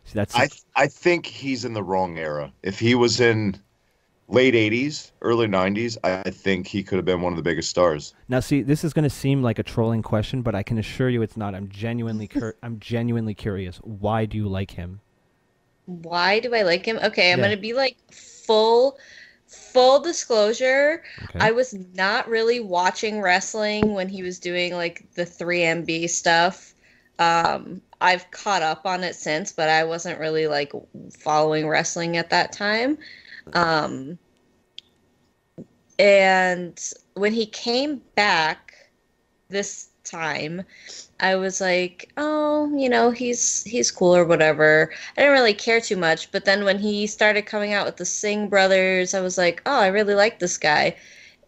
See, that's I think he's in the wrong era. If he was in late 80s, early 90s, I think he could have been one of the biggest stars. Now, see, this is going to seem like a trolling question, but I can assure you it's not. I'm genuinely curious. Why do you like him? Why do I like him? Okay, I'm going to be like full disclosure. Okay. I was not really watching wrestling when he was doing like the 3MB stuff. I've caught up on it since, but I wasn't really like following wrestling at that time. And when he came back this time, I was like, oh, you know, he's cool or whatever. I didn't really care too much. But then when he started coming out with the Singh brothers, I was like, oh, I really like this guy.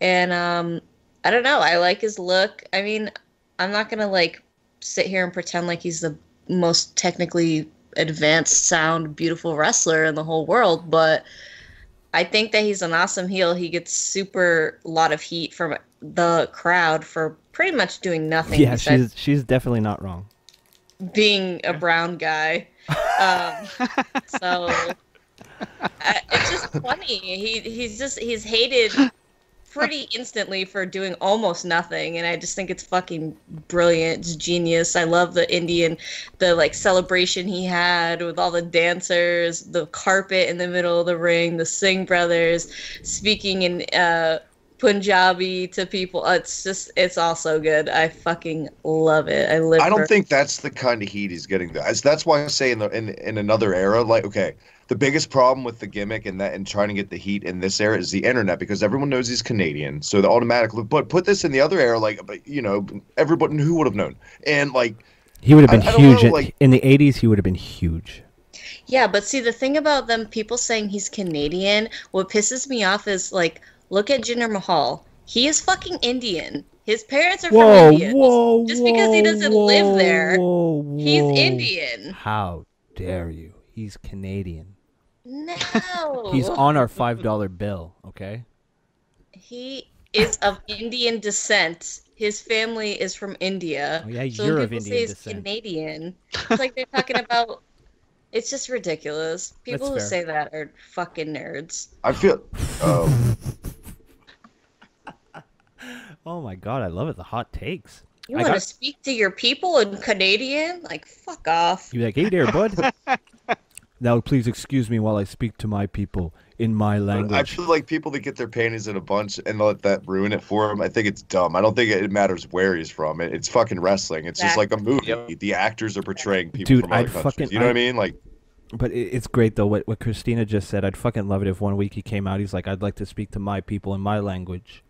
And I don't know. I like his look. I mean, I'm not going to like sit here and pretend like he's the most technically advanced sound, beautiful wrestler in the whole world. But I think that he's an awesome heel. He gets super lot of heat from the crowd for pretty much doing nothing. Yeah, she's definitely not wrong. Being a brown guy. So it's just funny. He's hated pretty instantly for doing almost nothing, and I just think it's fucking brilliant. It's genius. I love the like celebration he had with all the dancers, the carpet in the middle of the ring, the Singh brothers speaking in Punjabi to people. It's all so good. I fucking love it. I don't think that's the kind of heat he's getting though. That's why I say in another era, like, okay, the biggest problem with the gimmick and trying to get the heat in this era is the internet, because everyone knows he's Canadian. So the automatically, but put this in the other era, like, you know, everybody who would have known. And like, he would have been huge in the 80s. He would have been huge. Yeah, but see, the thing about them people saying he's Canadian, what pisses me off is like, look at Jinder Mahal. He is fucking Indian. His parents are from India. Just because he doesn't live there, he's Indian. How dare you? He's Canadian. No. He's on our $5 bill, okay? He is of Indian descent. His family is from India. Oh, yeah, so you're of Indian descent. Canadian. It's like they're talking about... It's just ridiculous. People who say that are fucking nerds. I feel... Oh my God, I love it. The hot takes. You want to speak to your people in Canadian? Like, fuck off. You're like, hey there, bud. Now, please excuse me while I speak to my people in my language. I feel like people that get their panties in a bunch and let that ruin it for them, I think it's dumb. I don't think it matters where he's from. It's fucking wrestling. It's just like a movie. Yep. The actors are portraying people from other countries. You know what I mean? Like, but it's great, though, what Christina just said. I'd fucking love it if one week he came out, he's like, I'd like to speak to my people in my language.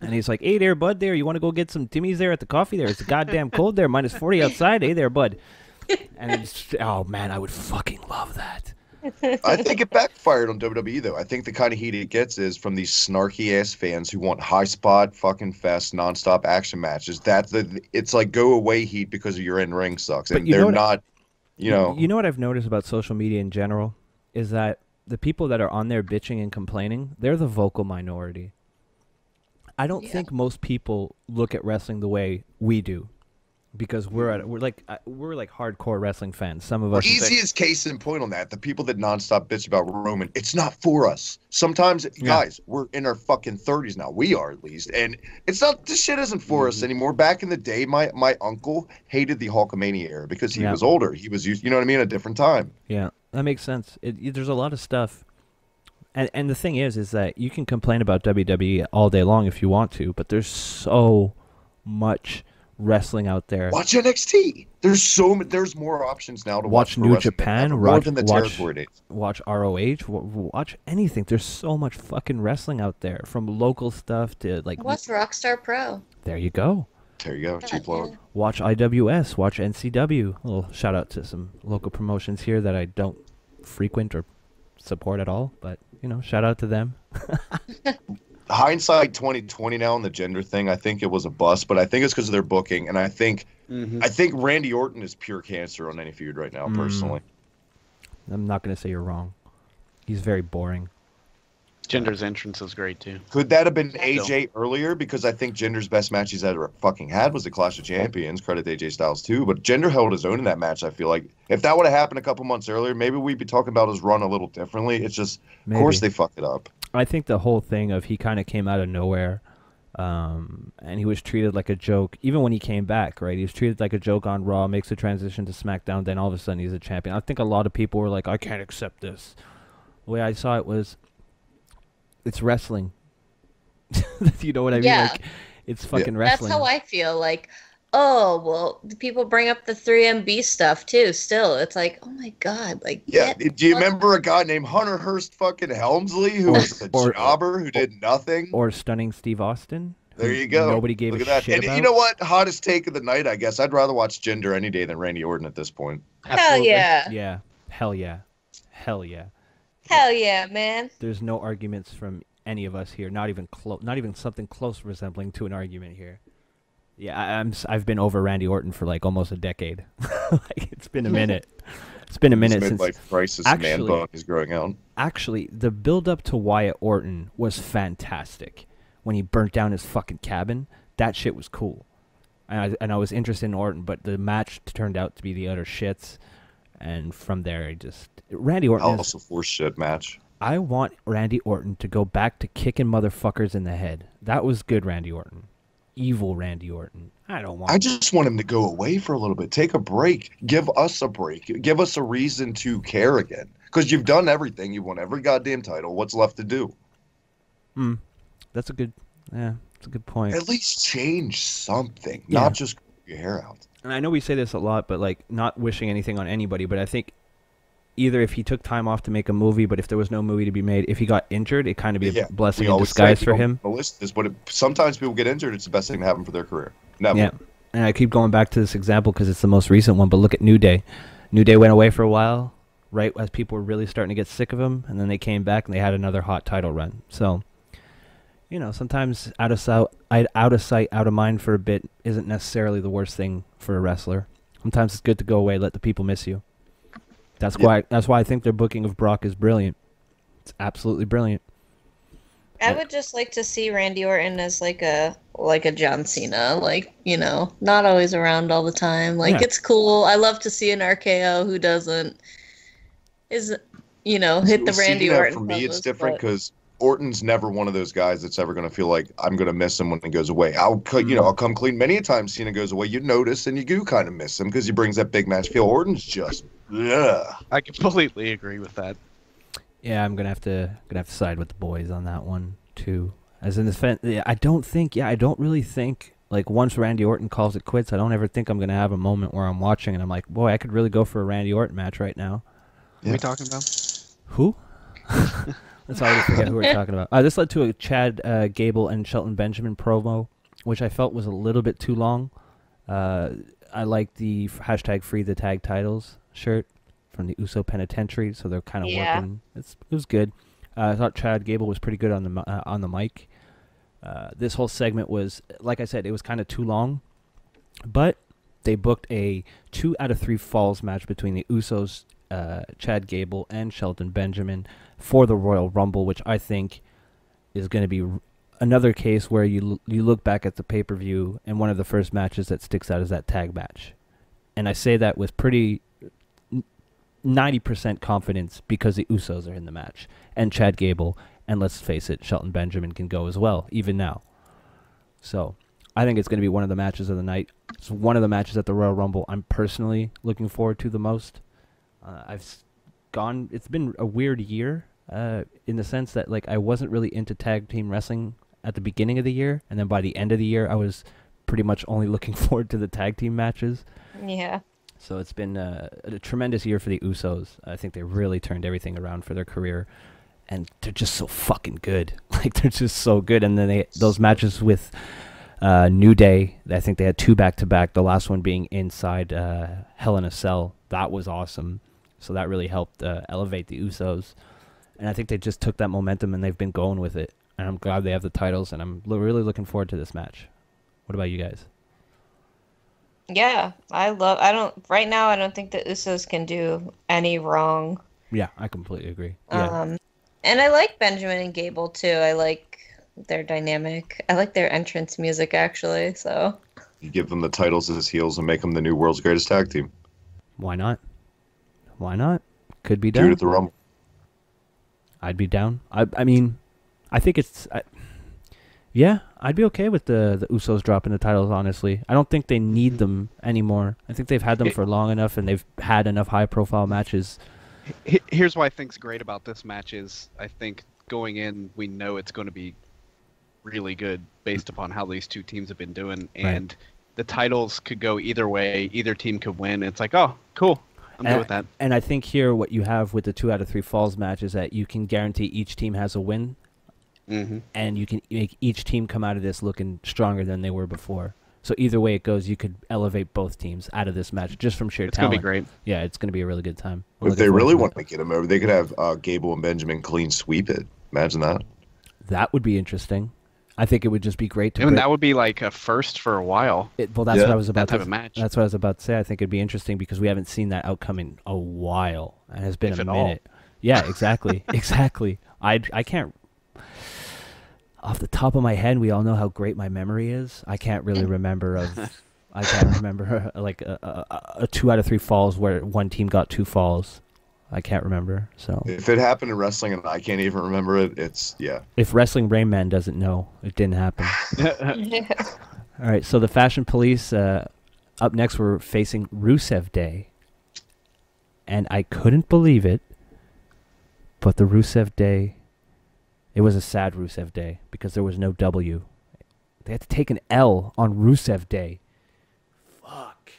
And he's like, hey there, bud, there. You want to go get some Timmy's there at the coffee there? It's goddamn cold there. -40 outside. Hey there, bud. And it's, oh, man, I would fucking love that. I think it backfired on WWE, though. I think the kind of heat it gets is from these snarky-ass fans who want high-spot, fucking fest, nonstop action matches. It's like go-away heat because of your in-ring sucks. And they're not, you know... You know what I've noticed about social media in general? Is that the people that are on there bitching and complaining, they're the vocal minority. I don't think most people look at wrestling the way we do, because we're like hardcore wrestling fans. Some of us. Easiest case in point on that: the people that nonstop bitch about Roman. It's not for us. Sometimes, guys, we're in our fucking 30s now. We are, at least, and it's not. This shit isn't for us anymore. Back in the day, my uncle hated the Hulkamania era because he was older. He was used, you know what I mean, a different time. Yeah, that makes sense. There's a lot of stuff. And the thing is that you can complain about WWE all day long if you want to, but there's so much wrestling out there. Watch NXT. There's more options now to watch New Japan, more than the territory days. Watch ROH, watch anything. There's so much fucking wrestling out there, from local stuff to like. Watch Rockstar Pro. There you go. There you go. Cheap plug. Watch IWS. Watch NCW. A little shout out to some local promotions here that I don't frequent or support at all, but shout out to them. Hindsight 2020 now on the gender thing, I think it was a bust, but I think it's because of their booking, and I think Randy Orton is pure cancer on any feud right now, personally. I'm not going to say you're wrong. He's very boring. Jinder's entrance was great too. Could that have been AJ earlier? Because I think Jinder's best match he's ever fucking had was the Clash of Champions. Credit to AJ Styles too. But Jinder held his own in that match, I feel like. If that would have happened a couple months earlier, maybe we'd be talking about his run a little differently. It's just, of course they fucked it up. I think the whole thing of he kind of came out of nowhere, and he was treated like a joke. Even when he came back, right? He was treated like a joke on Raw, makes the transition to SmackDown, then all of a sudden he's a champion. I think a lot of people were like, I can't accept this. The way I saw it was, it's wrestling. You know what I mean? Yeah. Like, it's fucking wrestling. That's how I feel. Like, oh, well, people bring up the 3MB stuff, too, still. It's like, oh, my God. Like, yeah, do you remember a guy named Hunter Hearst fucking Helmsley who was a jobber who did nothing? Or Stunning Steve Austin? There you go. Nobody gave a shit and about. You know what? Hottest take of the night, I guess. I'd rather watch Jinder any day than Randy Orton at this point. Hell yeah. Yeah. Hell yeah. Hell yeah. Hell yeah, man. There's no arguments from any of us here. Not even something close resembling to an argument here. Yeah, I've been over Randy Orton for like almost a decade. Like, it's been a minute. It's been a minute since midlife crisis man bun is growing out. Actually, the build up to Wyatt Orton was fantastic. When he burnt down his fucking cabin, that shit was cool. And I was interested in Orton, but the match turned out to be the utter shits. And from there, Randy Orton. Also, for shit match. I want Randy Orton to go back to kicking motherfuckers in the head. That was good, Randy Orton. Evil Randy Orton. I just want him to go away for a little bit. Take a break. Give us a break. Give us a reason to care again. Because you've done everything. You won every goddamn title. What's left to do? That's a good point. At least change something. Yeah. Not just your hair out. And I know we say this a lot, but like, not wishing anything on anybody, but I think either if he took time off to make a movie, but if there was no movie to be made, if he got injured, it kind of be a blessing in disguise for him. But sometimes people get injured, it's the best thing to happen for their career. Never. Yeah, and I keep going back to this example because it's the most recent one, but look at New Day. New Day went away for a while, right, as people were really starting to get sick of him, and then they came back and they had another hot title run. So, sometimes out of sight, out of mind for a bit isn't necessarily the worst thing for a wrestler. Sometimes it's good to go away, let the people miss you. That's why I think their booking of Brock is brilliant. It's absolutely brilliant. I would just like to see Randy Orton as like a John Cena, not always around all the time. It's cool. I love to see an RKO who doesn't hit the Randy Orton. For me, it's different because Orton's never one of those guys that's ever going to feel like I'm going to miss him when he goes away. I'll come clean. Many a time Cena goes away, you notice and you do kind of miss him because he brings that big match feel. Orton's just, yeah. I completely agree with that. Yeah, I'm gonna have to side with the boys on that one too. As in the I don't really think like once Randy Orton calls it quits, I don't ever think I'm gonna have a moment where I'm watching and I'm like, boy, I could really go for a Randy Orton match right now. What are we talking about? Who? Let's already forget who we're talking about. This led to a Chad Gable and Shelton Benjamin promo, which I felt was a little bit too long. I like the hashtag free the tag titles shirt from the Uso Penitentiary, so they're kind of working. It was good. I thought Chad Gable was pretty good on the mic. This whole segment was, like I said, it was kind of too long, but they booked a 2 out of 3 falls match between the Usos, Chad Gable, and Shelton Benjamin for the Royal Rumble, which I think is going to be another case where you look back at the pay-per-view and one of the first matches that sticks out is that tag match. And I say that with pretty 90% confidence because the Usos are in the match and Chad Gable, and let's face it, Shelton Benjamin can go as well, even now. So I think it's going to be one of the matches of the night. It's one of the matches at the Royal Rumble I'm personally looking forward to the most. It's been a weird year in the sense that like I wasn't really into tag team wrestling at the beginning of the year, and then by the end of the year I was pretty much only looking forward to the tag team matches. Yeah. So it's been a tremendous year for the Usos. I think they really turned everything around for their career, and they're just so fucking good. Like they're just so good. And then those matches with New Day, I think they had 2 back-to-back, the last one being inside Hell in a Cell. That was awesome. So that really helped elevate the Usos. And I think they just took that momentum and they've been going with it. And I'm glad they have the titles, and I'm really looking forward to this match. What about you guys? Yeah, right now I don't think the Usos can do any wrong. Yeah, I completely agree. Yeah. And I like Benjamin and Gable too. I like their dynamic. I like their entrance music actually, so. You give them the titles as heels and make them the new world's greatest tag team. Why not? Why not? Could be Do done. it at the Rumble. I'd be down. I mean, I think it's... yeah, I'd be okay with the Usos dropping the titles, honestly. I don't think they need them anymore. I think they've had them for long enough, and they've had enough high-profile matches. Here's why I think's great about this match is I think going in, we know it's going to be really good based upon how these two teams have been doing, and the titles could go either way. Either team could win. It's like, oh, cool. I'm good with that. And I think here what you have with the 2 out of 3 falls match is that you can guarantee each team has a win, and you can make each team come out of this looking stronger than they were before. So either way it goes, you could elevate both teams out of this match just from sheer talent. It's going to be great. Yeah, it's going to be a really good time. If they really want to get them over, they could have Gable and Benjamin clean sweep it. Imagine that. That would be interesting. I think it would just be great to. And that would be like a first for a while. Well, that's what I was about that type of match. That's what I was about to say. I think it'd be interesting because we haven't seen that outcome in a while. It has been a minute. Yeah, exactly, exactly. I can't. Off the top of my head, we all know how great my memory is. I can't really remember I can't remember like a 2 out of 3 falls where one team got 2 falls. I can't remember. So if it happened in wrestling and I can't even remember it, it's If Wrestling Rain Man doesn't know, it didn't happen. All right, so the Fashion Police up next we're facing Rusev Day. And I couldn't believe it, but the Rusev Day, it was a sad Rusev Day because there was no W. They had to take an L on Rusev Day. Fuck.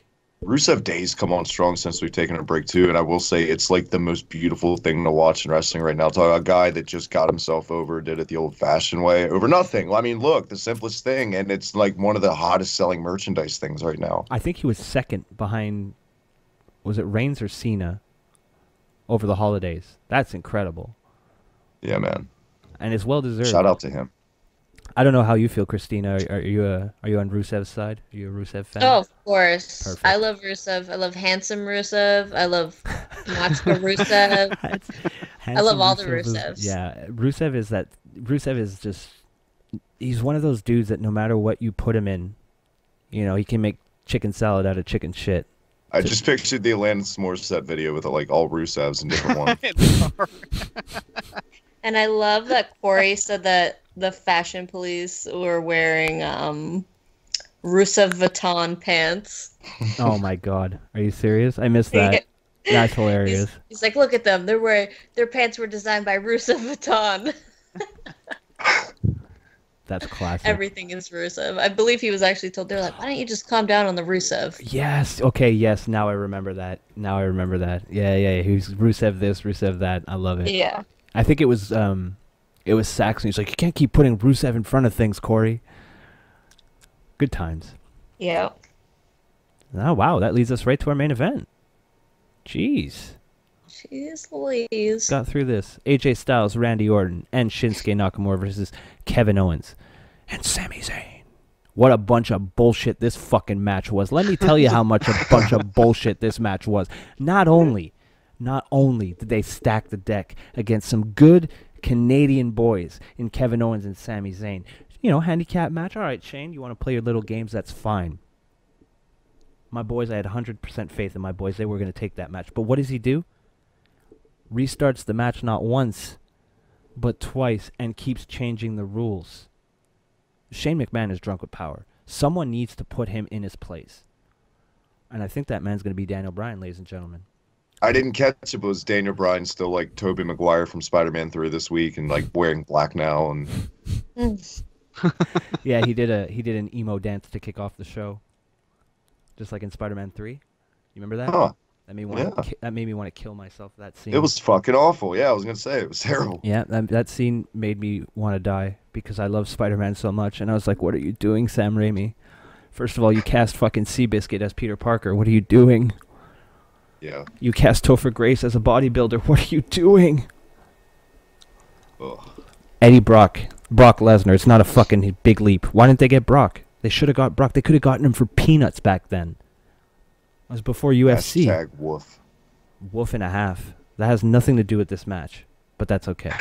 Rusev Day's come on strong since we've taken a break too, and I will say it's like the most beautiful thing to watch in wrestling right now. Talk about a guy that just got himself over, did it the old-fashioned way, over nothing. Well, I mean, look, the simplest thing, and it's like one of the hottest-selling merchandise things right now. I think he was second behind, was it Reigns or Cena, over the holidays. That's incredible. Yeah, man. And it's well-deserved. Shout out to him. I don't know how you feel, Christina. Are you on Rusev's side? Are you a Rusev fan? Oh, of course. Perfect. I love Rusev. I love handsome Rusev. I love macho Rusev. I love all the Rusevs. Yeah, Rusev is just, he's one of those dudes that no matter what you put him in, you know, he can make chicken salad out of chicken shit. I just pictured the Alanis Morissette video with like all Rusevs and different ones. And I love that Corey said that the Fashion Police were wearing Rusev Vuitton pants. Oh my god, are you serious? I missed that. That's hilarious. He's like, look at them. Their pants were designed by Rusev Vuitton. That's classic. Everything is Rusev. I believe he was actually told, they're like, why don't you just calm down on the Rusev? Yes. Okay. Yes. Now I remember that. Yeah. He's Rusev this, Rusev that. I love it. Yeah. I think it was Saxon. He's like, you can't keep putting Rusev in front of things, Corey. Good times. Yeah. Oh wow, that leads us right to our main event. Jeez. Jeez Louise. Got through this. AJ Styles, Randy Orton, and Shinsuke Nakamura versus Kevin Owens and Sami Zayn. What a bunch of bullshit this fucking match was. Let me tell you how much a bunch of bullshit this match was. Not only did they stack the deck against some good Canadian boys in Kevin Owens and Sami Zayn. You know, handicap match. All right, Shane, you want to play your little games? That's fine. My boys, I had 100% faith in my boys. They were going to take that match. But what does he do? Restarts the match not once, but twice, and keeps changing the rules. Shane McMahon is drunk with power. Someone needs to put him in his place. And I think that man's going to be Daniel Bryan, ladies and gentlemen. I didn't catch it, but was Daniel Bryan still like Tobey Maguire from Spider-Man 3 this week and like wearing black now? And yeah, he did an emo dance to kick off the show. Just like in Spider-Man 3. You remember that? Huh. That made me want that made me want to kill myself. That scene. It was fucking awful. Yeah, I was gonna say it was terrible. Yeah, that scene made me want to die because I love Spider-Man so much, and I was like, "What are you doing, Sam Raimi? First of all, you cast fucking Seabiscuit as Peter Parker. What are you doing? Yeah. You cast Topher Grace as a bodybuilder. What are you doing?" Ugh. Eddie Brock Lesnar. It's not a fucking big leap. Why didn't they get Brock? They should have got Brock. They could have gotten him for peanuts back then. It was before UFC. Hashtag woof. Wolf and a half. That has nothing to do with this match, but that's okay.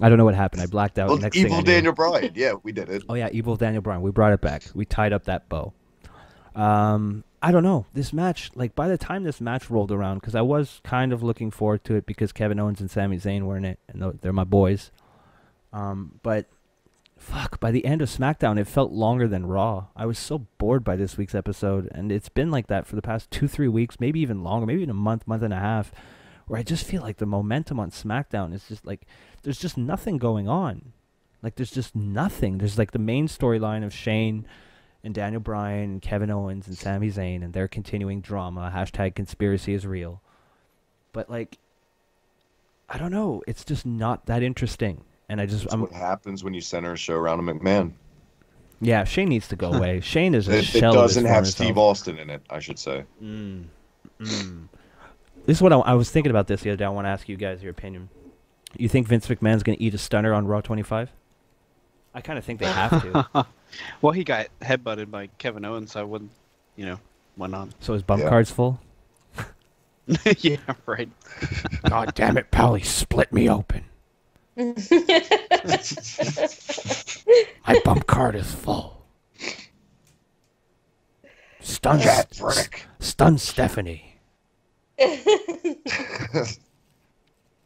I don't know what happened. I blacked out. Well, Next Evil thing I knew- Daniel Bryan. Yeah, we did it. Oh yeah, Evil Daniel Bryan. We brought it back. We tied up that bow. I don't know. This match, like by the time this match rolled around, because I was kind of looking forward to it because Kevin Owens and Sami Zayn were in it, and they're my boys. But fuck, by the end of SmackDown, it felt longer than Raw. I was so bored by this week's episode, and it's been like that for the past 2-3 weeks, maybe even longer, maybe even a month and a half, where I just feel like the momentum on SmackDown is just like, there's just nothing going on. Like, there's just nothing. There's like the main storyline of Shane and Daniel Bryan and Kevin Owens and Sami Zayn and their continuing drama. Hashtag conspiracy is real. But like, I don't know. It's just not that interesting. And That's what happens when you center a show around a McMahon. Yeah, Shane needs to go away. Shane is a It shell of his doesn't have former Steve self. Austin in it, I should say. This is what I was thinking about this the other day. I want to ask you guys your opinion. You think Vince McMahon's going to eat a stunner on Raw 25? I kind of think they have to. Well, he got headbutted by Kevin Owens, so I wouldn't, went on. So his bump card's full? Yeah, right. God damn it, pal, he split me open. My bump card is full. Stun Stephanie.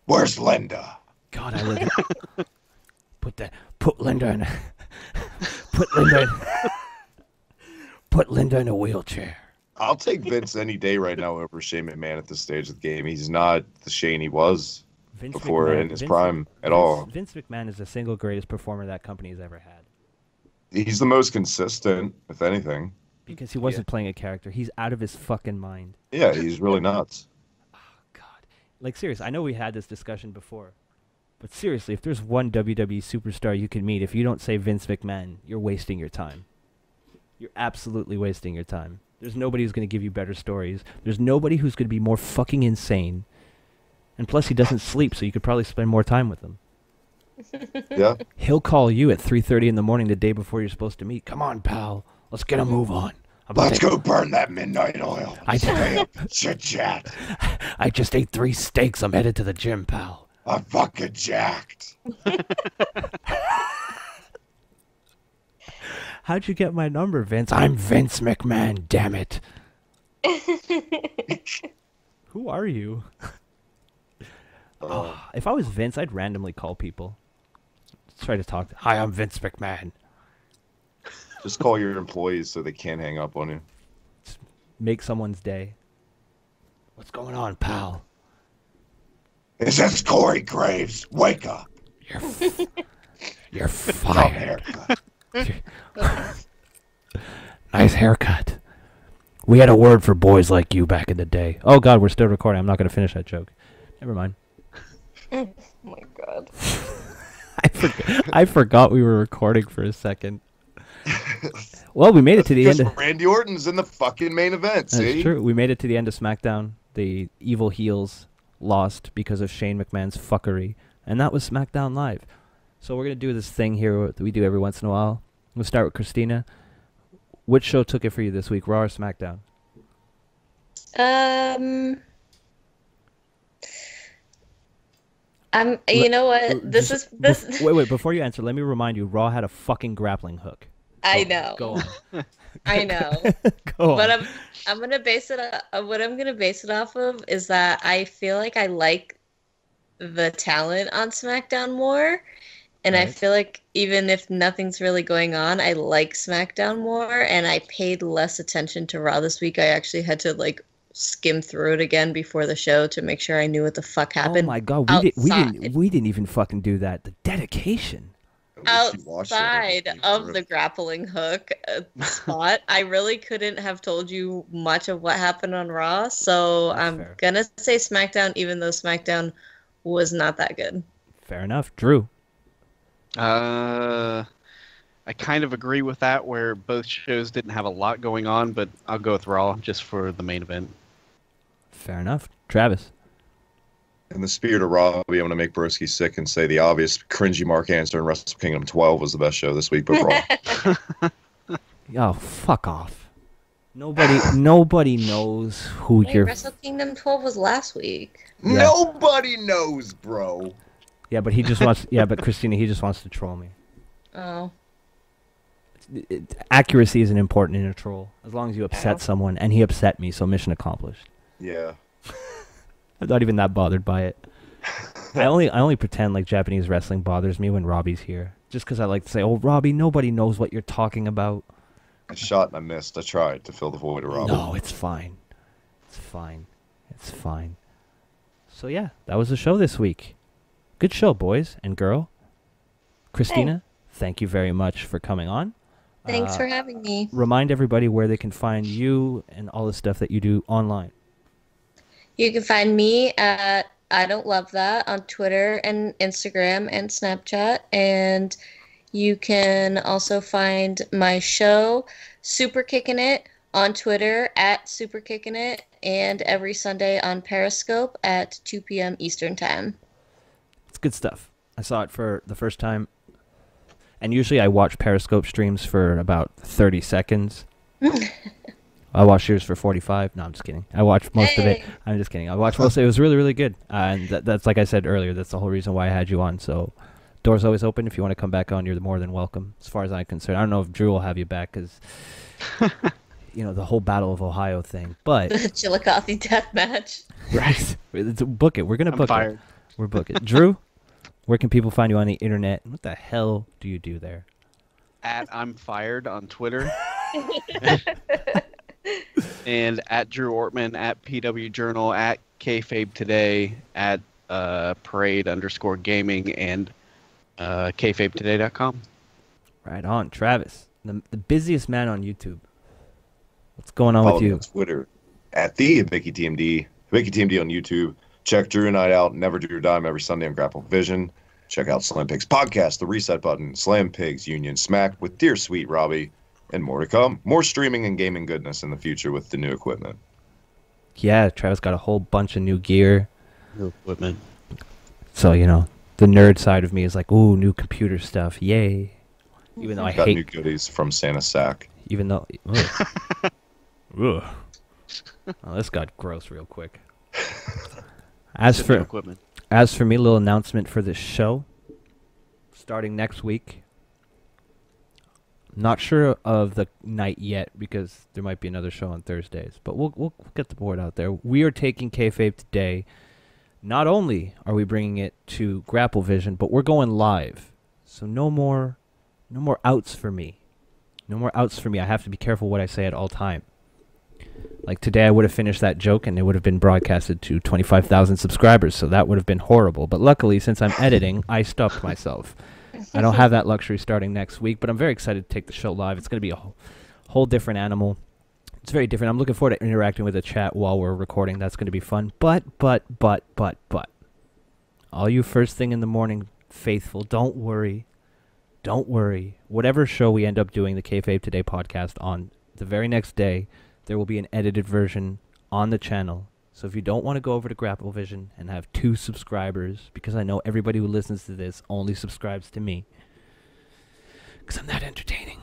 Where's Linda? God, I live. Put Linda in. Put Linda in a wheelchair. I'll take Vince any day right now over Shane McMahon at this stage of the game. He's not the Shane he was before in his prime at all. Vince McMahon is the single greatest performer that company has ever had. He's the most consistent, if anything. Because he wasn't playing a character. He's out of his fucking mind. Yeah, he's really nuts. Oh, God. Like, seriously, I know we had this discussion before. But seriously, if there's one WWE superstar you can meet, if you don't say Vince McMahon, you're wasting your time. You're absolutely wasting your time. There's nobody who's going to give you better stories. There's nobody who's going to be more fucking insane. And plus, he doesn't sleep, so you could probably spend more time with him. Yeah. He'll call you at 3:30 in the morning the day before you're supposed to meet. Come on, pal. Let's get a move on. Let's go burn that midnight oil. Stay up and chit-chat. I just ate 3 steaks. I'm headed to the gym, pal. I'm fucking jacked. How'd you get my number, Vince? I'm Vince McMahon, damn it. Who are you? If I was Vince, I'd randomly call people. Try to talk. Hi, I'm Vince McMahon. Just call your employees so they can't hang up on you. Just make someone's day. What's going on, pal? Is this Corey Graves? Wake up. You're fired. Nice haircut. We had a word for boys like you back in the day. Oh, God, we're still recording. I'm not going to finish that joke. Never mind. Oh, my God. I forgot we were recording for a second. Well, we made it to the end. Randy Orton's in the fucking main event. See? That's true. We made it to the end of SmackDown. The evil heels lost because of Shane McMahon's fuckery, and that was SmackDown Live. So we're gonna do this thing here that we do every once in a while. We'll start with Christina. Which show took it for you this week, Raw or SmackDown? You know what? Wait. Before you answer, let me remind you, Raw had a fucking grappling hook. I know. Go on. I know. Go on. But I'm gonna base it. What I'm gonna base it off of is that I feel like I like the talent on SmackDown more, and I feel like even if nothing's really going on, I like SmackDown more, and I paid less attention to Raw this week. I actually had to skim through it again before the show to make sure I knew what the fuck happened. Oh my God, we didn't even fucking do that. The dedication. outside of the grappling hook spot, I really couldn't have told you much of what happened on Raw. So I'm gonna say SmackDown, even though SmackDown was not that good. Fair enough. Drew? I kind of agree with that, where both shows didn't have a lot going on, but I'll go with Raw just for the main event. Fair enough. Travis? In the spirit of Robbie, I'm going to make Broski sick and say the obvious cringy Mark Answer in Wrestle Kingdom 12 was the best show this week, but Raw. Oh, fuck off. Nobody knows who you're... Wrestle Kingdom 12 was last week. Yeah. Nobody knows, bro. Yeah, but he just wants... Yeah, but Christina, he just wants to troll me. Oh. Accuracy isn't important in a troll. As long as you upset someone, and he upset me, so mission accomplished. Yeah. I'm not even that bothered by it. I only pretend like Japanese wrestling bothers me when Robbie's here. Just because I like to say, oh, Robbie, nobody knows what you're talking about. I shot and I missed. I tried to fill the void of Robbie. No, it's fine. It's fine. It's fine. So yeah, that was the show this week. Good show, boys and girl. Christina, thank you very much for coming on. Thanks for having me. Remind everybody where they can find you and all the stuff that you do online. You can find me at I Don't Love That on Twitter and Instagram and Snapchat. And you can also find my show, Super Kickin' It, on Twitter at Super Kickin' It, and every Sunday on Periscope at 2 p.m. Eastern Time. It's good stuff. I saw it for the first time. And usually I watch Periscope streams for about 30 seconds. I watched yours for 45. No, I'm just kidding. I watched most of it. I'm just kidding. I watched most of it. It was really, really good. And that's like I said earlier, that's the whole reason why I had you on. So door's always open. If you want to come back on, you're more than welcome, as far as I'm concerned. I don't know if Drew will have you back because, you know, the whole Battle of Ohio thing. But the Chillicothe death match. Right. Book it. We're going to book it. We're book it. Drew, where can people find you on the internet? What the hell do you do there? At I'm Fired on Twitter. And at Drew Ortman, at PW Journal, at Kayfabe Today, at Parade_Gaming, and KayfabeToday.com. Right on. Travis, the busiest man on YouTube. What's going on with you? On Twitter, at the HibickiTMD, HibickiTMD on YouTube. Check Drew and I out, Never Do Your Dime, every Sunday on Grapple Vision. Check out Slam Pigs Podcast, The Reset Button, Slam Pigs Union Smack with Dear Sweet Robbie. And more to come. More streaming and gaming goodness in the future with the new equipment. Yeah, Travis got a whole bunch of new gear. New equipment. So, you know, the nerd side of me is like, ooh, new computer stuff. Yay. Even though I got hate... new goodies from Santa Sack. Even though... Ugh. Ugh. Oh, this got gross real quick. As for me, a little announcement for this show. Starting next week. Not sure of the night yet because there might be another show on Thursdays, but we'll get the board out there. We are taking Kayfabe Today. Not only are we bringing it to Grapple Vision, but we're going live. So no more outs for me. No more outs for me. I have to be careful what I say at all time. Like today I would have finished that joke and it would have been broadcasted to 25,000 subscribers, so that would have been horrible. But luckily, since I'm editing, I stopped myself. I don't have that luxury starting next week, but I'm very excited to take the show live. It's going to be a whole different animal. It's very different. I'm looking forward to interacting with the chat while we're recording. That's going to be fun. But, all you first thing in the morning faithful, don't worry. Don't worry. Whatever show we end up doing, the Kayfabe Today podcast, on the very next day, there will be an edited version on the channel. So if you don't want to go over to Grapple Vision and have 2 subscribers, because I know everybody who listens to this only subscribes to me, because I'm that entertaining,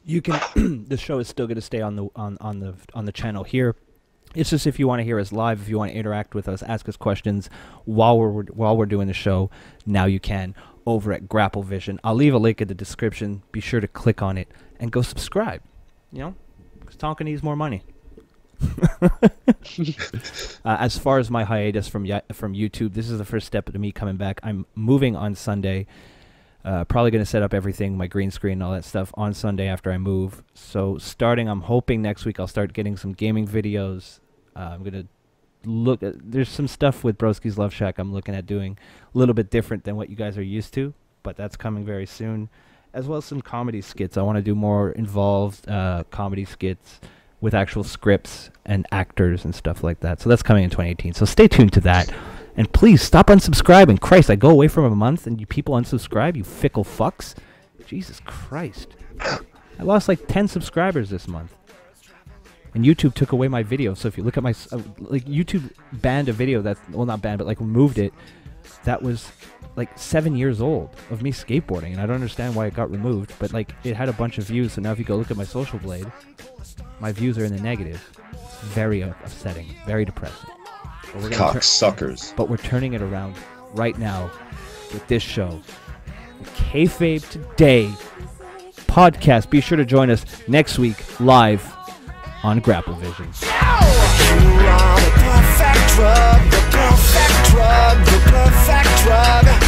you can. The show is still going to stay on the channel here. It's just if you want to hear us live, if you want to interact with us, ask us questions while we're doing the show, now you can over at Grapple Vision. I'll leave a link in the description. Be sure to click on it and go subscribe. You know, because Tonka needs more money. As far as my hiatus from YouTube, this is the first step to me coming back. I'm moving on Sunday. Probably going to set up everything, my green screen and all that stuff, on Sunday after I move. So I'm hoping next week I'll start getting some gaming videos. I'm going to there's some stuff with Broski's Love Shack I'm looking at doing a little bit different than what you guys are used to. but that's coming very soon, as well as some comedy skits. I want to do more involved comedy skits with actual scripts and actors and stuff like that. So that's coming in 2018. So stay tuned to that. And please stop unsubscribing. Christ, I go away from a month and you people unsubscribe, you fickle fucks. Jesus Christ. I lost like 10 subscribers this month. And YouTube took away my video. So if you look at my... YouTube banned a video that's... Well, not banned, but like removed it. That was like 7 years old of me skateboarding. And I don't understand why it got removed. But like it had a bunch of views. So now if you go look at my Social Blade, my views are in the negative. It's very upsetting. Very depressing. Cocksuckers. But we're turning it around right now with this show. The Kayfabe Today podcast. Be sure to join us next week live on Grapple Vision. You are the perfect drug, the perfect drug, the perfect drug.